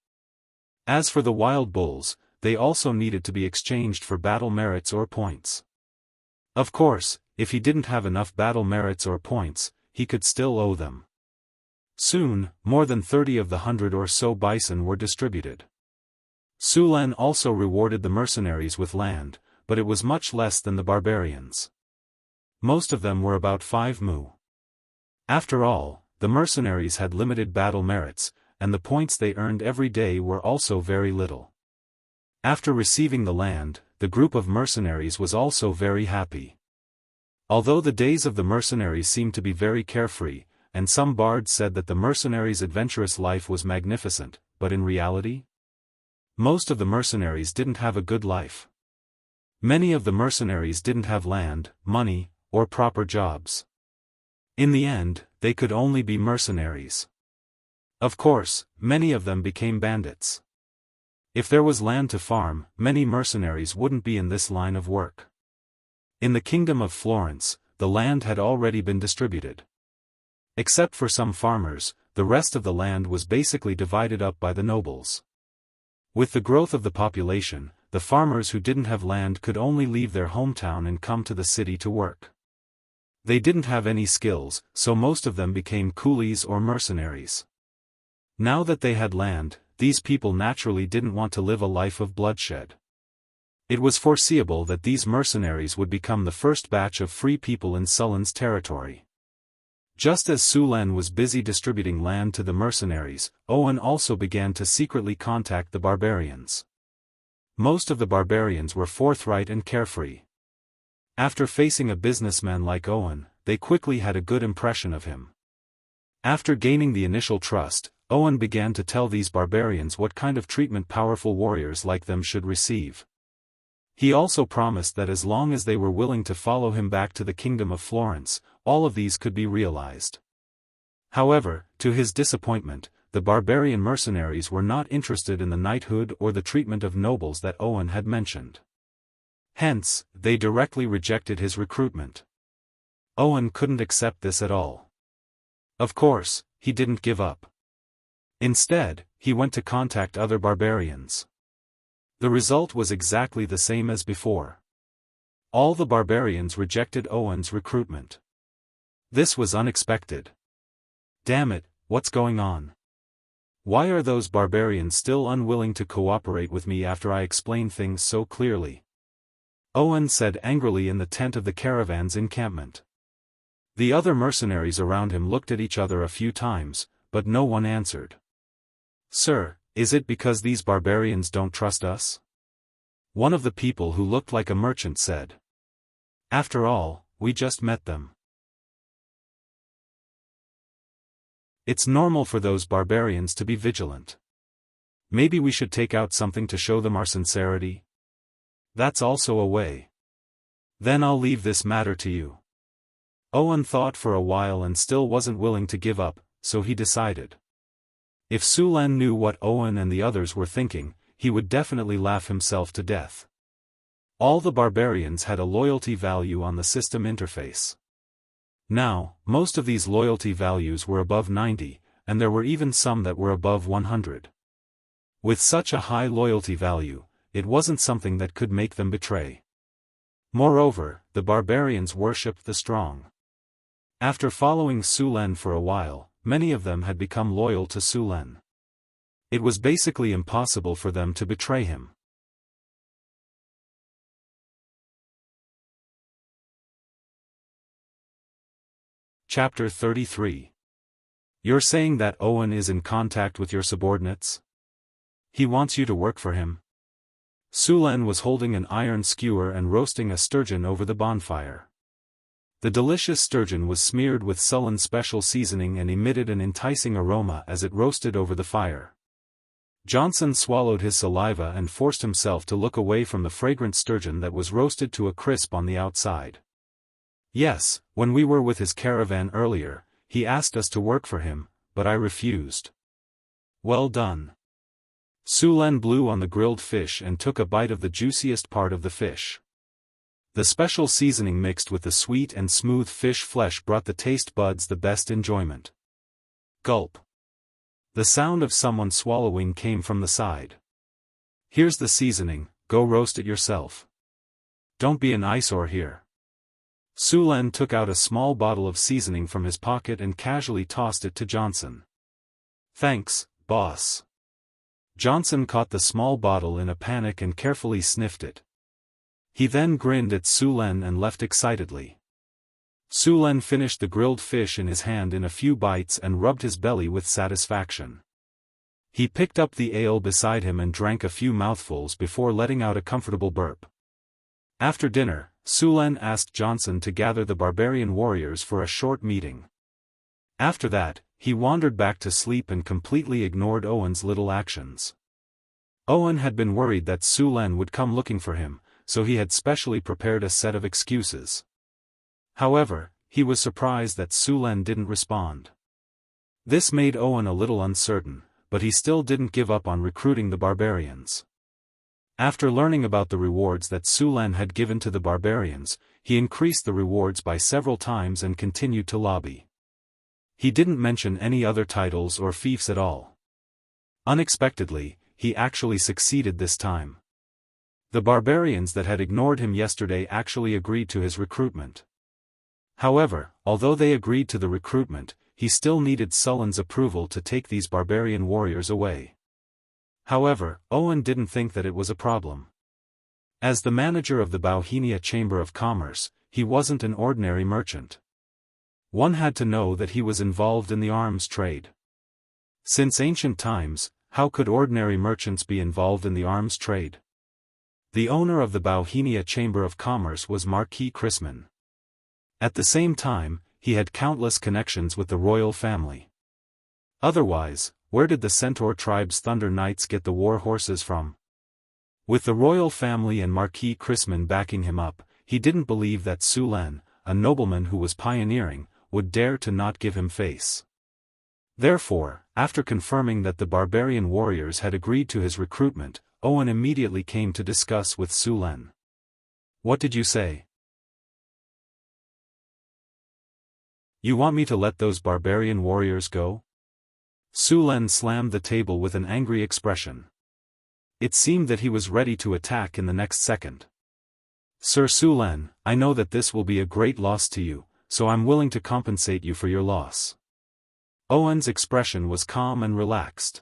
As for the wild bulls, they also needed to be exchanged for battle merits or points. Of course, if he didn't have enough battle merits or points, he could still owe them. Soon, more than 30 of the 100 or so bison were distributed. Sulen also rewarded the mercenaries with land, but it was much less than the barbarians. Most of them were about 5 mu. After all, the mercenaries had limited battle merits, and the points they earned every day were also very little. After receiving the land, the group of mercenaries was also very happy. Although the days of the mercenaries seemed to be very carefree, and some bards said that the mercenaries' adventurous life was magnificent, but in reality, most of the mercenaries didn't have a good life. Many of the mercenaries didn't have land, money, or proper jobs. In the end, they could only be mercenaries. Of course, many of them became bandits. If there was land to farm, many mercenaries wouldn't be in this line of work. In the Kingdom of Florence, the land had already been distributed. Except for some farmers, the rest of the land was basically divided up by the nobles. With the growth of the population, the farmers who didn't have land could only leave their hometown and come to the city to work. They didn't have any skills, so most of them became coolies or mercenaries. Now that they had land, these people naturally didn't want to live a life of bloodshed. It was foreseeable that these mercenaries would become the first batch of free people in Sullen's territory. Just as Sulen was busy distributing land to the mercenaries, Owen also began to secretly contact the barbarians. Most of the barbarians were forthright and carefree. After facing a businessman like Owen, they quickly had a good impression of him. After gaining the initial trust, Owen began to tell these barbarians what kind of treatment powerful warriors like them should receive. He also promised that as long as they were willing to follow him back to the Kingdom of Florence, all of these could be realized. However, to his disappointment, the barbarian mercenaries were not interested in the knighthood or the treatment of nobles that Owen had mentioned. Hence, they directly rejected his recruitment. Owen couldn't accept this at all. Of course, he didn't give up. Instead, he went to contact other barbarians. The result was exactly the same as before. All the barbarians rejected Owen's recruitment. This was unexpected. Damn it, what's going on? Why are those barbarians still unwilling to cooperate with me after I explain things so clearly? Owen said angrily in the tent of the caravan's encampment. The other mercenaries around him looked at each other a few times, but no one answered. Sir, is it because these barbarians don't trust us? One of the people who looked like a merchant said. After all, we just met them. It's normal for those barbarians to be vigilant. Maybe we should take out something to show them our sincerity? That's also a way. Then I'll leave this matter to you. Owen thought for a while and still wasn't willing to give up, so he decided. If Sulen knew what Owen and the others were thinking, he would definitely laugh himself to death. All the barbarians had a loyalty value on the system interface. Now, most of these loyalty values were above 90, and there were even some that were above 100. With such a high loyalty value, it wasn't something that could make them betray. Moreover, the barbarians worshipped the strong. After following Sulen for a while, many of them had become loyal to Sulen. It was basically impossible for them to betray him. Chapter 33. You're saying that Owen is in contact with your subordinates? He wants you to work for him? Sulen was holding an iron skewer and roasting a sturgeon over the bonfire. The delicious sturgeon was smeared with Sullen special seasoning and emitted an enticing aroma as it roasted over the fire. Johnson swallowed his saliva and forced himself to look away from the fragrant sturgeon that was roasted to a crisp on the outside. Yes, when we were with his caravan earlier, he asked us to work for him, but I refused. Well done. Sulen blew on the grilled fish and took a bite of the juiciest part of the fish. The special seasoning mixed with the sweet and smooth fish flesh brought the taste buds the best enjoyment. Gulp. The sound of someone swallowing came from the side. Here's the seasoning, go roast it yourself. Don't be an eyesore here. Sulen took out a small bottle of seasoning from his pocket and casually tossed it to Johnson. Thanks, boss. Johnson caught the small bottle in a panic and carefully sniffed it. He then grinned at Sulen and left excitedly. Sulen finished the grilled fish in his hand in a few bites and rubbed his belly with satisfaction. He picked up the ale beside him and drank a few mouthfuls before letting out a comfortable burp. After dinner, Sulen asked Johnson to gather the barbarian warriors for a short meeting. After that, he wandered back to sleep and completely ignored Owen's little actions. Owen had been worried that Sulen would come looking for him, so he had specially prepared a set of excuses. However, he was surprised that Sulen didn't respond. This made Owen a little uncertain, but he still didn't give up on recruiting the barbarians. After learning about the rewards that Su Len had given to the barbarians, he increased the rewards by several times and continued to lobby. He didn't mention any other titles or fiefs at all. Unexpectedly, he actually succeeded this time. The barbarians that had ignored him yesterday actually agreed to his recruitment. However, although they agreed to the recruitment, he still needed Sullen's approval to take these barbarian warriors away. However, Owen didn't think that it was a problem. As the manager of the Wuxia Chamber of Commerce, he wasn't an ordinary merchant. One had to know that he was involved in the arms trade. Since ancient times, how could ordinary merchants be involved in the arms trade? The owner of the Wuxia Chamber of Commerce was Marquis Chrisman. At the same time, he had countless connections with the royal family. Otherwise, where did the Centaur tribe's Thunder Knights get the war horses from? With the royal family and Marquis Chrisman backing him up, he didn't believe that Su Len, a nobleman who was pioneering, would dare to not give him face. Therefore, after confirming that the barbarian warriors had agreed to his recruitment, Owen immediately came to discuss with Su Len. "What did you say? You want me to let those barbarian warriors go?" Su Len slammed the table with an angry expression. It seemed that he was ready to attack in the next second. "Sir Su Len, I know that this will be a great loss to you, so I'm willing to compensate you for your loss." Owen's expression was calm and relaxed.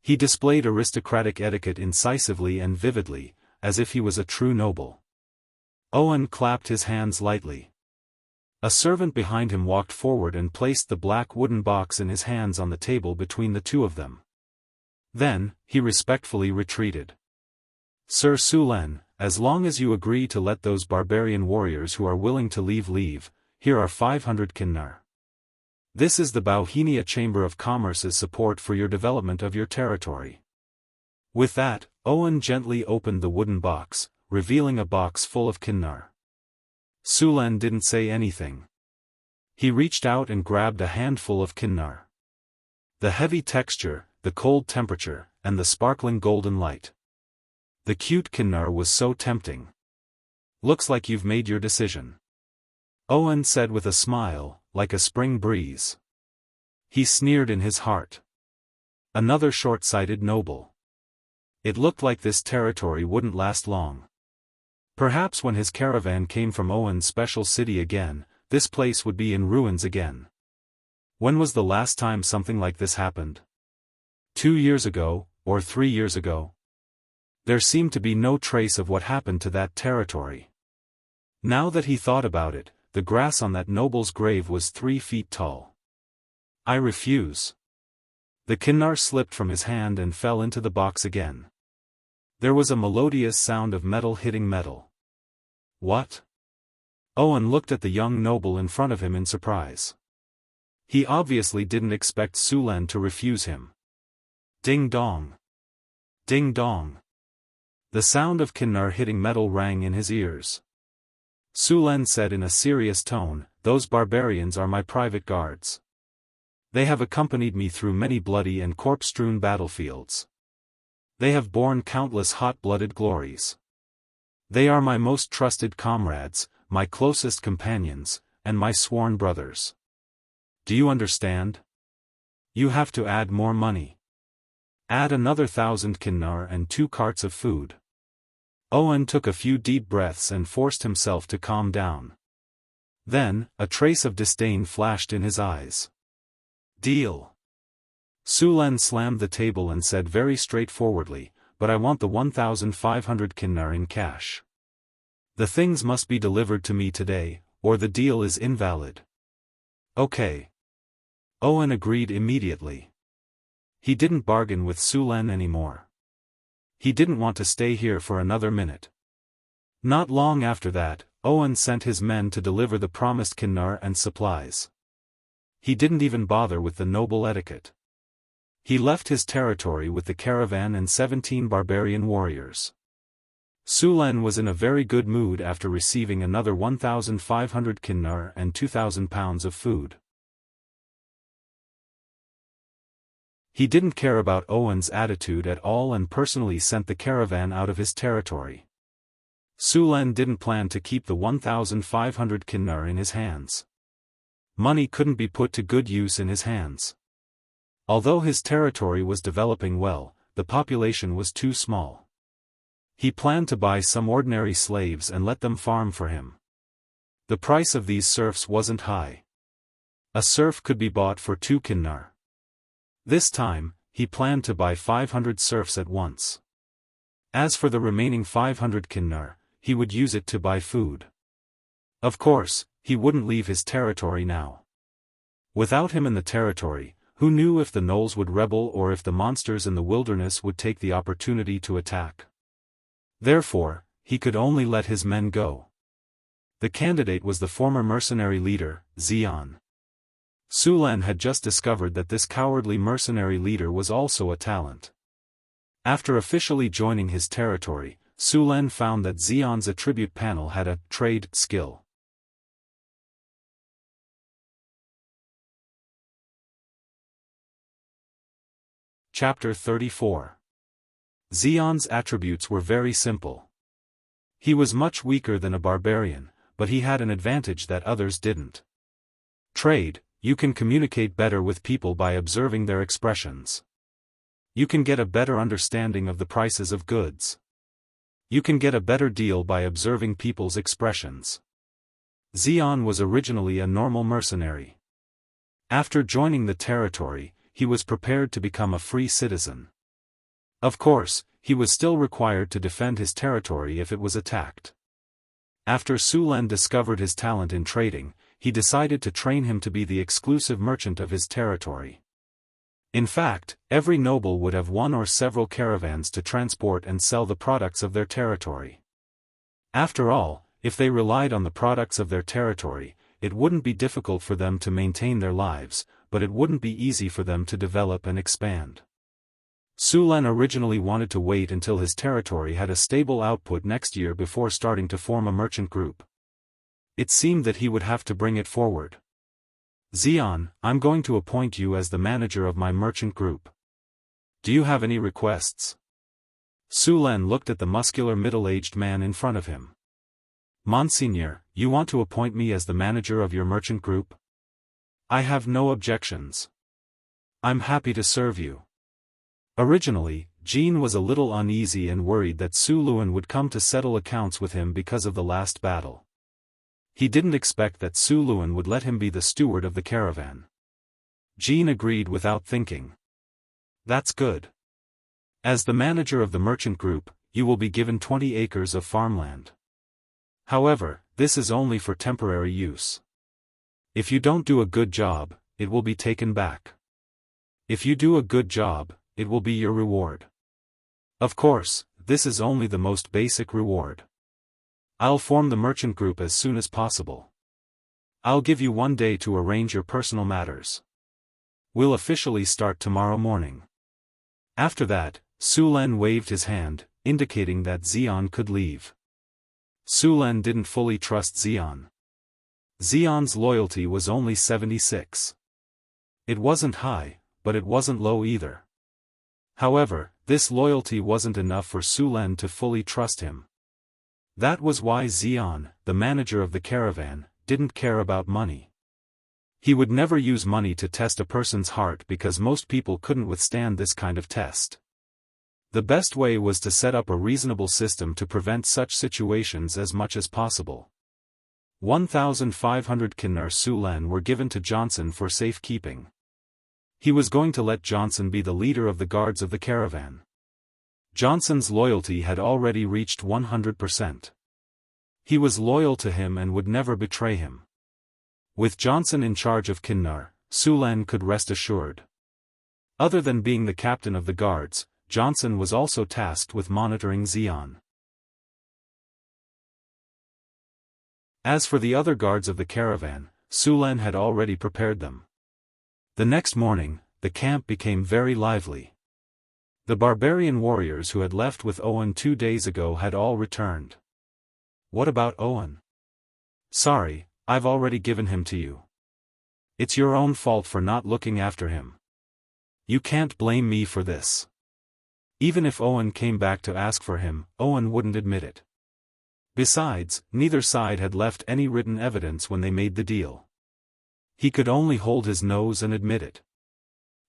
He displayed aristocratic etiquette incisively and vividly, as if he was a true noble. Owen clapped his hands lightly. A servant behind him walked forward and placed the black wooden box in his hands on the table between the two of them. Then, he respectfully retreated. "Sir Su Len, as long as you agree to let those barbarian warriors who are willing to leave, here are 500 kinnar. This is the Wuxia Chamber of Commerce's support for your development of your territory." With that, Owen gently opened the wooden box, revealing a box full of kinnar. Su Len didn't say anything. He reached out and grabbed a handful of kinnar. The heavy texture, the cold temperature, and the sparkling golden light. The cute kinnar was so tempting. "Looks like you've made your decision," Owen said with a smile, like a spring breeze. He sneered in his heart. Another short-sighted noble. It looked like this territory wouldn't last long. Perhaps when his caravan came from Owen's special city again, this place would be in ruins again. When was the last time something like this happened? 2 years ago, or 3 years ago? There seemed to be no trace of what happened to that territory. Now that he thought about it, the grass on that noble's grave was 3 feet tall. "I refuse." The kinnar slipped from his hand and fell into the box again. There was a melodious sound of metal hitting metal. "What?" Owen looked at the young noble in front of him in surprise. He obviously didn't expect Su Len to refuse him. Ding dong. Ding dong. The sound of kinnar hitting metal rang in his ears. Su Len said in a serious tone, "Those barbarians are my private guards. They have accompanied me through many bloody and corpse-strewn battlefields. They have borne countless hot-blooded glories. They are my most trusted comrades, my closest companions, and my sworn brothers. Do you understand? You have to add more money. Add another 1,000 kinnar and 2 carts of food." Owen took a few deep breaths and forced himself to calm down. Then, a trace of disdain flashed in his eyes. "Deal." Su Len slammed the table and said very straightforwardly, "But I want the 1,500 kinnar in cash. The things must be delivered to me today, or the deal is invalid." "Okay." Owen agreed immediately. He didn't bargain with Su Len anymore. He didn't want to stay here for another minute. Not long after that, Owen sent his men to deliver the promised kinnar and supplies. He didn't even bother with the noble etiquette. He left his territory with the caravan and 17 barbarian warriors. Su Len was in a very good mood after receiving another 1,500 kinnar and 2,000 pounds of food. He didn't care about Owen's attitude at all and personally sent the caravan out of his territory. Su Len didn't plan to keep the 1,500 kinnar in his hands. Money couldn't be put to good use in his hands. Although his territory was developing well, the population was too small. He planned to buy some ordinary slaves and let them farm for him. The price of these serfs wasn't high. A serf could be bought for 2 kinnar. This time, he planned to buy 500 serfs at once. As for the remaining 500 kinnar, he would use it to buy food. Of course, he wouldn't leave his territory now. Without him in the territory, who knew if the gnolls would rebel or if the monsters in the wilderness would take the opportunity to attack. Therefore, he could only let his men go. The candidate was the former mercenary leader, Xian. Su Len had just discovered that this cowardly mercenary leader was also a talent. After officially joining his territory, Su Len found that Xian's attribute panel had a trade skill. Chapter 34. Xian's attributes were very simple. He was much weaker than a barbarian, but he had an advantage that others didn't. Trade: you can communicate better with people by observing their expressions. You can get a better understanding of the prices of goods. You can get a better deal by observing people's expressions. Xian was originally a normal mercenary. After joining the territory, he was prepared to become a free citizen. Of course, he was still required to defend his territory if it was attacked. After Su Len discovered his talent in trading, he decided to train him to be the exclusive merchant of his territory. In fact, every noble would have one or several caravans to transport and sell the products of their territory. After all, if they relied on the products of their territory, it wouldn't be difficult for them to maintain their lives, but it wouldn't be easy for them to develop and expand. Su Len originally wanted to wait until his territory had a stable output next year before starting to form a merchant group. It seemed that he would have to bring it forward. Xian, I'm going to appoint you as the manager of my merchant group. Do you have any requests? Su Len looked at the muscular middle-aged man in front of him. Monseigneur, you want to appoint me as the manager of your merchant group? I have no objections. I'm happy to serve you. Originally, Jean was a little uneasy and worried that Su Luen would come to settle accounts with him because of the last battle. He didn't expect that Su Luen would let him be the steward of the caravan. Jean agreed without thinking. That's good. As the manager of the merchant group, you will be given 20 acres of farmland. However, this is only for temporary use. If you don't do a good job, it will be taken back. If you do a good job, it will be your reward. Of course, this is only the most basic reward. I'll form the merchant group as soon as possible. I'll give you 1 day to arrange your personal matters. We'll officially start tomorrow morning. After that, Su Len waved his hand, indicating that Xian could leave. Su Len didn't fully trust Xian. Xian's loyalty was only 76. It wasn't high, but it wasn't low either. However, this loyalty wasn't enough for Su Len to fully trust him. That was why Xian, the manager of the caravan, didn't care about money. He would never use money to test a person's heart because most people couldn't withstand this kind of test. The best way was to set up a reasonable system to prevent such situations as much as possible. 1,500 kinnar Su Len were given to Johnson for safekeeping. He was going to let Johnson be the leader of the guards of the caravan. Johnson's loyalty had already reached 100%. He was loyal to him and would never betray him. With Johnson in charge of Kinnar, Su Len could rest assured. Other than being the captain of the guards, Johnson was also tasked with monitoring Xian. As for the other guards of the caravan, Su Len had already prepared them. The next morning, the camp became very lively. The barbarian warriors who had left with Owen 2 days ago had all returned. What about Owen? Sorry, I've already given him to you. It's your own fault for not looking after him. You can't blame me for this. Even if Owen came back to ask for him, Owen wouldn't admit it. Besides, neither side had left any written evidence when they made the deal. He could only hold his nose and admit it.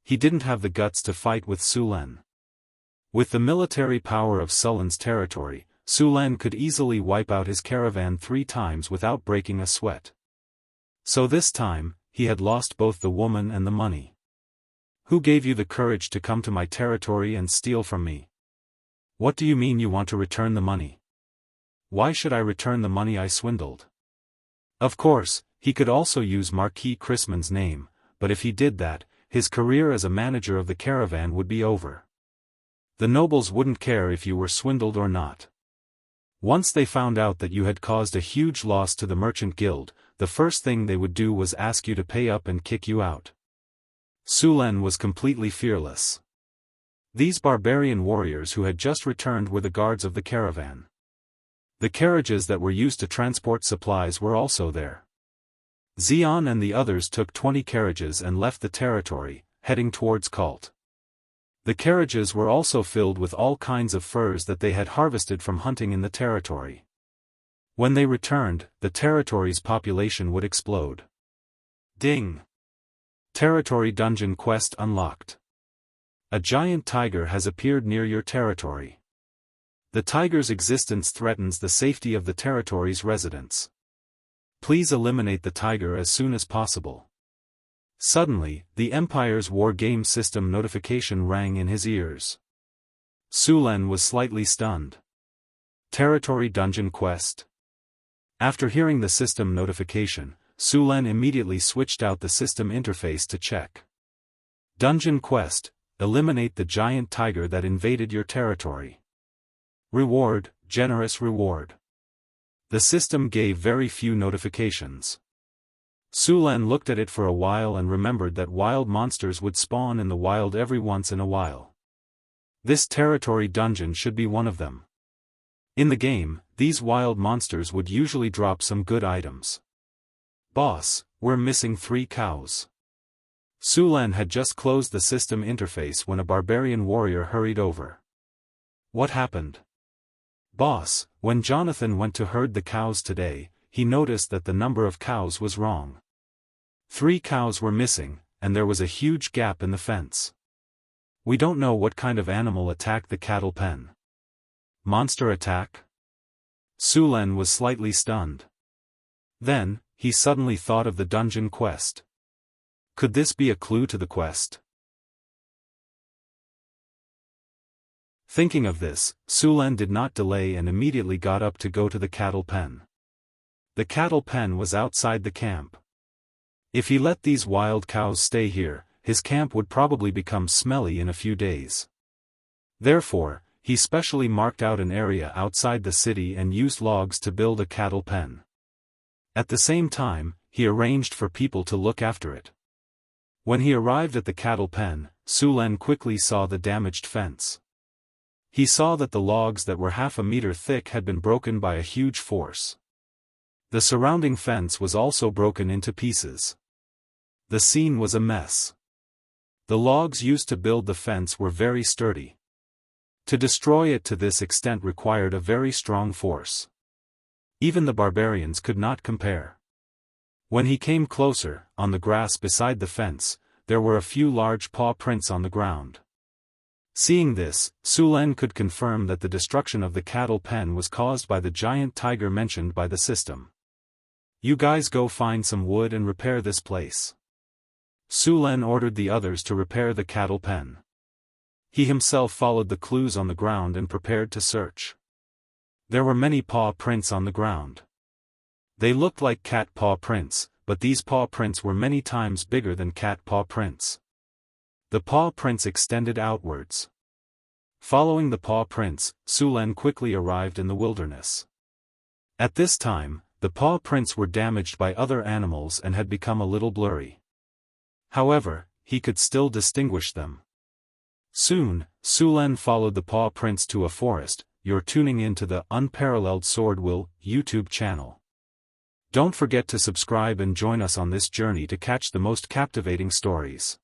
He didn't have the guts to fight with Su Len. With the military power of Sullen's territory, Su Len could easily wipe out his caravan 3 times without breaking a sweat. So this time, he had lost both the woman and the money. Who gave you the courage to come to my territory and steal from me? What do you mean you want to return the money? Why should I return the money I swindled? Of course, he could also use Marquis Chrisman's name, but if he did that, his career as a manager of the caravan would be over. The nobles wouldn't care if you were swindled or not. Once they found out that you had caused a huge loss to the merchant guild, the first thing they would do was ask you to pay up and kick you out. Su Len was completely fearless. These barbarian warriors who had just returned were the guards of the caravan. The carriages that were used to transport supplies were also there. Xian and the others took 20 carriages and left the territory, heading towards Cult. The carriages were also filled with all kinds of furs that they had harvested from hunting in the territory. When they returned, the territory's population would explode. Ding! Territory dungeon quest unlocked. A giant tiger has appeared near your territory. The tiger's existence threatens the safety of the territory's residents. Please eliminate the tiger as soon as possible. Suddenly, the Empire's war game system notification rang in his ears. Su Len was slightly stunned. Territory dungeon quest. After hearing the system notification, Su Len immediately switched out the system interface to check. Dungeon quest: eliminate the giant tiger that invaded your territory. Reward: generous reward. The system gave very few notifications. Su Len looked at it for a while and remembered that wild monsters would spawn in the wild every once in a while. This territory dungeon should be one of them. In the game, these wild monsters would usually drop some good items. Boss, we're missing 3 cows. Su Len had just closed the system interface when a barbarian warrior hurried over. What happened? Boss, when Jonathan went to herd the cows today, he noticed that the number of cows was wrong. 3 cows were missing, and there was a huge gap in the fence. We don't know what kind of animal attacked the cattle pen. Monster attack? Su Len was slightly stunned. Then, he suddenly thought of the dungeon quest. Could this be a clue to the quest? Thinking of this, Su Len did not delay and immediately got up to go to the cattle pen. The cattle pen was outside the camp. If he let these wild cows stay here, his camp would probably become smelly in a few days. Therefore, he specially marked out an area outside the city and used logs to build a cattle pen. At the same time, he arranged for people to look after it. When he arrived at the cattle pen, Su Len quickly saw the damaged fence. He saw that the logs that were half a meter thick had been broken by a huge force. The surrounding fence was also broken into pieces. The scene was a mess. The logs used to build the fence were very sturdy. To destroy it to this extent required a very strong force. Even the barbarians could not compare. When he came closer, on the grass beside the fence, there were a few large paw prints on the ground. Seeing this, Su Len could confirm that the destruction of the cattle pen was caused by the giant tiger mentioned by the system. You guys go find some wood and repair this place. Su Len ordered the others to repair the cattle pen. He himself followed the clues on the ground and prepared to search. There were many paw prints on the ground. They looked like cat paw prints, but these paw prints were many times bigger than cat paw prints. The paw prints extended outwards. Following the paw prints, Su Len quickly arrived in the wilderness. At this time, the paw prints were damaged by other animals and had become a little blurry. However, he could still distinguish them. Soon, Su Len followed the paw prints to a forest. You're tuning into the Unparalleled SwordWill YouTube channel. Don't forget to subscribe and join us on this journey to catch the most captivating stories.